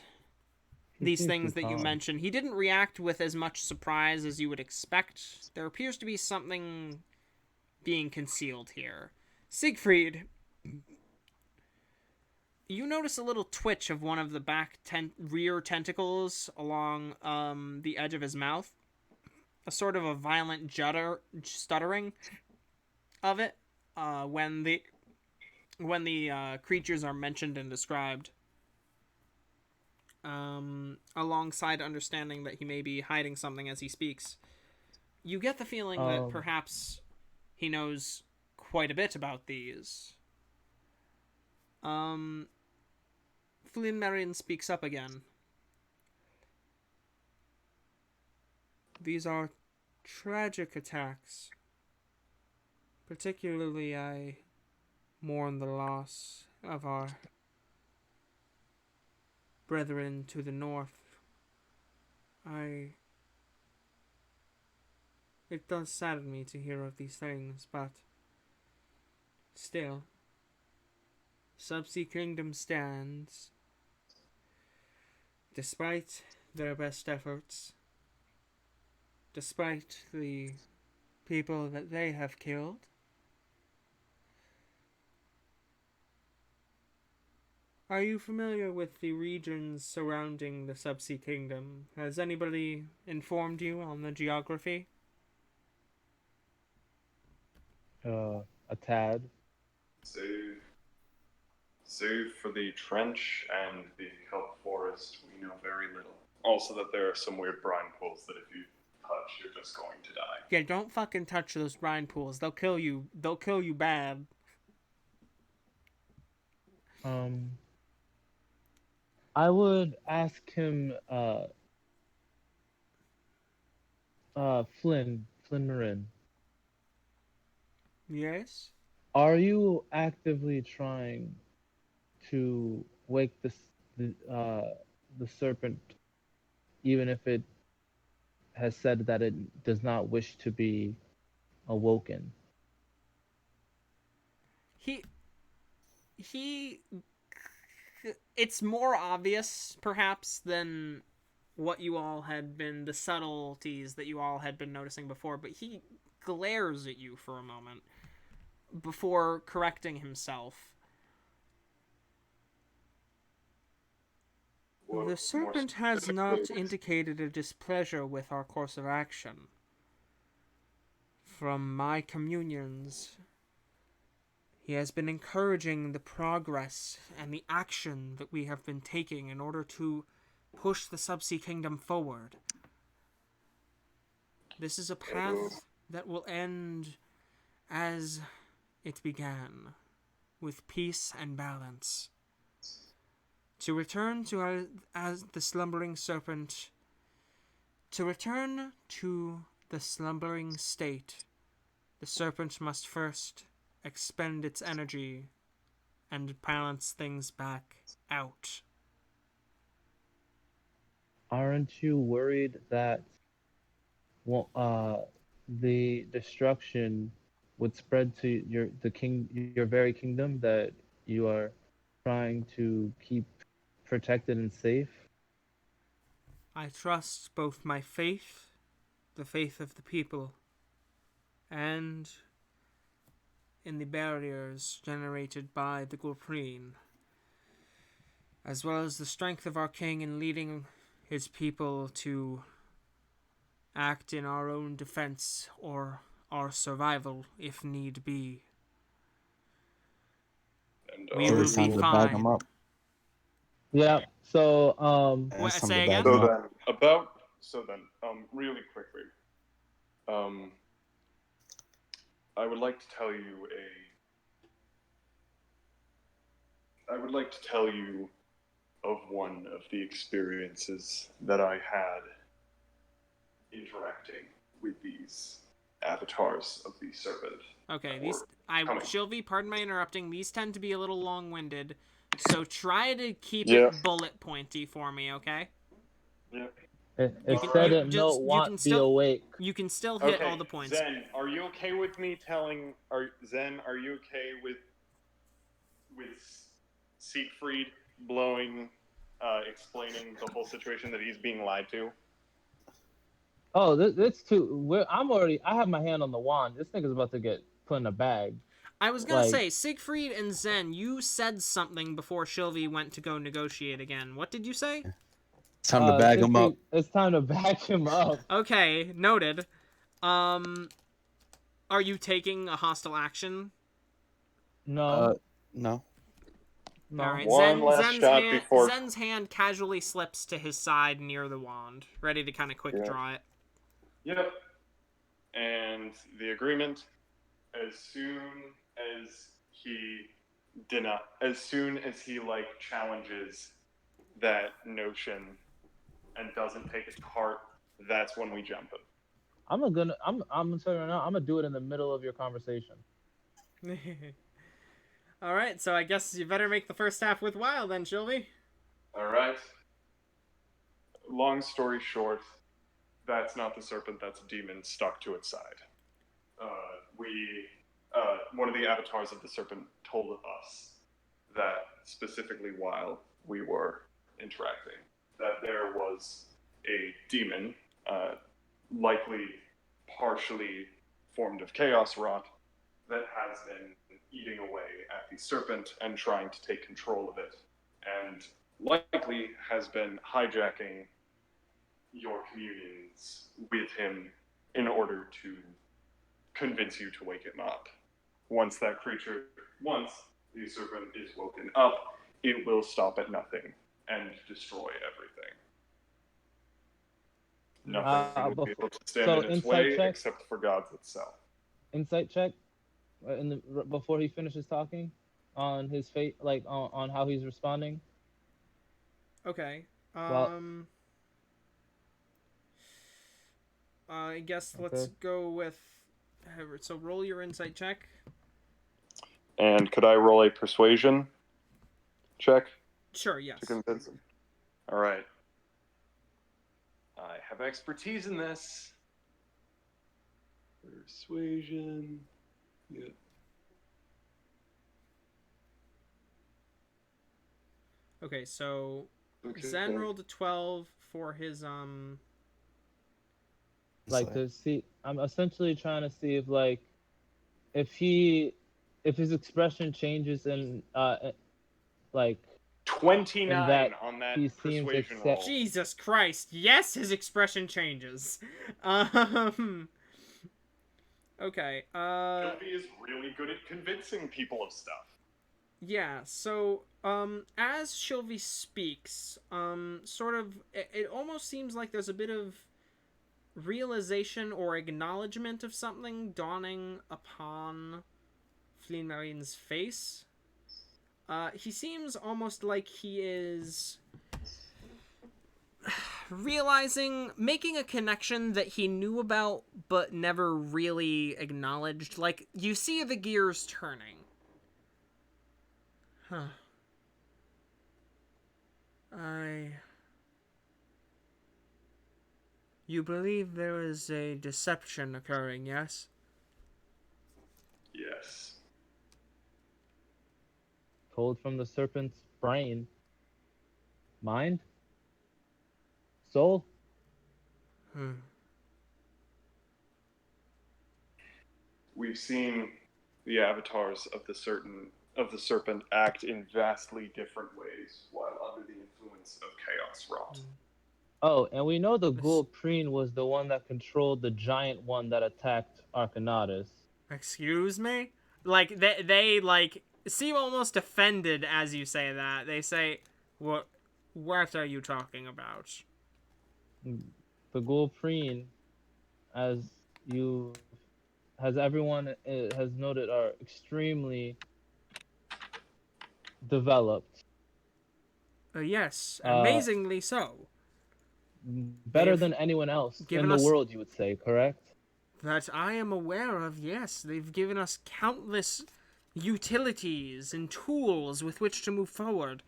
these things that you mentioned. He didn't react with as much surprise as you would expect. There appears to be something being concealed here. Siegfried, you notice a little twitch of one of the back rear tentacles along the edge of his mouth. A sort of a violent stuttering of it when the creatures are mentioned and described. Alongside understanding that he may be hiding something as he speaks. You get the feeling that perhaps he knows quite a bit about these. Flyn-merin speaks up again. These are tragic attacks. Particularly, I mourn the loss of our brethren to the north. It does sadden me to hear of these things, but still, Subsea Kingdom stands. Despite their best efforts, despite the people that they have killed, are you familiar with the regions surrounding the Subsea Kingdom? Has anybody informed you on the geography? a tad. Save for the trench and the kelp forest, we know very little. Also that there are some weird brine pools that if you touch, you're just going to die. Yeah, don't fucking touch those brine pools. They'll kill you. They'll kill you bad. I would ask him, Flyn-merin, Yes? are you actively trying to wake the serpent, even if it has said that it does not wish to be awoken? He it's more obvious perhaps than what you all had been, the subtleties that you all had been noticing before, but he glares at you for a moment before correcting himself. The serpent has not indicated a displeasure with our course of action. From my communions, he has been encouraging the progress and the action that we have been taking in order to push the Subsea Kingdom forward. This is a path that will end as it began, with peace and balance. To return to as the slumbering serpent, to return to the slumbering state, the serpent must first expend its energy and balance things back out. Aren't you worried that the destruction would spread to your very kingdom that you are trying to keep protected and safe? I trust both my faith, the faith of the people, and in the barriers generated by the Gulpreen, as well as the strength of our king in leading his people to act in our own defense or our survival if need be. And We will be fine. Yeah. So What, It's time say to bag again? 'em up. Really quickly, I would like to tell you of one of the experiences that I had interacting with these avatars of the serpent. Okay, Shylvie, pardon my interrupting, these tend to be a little long-winded, so try to keep it bullet pointy for me, okay? Yeah. it said it no want be awake. You can still hit all the points. Zen, are you okay with me telling? Are you okay with Siegfried explaining the whole situation that he's being lied to? Oh, that's too. I have my hand on the wand. This nigga's about to get put in a bag. I was gonna say, Siegfried and Zen, you said something before Shylvie went to go negotiate again. What did you say? It's time to bag him up. It's time to bag him up. Okay, noted. Are you taking a hostile action? No. No. No. All right. Zen's hand casually slips to his side near the wand, ready to kind of quick draw it. Yep. And the agreement, as soon as he challenges that notion and doesn't take it to heart, that's when we jump him. I'm gonna tell you right now, I'm gonna do it in the middle of your conversation. All right, so I guess you better make the first half worthwhile then, Shylvie. All right. Long story short, that's not the serpent, that's a demon stuck to its side. One of the avatars of the serpent told us that specifically while we were interacting, that there was a demon, likely partially formed of chaos rot, that has been eating away at the serpent and trying to take control of it, and likely has been hijacking your communions with him in order to convince you to wake him up. once the serpent is woken up, it will stop at nothing and destroy everything. Nothing will be able to stand so in its insight way check? except for God's itself. Insight check, before he finishes talking, on his fate, like on how he's responding. Okay. Well- I guess let's Okay. go with. So roll your insight check. And could I roll a persuasion check Sure. Yes. to convince him? All right. I have expertise in this. Persuasion. Yeah. Okay. So Okay. Zen rolled a 12 for his Like to see, I'm essentially trying to see if like, if his expression changes in like 29 and that on that he seems persuasion accept- roll. Jesus Christ. Yes, his expression changes. Okay. Shylvie is really good at convincing people of stuff. Yeah, so as Shylvie speaks, sort of it almost seems like there's a bit of realization or acknowledgement of something dawning upon Flyn-merin's face. He seems almost like he is realizing, making a connection that he knew about but never really acknowledged. Like, you see the gears turning. Huh. You believe there is a deception occurring, yes? Yes. told from the serpent's brain, mind, soul. We've seen the avatars of the serpent act in vastly different ways while under the influence of chaos wrought. Oh, and we know the ghoul Preen was the one that controlled the giant one that attacked Arcanautus. Excuse me? Like, they like, seem almost offended as you say that. They say, what are you talking about? The ghoul Preen, as everyone has noted, are extremely developed. Yes, amazingly so. Better They've than anyone else given in the us- world, you would say, correct? That I am aware of, yes. They've given us countless utilities and tools with which to move forward.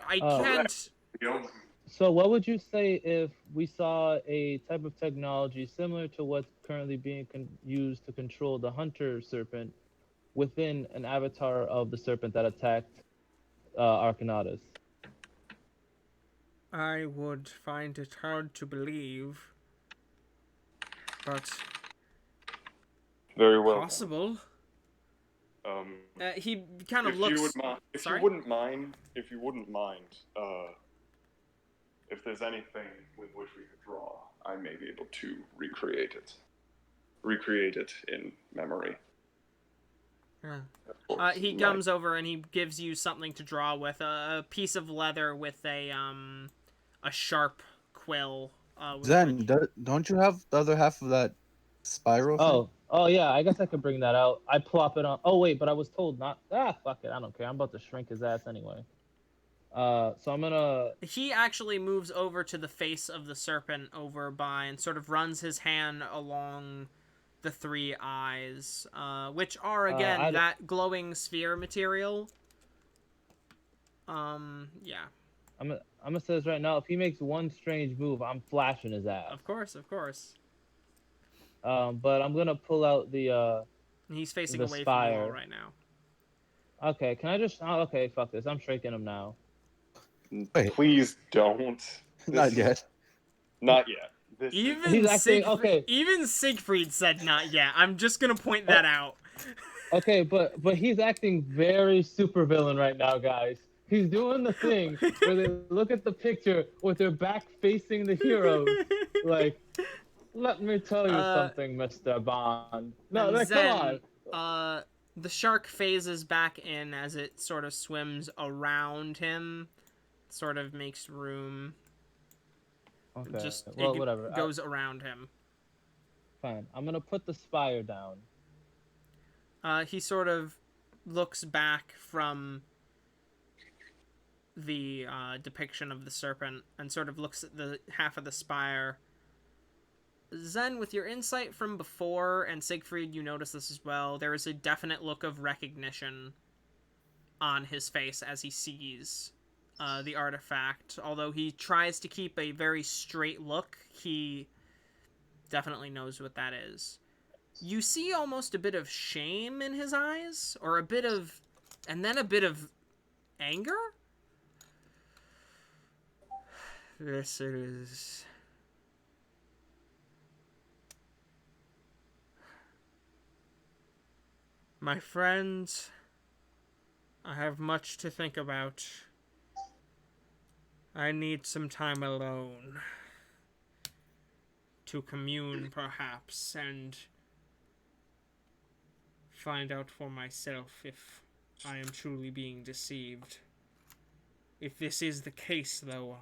I can't... So what would you say if we saw a type of technology similar to what's currently being used to control the hunter serpent within an avatar of the serpent that attacked Arcanautus? I would find it hard to believe, but Very well. possible. He kind of If looks... you would mind, if Sorry? you wouldn't mind, if there's anything with which we could draw, I may be able to recreate it in memory. Yeah. Of course, He comes over and he gives you something to draw with, a piece of leather with a sharp quill. With Zen, don't you have the other half of that spiral thing? Oh yeah, I guess I could bring that out. I plop it on. Oh wait, but I was told not. Fuck it, I don't care. I'm about to shrink his ass anyway. So I'm gonna. He actually moves over to the face of the serpent over by and sort of runs his hand along the three eyes, which are again that glowing sphere material. Yeah. I'm gonna say this right now. If he makes one strange move, I'm flashing his ass. Of course. But I'm gonna pull out the. He's facing the away spire. from the wall right now. Okay, can I just? Oh, okay, fuck this. I'm shrinking him now. Wait. Please don't. Not yet. Not yet. This is- Even He's actually- okay. Even Siegfried said not yet. I'm just gonna point that out. Okay, but he's acting very supervillain right now, guys. He's doing the thing where they look at the picture with their back facing the heroes. Like, let me tell you something, Mr. Bond. No, like, Zen, come The shark phases back in as it sort of swims around him, sort of makes room. Okay. Just Well, it whatever. goes around him. Fine. I'm gonna put the spire down. He sort of looks back from the depiction of the serpent and sort of looks at the half of the spire. Zen, with your insight from before, and Siegfried, you notice this as well, there is a definite look of recognition on his face as he sees the artifact. Although he tries to keep a very straight look, he definitely knows what that is. You see almost a bit of shame in his eyes, or a bit of... and then a bit of anger? This is... My friends, I have much to think about. I need some time alone. To commune, perhaps, and find out for myself if I am truly being deceived. If this is the case, though,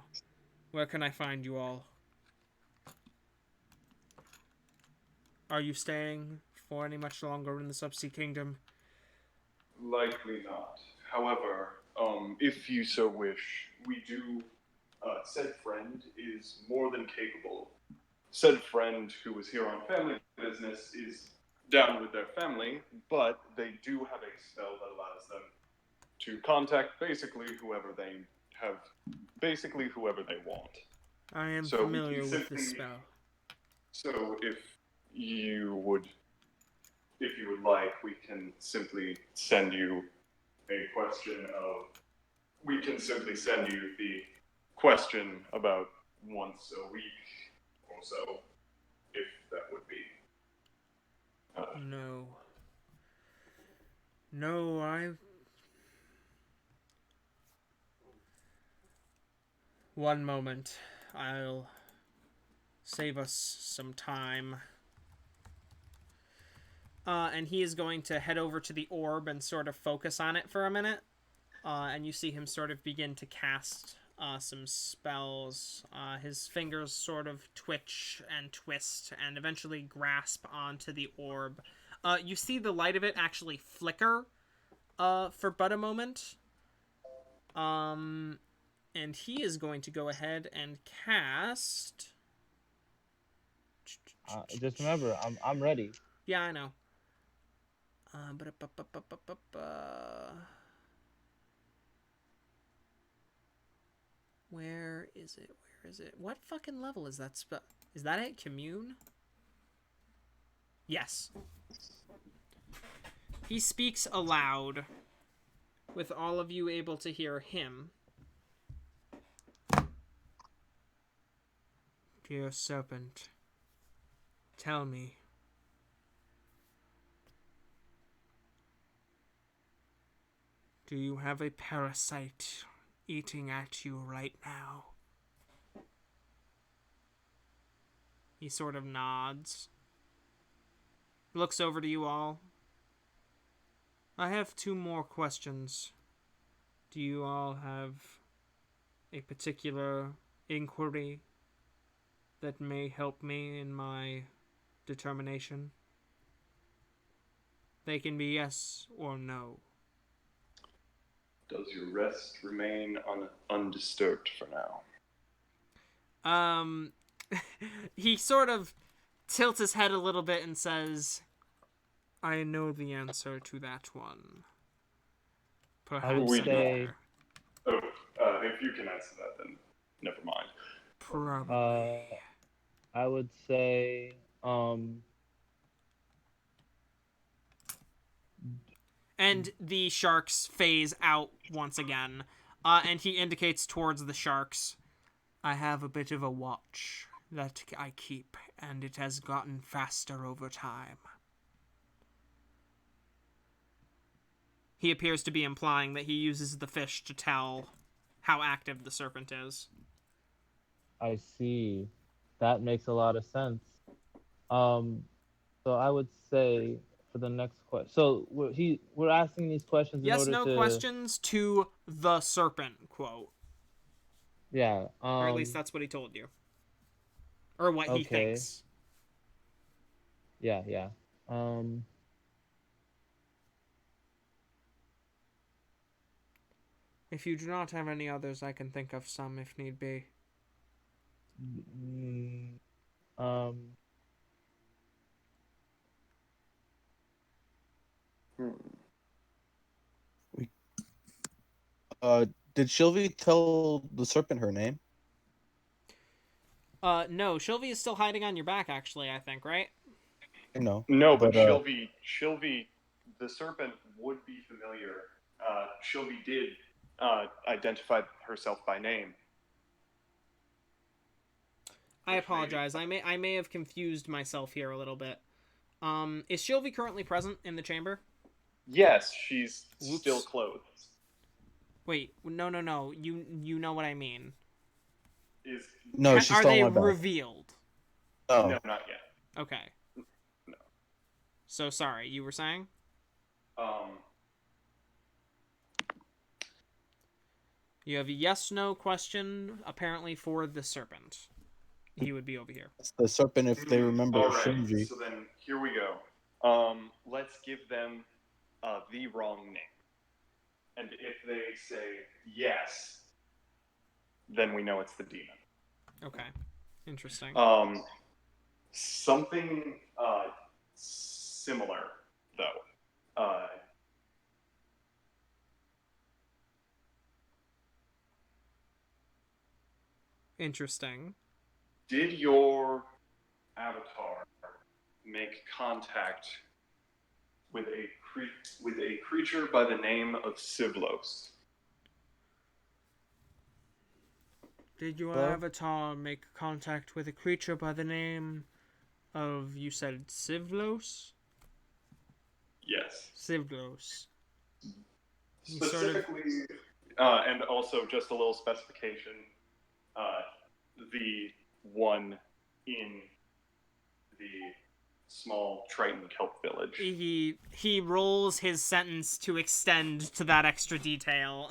where can I find you all? Are you staying for any much longer in the Subsea Kingdom? Likely not. However, if you so wish, we do. Said friend is more than capable. Said friend who was here on family business is down with their family, but they do have a spell that allows them to contact basically whoever they want. I am So familiar we with simply- this spell. So if you would like, we can simply send you a question of. We can simply send you the question about once a week or so, if that would be. No. No, One moment. I'll save us some time. And he is going to head over to the orb and sort of focus on it for a minute. And you see him sort of begin to cast some spells. His fingers sort of twitch and twist and eventually grasp onto the orb. You see the light of it actually flicker for but a moment. And he is going to go ahead and cast... Just remember, I'm ready. Yeah, I know. Where is it? Where is it? What fucking level is that spell? Is that it? Commune? Yes. He speaks aloud, with all of you able to hear him. Dear serpent, tell me. Do you have a parasite eating at you right now? He sort of nods. Looks over to you all. I have 2 more questions. Do you all have a particular inquiry that may help me in my determination? They can be yes or no. Does your rest remain undisturbed for now? He sort of tilts his head a little bit and says, I know the answer to that one. Perhaps would say- later. If you can answer that, then never mind. Probably. I would say, And the sharks phase out once again. And he indicates towards the sharks. I have a bit of a watch that I keep, and it has gotten faster over time. He appears to be implying that he uses the fish to tell how active the serpent is. I see. That makes a lot of sense. So I would say for the next question. So we're asking these questions in Yes, order no to questions to the serpent quote. yeah. Or at least that's what he told you. Or what he Okay. thinks. Yeah. Um. If you do not have any others, I can think of some if need be. mm, Um. Hmm. Did Shylvie tell the serpent her name? No, Shylvie is still hiding on your back, actually, I think, right? No. No, but But Shylvie, the serpent would be familiar. Shylvie did identify herself by name. I apologize. I may have confused myself here a little bit. Is Shylvie currently present in the chamber? Yes, she's Whoops. still clothed. Wait, no. You know what I mean. Is no, she's Are still they on my back. revealed? No. no, not yet. Okay. No. So sorry, you were saying? You have a yes/no question, apparently, for the serpent. He would be over here. It's the serpent if they remember All right, Shylvie. so then here we go. Let's give them the wrong name. And if they say yes, then we know it's the demon. Okay. Interesting. Something similar, though. Interesting. Did your avatar make contact with a creature by the name of Sivlos? Did your Hello? avatar make contact with a creature by the name of, you said, Sivlos? Yes. Sivlos. He Specifically, and also just a little specification, the one in the small Triton kelp village. He rolls his sentence to extend to that extra detail,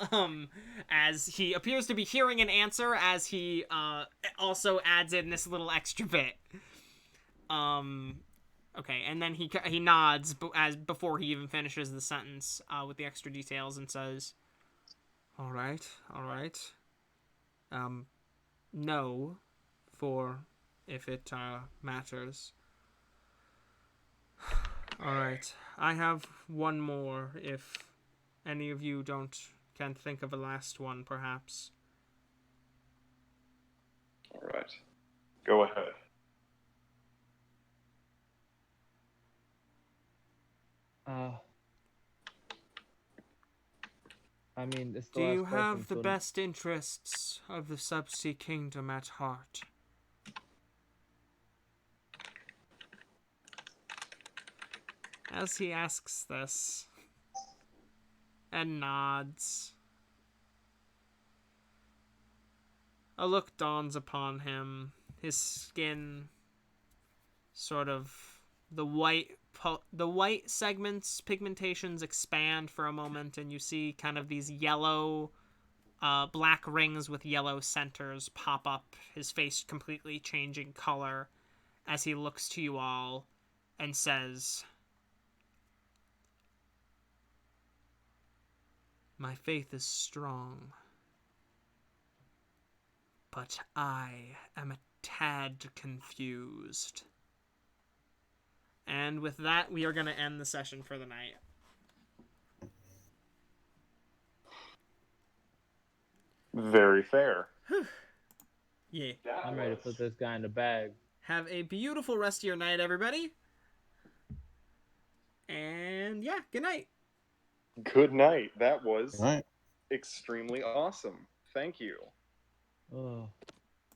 as he appears to be hearing an answer as he also adds in this little extra bit. Okay, and then he nods before he even finishes the sentence with the extra details and says, all right. No, for if it matters. All right, I have one more if any of you can't think of a last one, perhaps. All right. Go ahead. I mean, it's the Do last you question, have the so best interests of the Subsea Kingdom at heart? As he asks this, and nods, a look dawns upon him. His skin, sort of, the white segments, pigmentations expand for a moment, and you see kind of these yellow, black rings with yellow centers pop up. His face completely changing color as he looks to you all and says, "My faith is strong, but I am a tad confused." And with that, we are going to end the session for the night. Very fair. Yeah. I'm ready to put this guy in the bag. Have a beautiful rest of your night, everybody. And yeah, good night. Good night. That was All right. extremely awesome. Thank you. Oh.